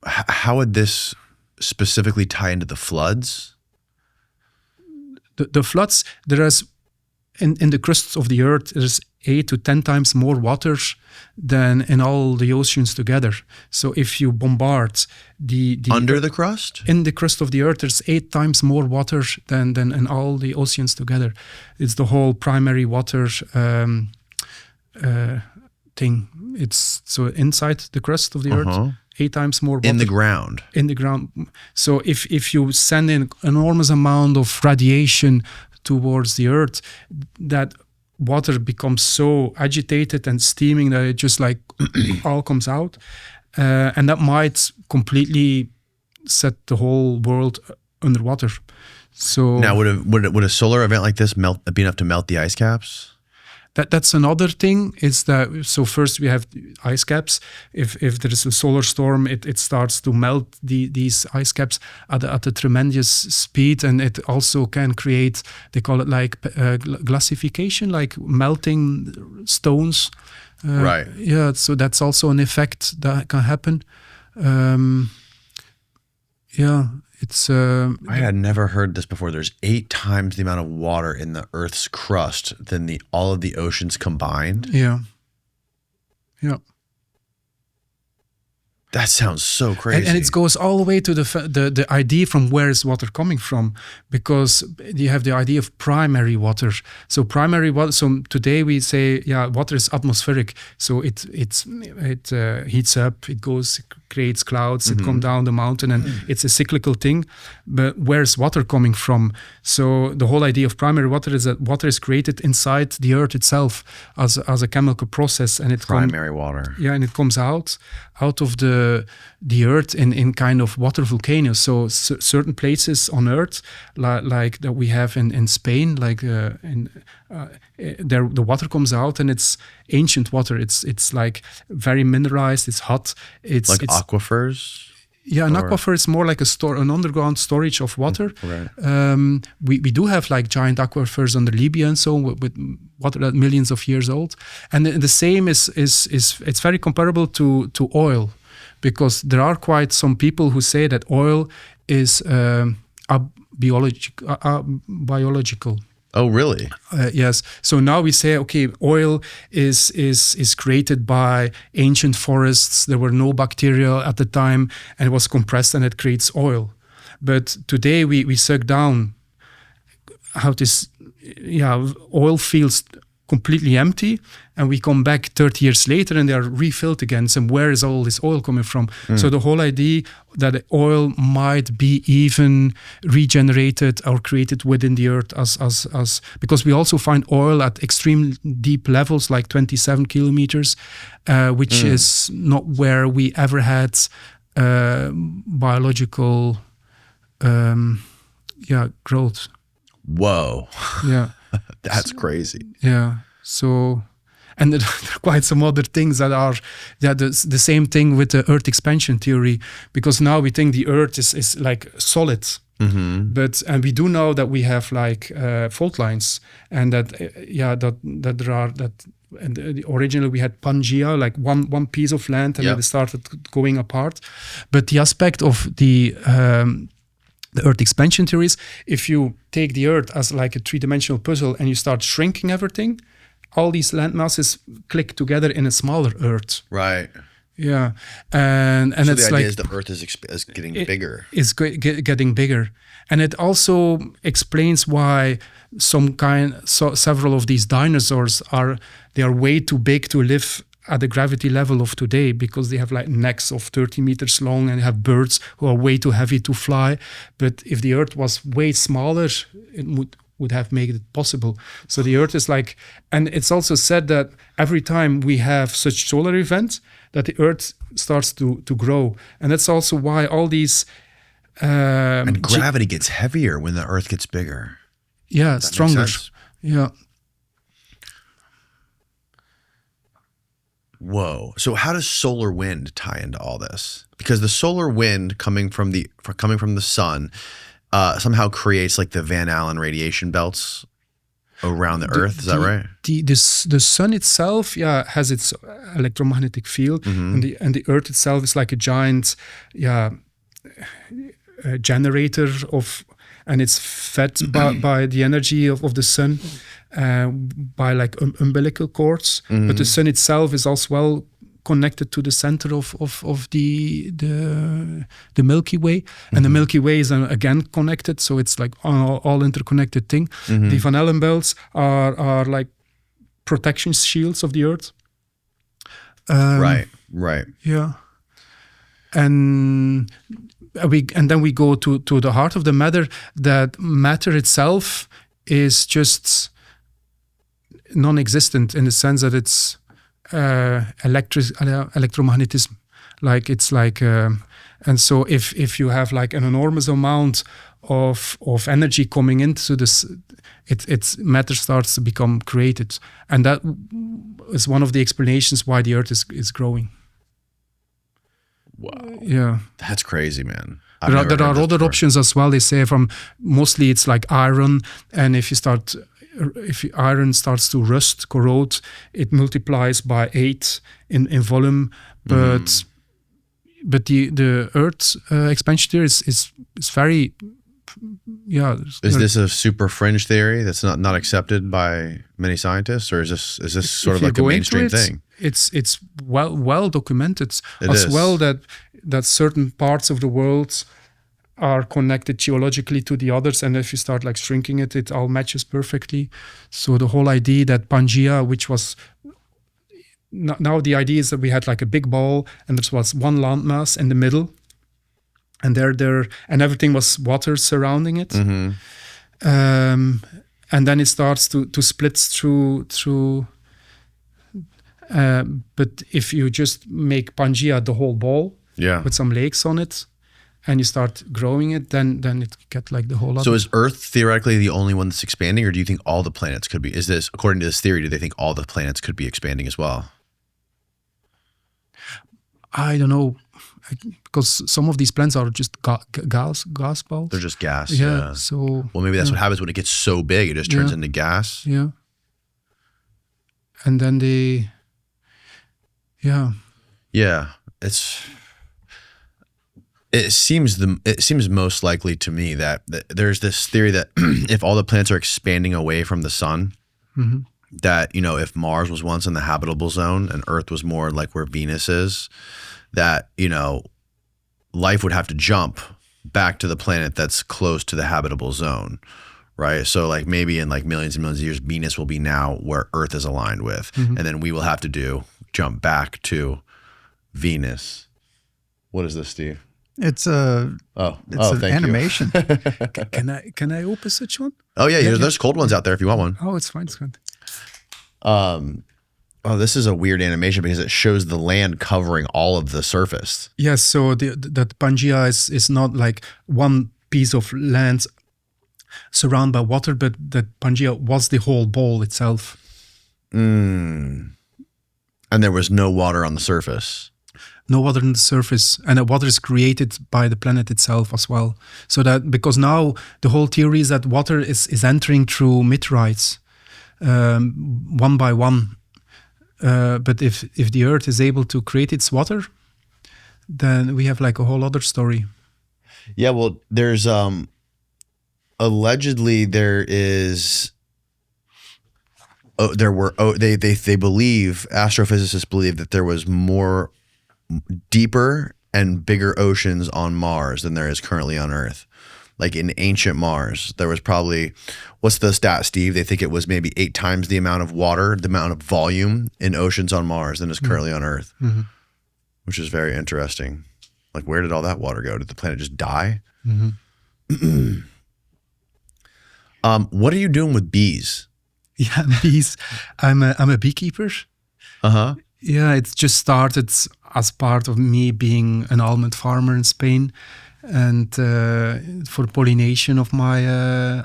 how would this specifically tie into the floods?
The floods, there is in the crust of the Earth, there's 8 to 10 times more water than in all the oceans together. So if you bombard the
under the crust?
In the crust of the Earth, there's 8 times more water than in all the oceans together. It's the whole primary water thing. It's so inside the crust of the Earth, 8 times more water.
In the ground.
In the ground. So if you send in enormous amount of radiation towards the Earth, that water becomes so agitated and steaming that it just like all comes out, and that might completely set the whole world underwater. So
now, would a solar event like this be enough to melt the ice caps?
That's another thing. Is that so? First, we have ice caps. If there is a solar storm, it starts to melt these ice caps at a tremendous speed, and it also can create. They call it like glacification, like melting stones.
Right.
Yeah. So that's also an effect that can happen. Yeah. It's.
I had never heard this before. There's 8 times the amount of water in the Earth's crust than all of the oceans combined.
Yeah.
That sounds so crazy.
And it goes all the way to the idea from where is water coming from, because you have the idea of primary water. So primary water. So today we say, water is atmospheric. So it heats up, it creates clouds, it comes down the mountain, and it's a cyclical thing. But where's water coming from? So the whole idea of primary water is that water is created inside the Earth itself as a chemical process, and
primary water.
Yeah, and it comes out of the Earth in kind of water volcanoes. So certain places on Earth, like that we have in Spain, like there the water comes out and it's ancient water. It's like very mineralized. It's hot. It's
aquifers.
Yeah, an aquifer is more like an underground storage of water.
Right.
We do have like giant aquifers under Libya and so on, with water that millions of years old. And the same is it's very comparable to oil, because there are quite some people who say that oil is biological.
Oh, really?
Yes. So now we say, okay, oil is created by ancient forests. There were no bacteria at the time, and it was compressed, and it creates oil. But today we suck down how this, oil feels completely empty, and we come back 30 years later and they are refilled again. So where is all this oil coming from? So the whole idea that oil might be even regenerated or created within the earth as because we also find oil at extreme deep levels, like 27 kilometers, which is not where we ever had biological growth.
Whoa.
Yeah.
That's crazy.
Yeah. So, and there are quite some other things that are the same thing with the Earth expansion theory, because now we think the Earth is like solid. But and we do know that we have like fault lines, and that there are and originally we had Pangea, like one piece of land, and then it started going apart. But the aspect of the Earth expansion theories, if you take the Earth as like a three-dimensional puzzle and you start shrinking everything, all these land masses click together in a smaller Earth.
Right.
Yeah, and
so
it's
the idea
like
is the Earth is getting bigger.
It's getting bigger, and it also explains why several of these dinosaurs are way too big to live at the gravity level of today, because they have like necks of 30 meters long and have birds who are way too heavy to fly. But if the Earth was way smaller, it would have made it possible. So the Earth is like, and it's also said that every time we have such solar events, that the Earth starts to grow. And that's also why all these...
and gravity gets heavier when the Earth gets bigger.
Yeah,
that
stronger. Yeah.
Whoa. So how does solar wind tie into all this? Because the solar wind coming from the sun somehow creates like the Van Allen radiation belts around the Earth. Is that right?
The sun itself, has its electromagnetic field, and the Earth itself is like a giant, generator of, and it's fed by the energy of the sun. By like umbilical cords, but the sun itself is also well connected to the center of the Milky Way, and the Milky Way is again connected, so it's like all interconnected thing. The Van Allen belts are like protection shields of the Earth.
Right.
Yeah, and then we go to the heart of the matter. That matter itself is just non-existent in the sense that it's electromagnetism, like it's like and so if you have like an enormous amount of energy coming into this, it's matter starts to become created, and that is one of the explanations why the Earth is growing.
Wow.
Yeah,
that's crazy, man.
There are other options as well. They say from mostly it's like iron, and if iron starts to rust, corrode, it multiplies by 8 in volume. But the Earth expansion theory is very Is
this a super fringe theory that's not accepted by many scientists, or is this sort of like a mainstream thing?
It's well documented as well that certain parts of the world are connected geologically to the others, and if you start like shrinking it all matches perfectly. So the whole idea that Pangea, which was now the idea is that we had like a big ball and there was one landmass in the middle, and there and everything was water surrounding it, and then it starts to split through. But if you just make Pangea the whole ball, with some lakes on it, and you start growing it, then it get like the whole lot.
So is Earth theoretically the only one that's expanding, or do you think all the planets could be? Is this, according to this theory, do they think all the planets could be expanding as well?
I don't know because some of these plants are just gas balls.
They're just gas.
Yeah. So
well, maybe that's what happens when it gets so big. It just turns into gas.
Yeah. And then
Yeah. It seems most likely to me that there's this theory that if all the planets are expanding away from the sun, that, you know, if Mars was once in the habitable zone and Earth was more like where Venus is, that, you know, life would have to jump back to the planet that's close to the habitable zone, right? So like maybe in like millions and millions of years, Venus will be now where Earth is aligned with, and then we will have to jump back to Venus. What is this, Steve?
It's an animation.
Can I open such one?
Oh yeah, there's cold ones out there if you want one.
Oh, it's fine.
Oh, this is a weird animation because it shows the land covering all of the surface.
Yes, so that Pangaea is not like one piece of land surrounded by water, but that Pangaea was the whole bowl itself.
And there was no water on the surface.
No water on the surface, and the water is created by the planet itself as well. So that, because now the whole theory is that water is entering through meteorites, one by one. But if the Earth is able to create its water, then we have like a whole other story.
Yeah, well, there's allegedly there is. They believe, astrophysicists believe that there was more deeper and bigger oceans on Mars than there is currently on Earth. Like in ancient Mars, there was probably, what's the stat, Steve? They think it was maybe 8 times the amount of water, the amount of volume in oceans on Mars than is currently on Earth, which is very interesting. Like, where did all that water go? Did the planet just die? What are you doing with bees?
Yeah, bees. I'm a beekeeper. Yeah, it's just started as part of me being an almond farmer in Spain, and for pollination of my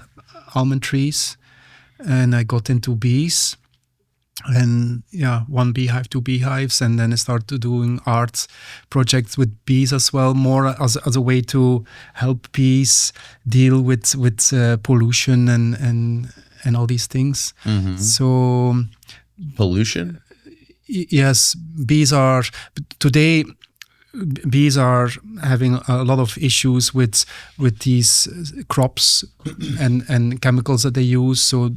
almond trees. And I got into bees, and 1 beehive, 2 beehives, and then I started doing art projects with bees as well, more as a way to help bees deal with pollution and all these things. So pollution. Yes, bees are having a lot of issues with these crops and chemicals that they use. So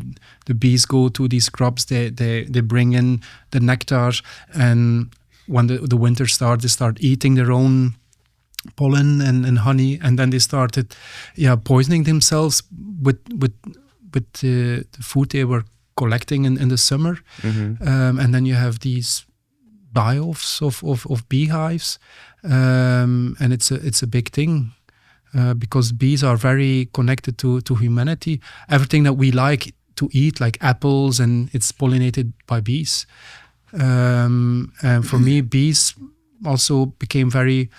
the bees go to these crops, they bring in the nectar, and when the winter starts, they start eating their own pollen and honey, and then they started poisoning themselves with the food they were collecting in the summer. And then you have these die-offs of beehives, and it's a big thing, because bees are very connected to humanity. Everything that we like to eat, like apples, and it's pollinated by bees. And for me, bees also became very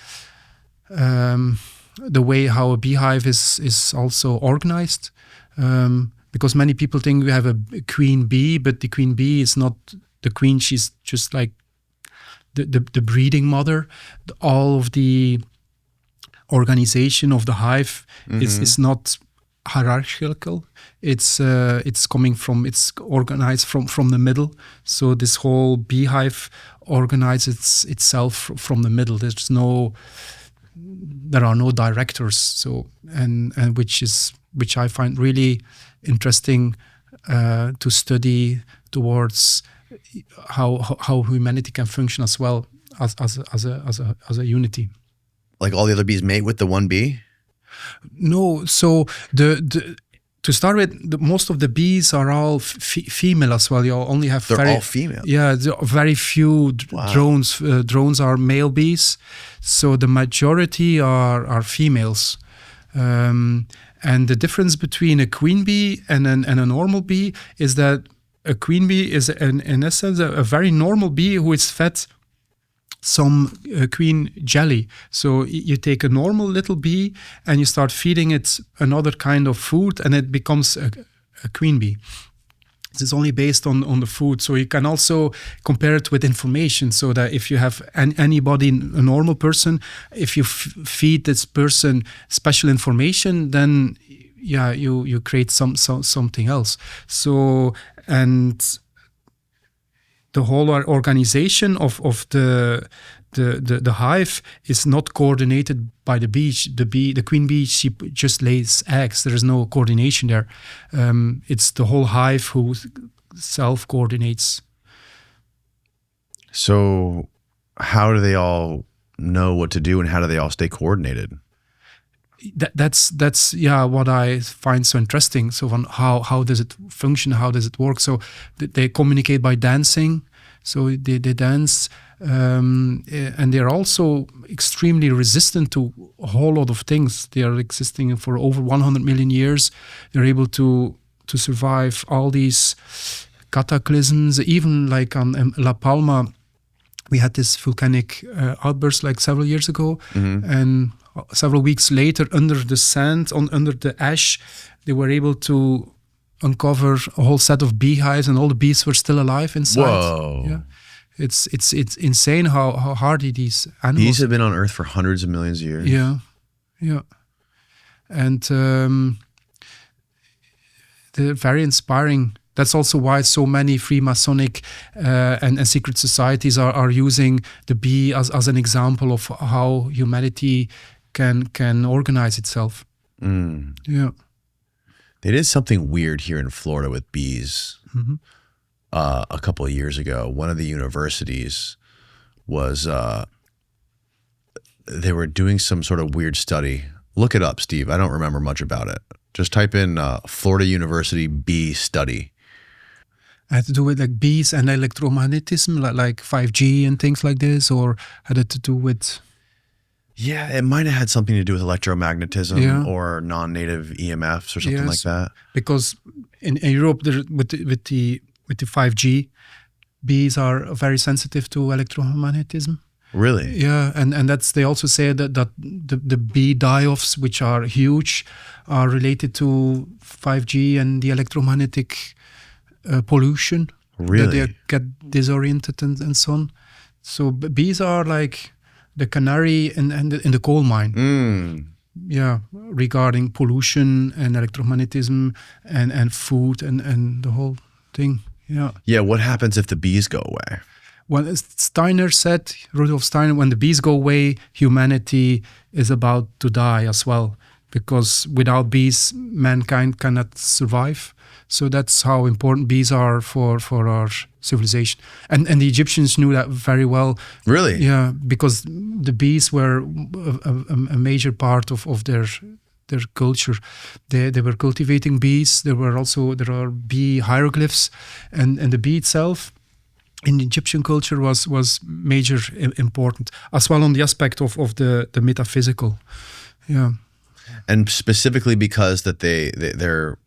the way how a beehive is also organized. Because many people think we have a queen bee, but the queen bee is not the queen. She's just like the breeding mother. All of the organization of the hive is not hierarchical. It's organized from the middle. So this whole beehive organizes itself from the middle. There are no directors. So and which I find really interesting to study towards how humanity can function as well as a unity.
Like all the other bees mate with the one bee?
No. So to start with, most of the bees are all female as well. You only have
all female.
Yeah, very few drones. Drones are male bees, so the majority are females. And the difference between a queen bee and a normal bee is that a queen bee is, in essence, a very normal bee who is fed some queen jelly. So you take a normal little bee and you start feeding it another kind of food, and it becomes a queen bee. It's only based on the food. So you can also compare it with information, so that if you have anybody, a normal person, if you feed this person special information, then you create something else. So, and the whole organization of the hive is not coordinated by the bee. The queen bee, she just lays eggs. There is no coordination there. It's the whole hive who self-coordinates.
So how do they all know what to do, and how do they all stay coordinated?
That's what I find so interesting. So how does it function? How does it work? So they communicate by dancing. So they dance, and they're also extremely resistant to a whole lot of things. They are existing for over 100 million years. They're able to survive all these cataclysms. Even like on La Palma, we had this volcanic outburst like several years ago, and several weeks later, under the sand, under the ash, they were able to uncover a whole set of beehives, and all the bees were still alive inside.
Whoa!
Yeah, it's insane how hardy these animals.
Bees have been on Earth for hundreds of millions of years.
Yeah, and they're very inspiring. That's also why so many Freemasonic and secret societies are using the bee as an example of how humanity can organize itself. Yeah.
They did something weird here in Florida with bees a couple of years ago. One of the universities was, they were doing some sort of weird study. Look it up, Steve. I don't remember much about it. Just type in Florida University bee study.
Had to do with like bees and electromagnetism, like 5G and things like this, or had it to do with...
Yeah, it might have had something to do with electromagnetism or non-native EMFs or something like that. Because
in Europe, with the 5G, bees are very sensitive to electromagnetism.
Really?
Yeah, and they also say that the bee die-offs, which are huge, are related to 5G and the electromagnetic pollution.
Really?
That they get disoriented and so on. So bees are like the canary in the coal mine. Yeah, regarding pollution and electromagnetism and food and the whole thing. Yeah.
Yeah, what happens if the bees go away?
Well, Steiner said, Rudolf Steiner, when the bees go away, humanity is about to die as well, because without bees, mankind cannot survive. So that's how important bees are for our civilization. And the Egyptians knew that very well.
Really?
Yeah, because the bees were a major part of their culture. They were cultivating bees. There are bee hieroglyphs, and the bee itself in Egyptian culture was major important, as well on the aspect of the metaphysical. Yeah.
And specifically because that they're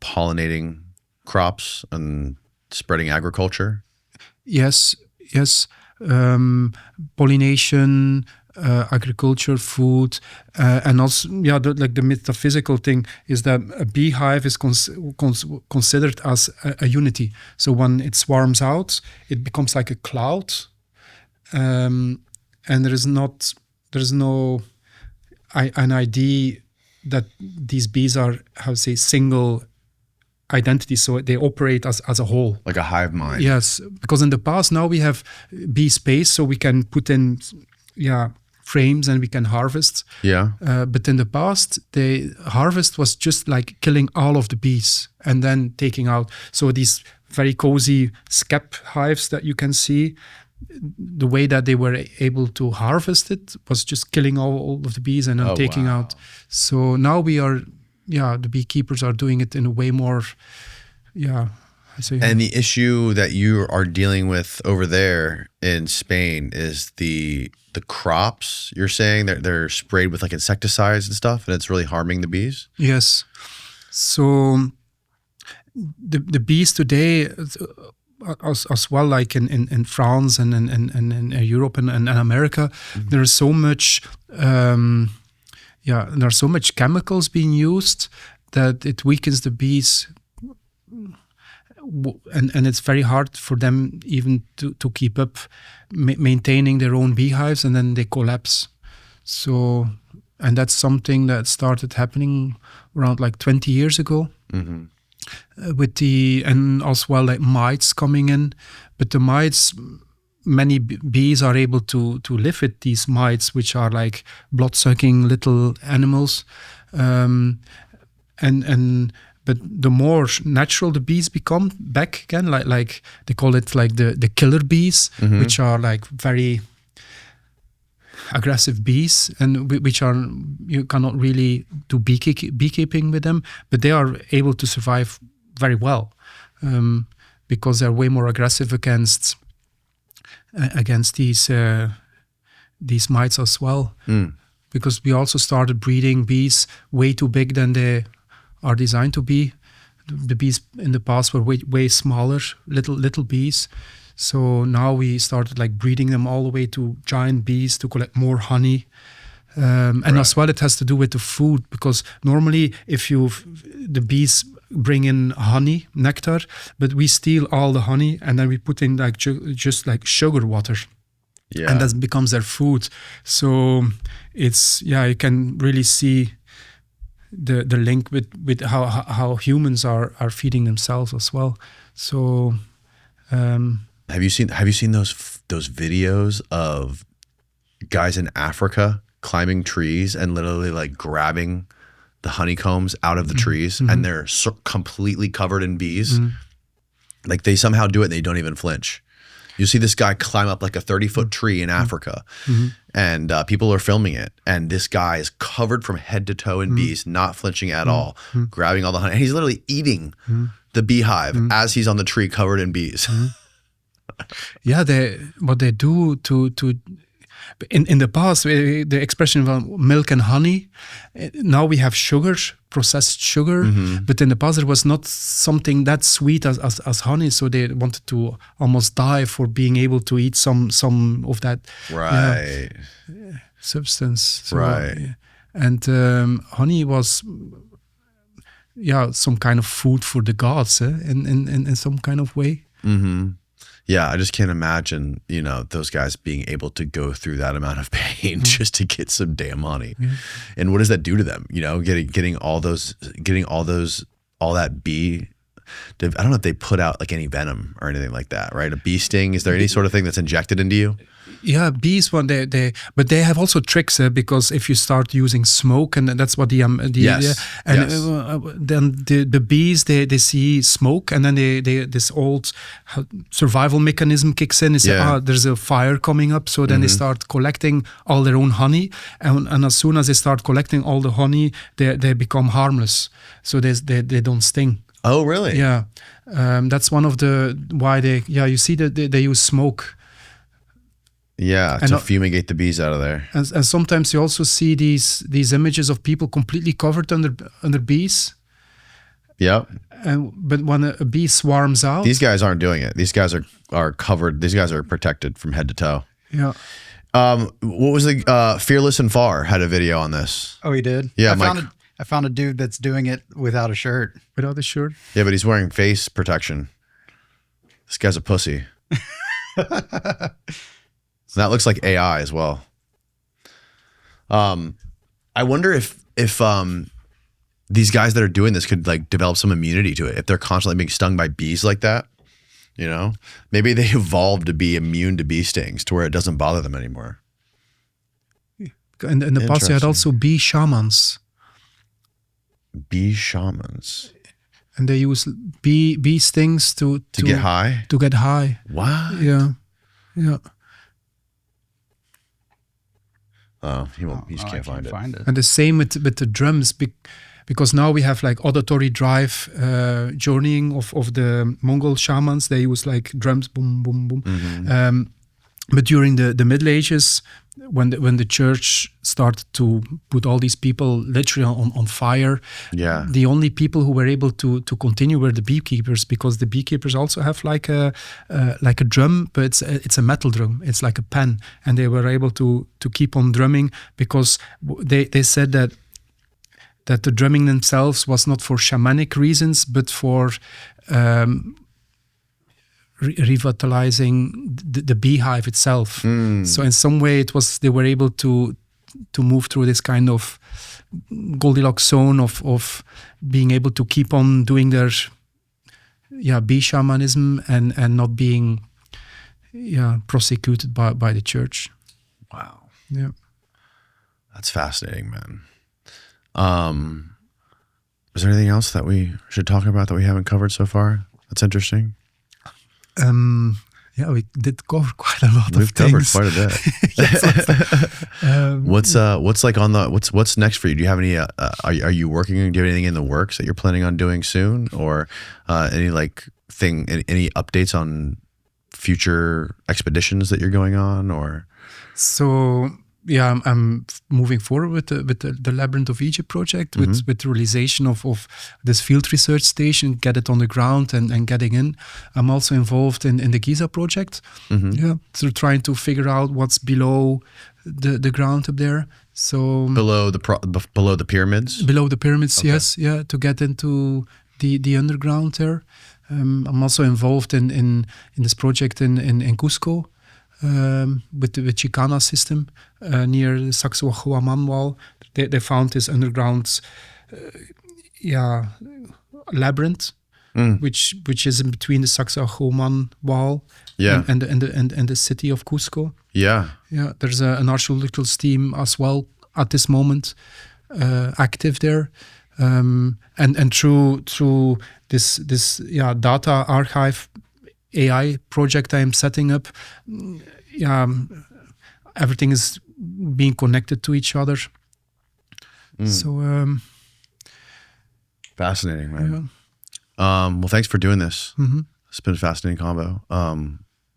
pollinating crops and spreading agriculture?
Yes. Pollination, agriculture, food, and also the metaphysical thing is that a beehive is considered as a unity. So when it swarms out, it becomes like a cloud, and there is no an idea that these bees are single identity, so they operate as a whole,
like a hive mind.
Yes, because in the past, now we have bee space, so we can put in frames and we can harvest. But in the past, the harvest was just like killing all of the bees and then taking out. So these very cozy scap hives that you can see, the way that they were able to harvest it was just killing all of the bees and then taking out. So now we are, the beekeepers are doing it in a way more,
And the issue that you are dealing with over there in Spain is the crops. You're saying that they're sprayed with like insecticides and stuff, and it's really harming the bees?
Yes. So the bees today, as well, like in France and in Europe and America, there is so much there are so much chemicals being used that it weakens the bees. and it's very hard for them even to keep up maintaining their own beehives, and then they collapse. So, and that's something that started happening around like 20 years ago. With and as well like mites coming in, but the mites, many bees are able to live with these mites, which are like blood-sucking little animals, but the more natural the bees become back again, like they call it like the killer bees, which are like very aggressive bees, and which are, you cannot really do beekeeping with them, but they are able to survive very well, because they're way more aggressive against these mites as well. Because we also started breeding bees way too big than they are designed to be. The bees in the past were way smaller, little bees. So now we started like breeding them all the way to giant bees to collect more honey. And as well, it has to do with the food, because normally the bees bring in honey, nectar, but we steal all the honey and then we put in like just like sugar water. Yeah. And that becomes their food. So it's, you can really see the link with how humans are feeding themselves as well. So
have you seen those videos of guys in Africa climbing trees and literally like grabbing the honeycombs out of the trees, and they're completely covered in bees? Like they somehow do it and they don't even flinch. You see this guy climb up like a 30-foot tree in Africa, and people are filming it. And this guy is covered from head to toe in bees, not flinching at all, grabbing all the honey. And he's literally eating the beehive as he's on the tree covered in bees.
Yeah, what they do to in the past, the expression of milk and honey, now we have sugar, processed sugar, but in the past there was not something that sweet as honey, so they wanted to almost die for being able to eat some of that substance. So,
right.
And honey was some kind of food for the gods, in some kind of way.
Yeah, I just can't imagine, those guys being able to go through that amount of pain just to get some damn honey. And what does that do to them? Getting all that bee. I don't know if they put out like any venom or anything like that, right? A bee sting. Is there any sort of thing that's injected into you?
Yeah, bees. But they have also tricks, because if you start using smoke, and that's what then the bees they see smoke, and then this old survival mechanism kicks in. They say, there's a fire coming up, so then they start collecting all their own honey, and as soon as they start collecting all the honey, they become harmless, so they don't sting.
Oh, really?
Yeah, that's one of why they. Yeah, you see that they use smoke. Yeah,
to fumigate the bees out of there.
And sometimes you also see these images of people completely covered under bees.
Yep.
But when a bee swarms out,
these guys aren't doing it. These guys are covered. These guys are protected from head to toe.
Yeah.
What was the Fearless and Far had a video on this?
Oh, he did?
Yeah,
I found a dude that's doing it without a shirt.
Without a shirt?
Yeah, but he's wearing face protection. This guy's a pussy. That looks like AI as well. I wonder if these guys that are doing this could like develop some immunity to it. If they're constantly being stung by bees like that, maybe they evolved to be immune to bee stings to where it doesn't bother them anymore.
In the past, you had also bee shamans.
Bee shamans.
And they use bee stings to
get high?
To get high.
What?
Yeah. Yeah.
Oh, he just can't find it.
And the same with the drums, because now we have like auditory drive journeying of the Mongol shamans. They use like drums, boom, boom, boom. But during the Middle Ages, when the church started to put all these people literally on fire, the only people who were able to continue were the beekeepers, because the beekeepers also have like a drum, but it's a metal drum. It's like a pan, and they were able to keep on drumming, because they said that the drumming themselves was not for shamanic reasons, but for revitalizing the beehive itself. So in some way, they were able to move through this kind of Goldilocks zone of being able to keep on doing their bee shamanism and not being prosecuted by the church.
Wow.
Yeah.
That's fascinating, man. Is there anything else that we should talk about that we haven't covered so far? That's interesting.
We did cover quite a lot
We've
of things.
covered quite a bit. What's like on the what's next for you? Do you have any? Are you working? Do you have anything in the works that you're planning on doing soon, or any updates on future expeditions that you're going on, or?
So I'm moving forward with the Labyrinth of Egypt project, with the realization of this field research station, get it on the ground and getting in. I'm also involved in the Giza project. So trying to figure out what's below the ground up there. So
below the pyramids.
Below the pyramids,
Okay.
yes, to get into the underground there. I'm also involved in this project in Cusco. With the Chicana system near the Sacsayhuaman wall. They found this underground labyrinth, which is in between the Sacsayhuaman wall and the city of Cusco.
Yeah.
There's an archaeological team as well at this moment active there. And through this data archive AI project I am setting up, everything is being connected to each other. So
fascinating, man. Well, thanks for doing this. It's been a fascinating combo.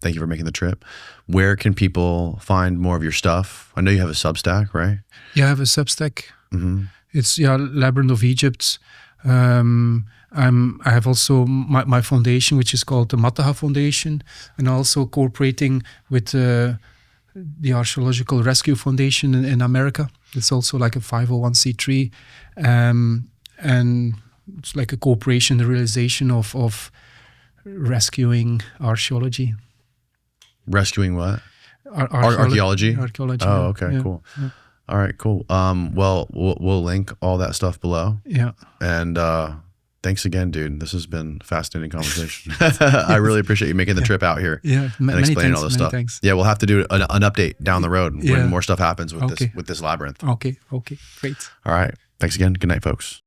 Thank you for making the trip. Where can people find more of your stuff? I know you have a Substack, right?
Yeah, I have a Substack. It's Labyrinth of Egypt. I have also my foundation, which is called the Mataha Foundation, and also cooperating with the Archaeological Rescue Foundation in America. It's also like a 501c3, and it's like a cooperation, the realization of rescuing archaeology.
Rescuing what?
Archaeology.
Archaeology.
Oh,
okay, cool. Yeah. All right, cool. Well, we'll link all that stuff below.
Yeah.
And thanks again, dude. This has been a fascinating conversation. I really appreciate you making the trip out here.
Yeah,
and explaining all this stuff.
Thanks.
Yeah, we'll have to do an update down the road when more stuff happens with this labyrinth.
Okay, great.
All right. Thanks again. Good night, folks.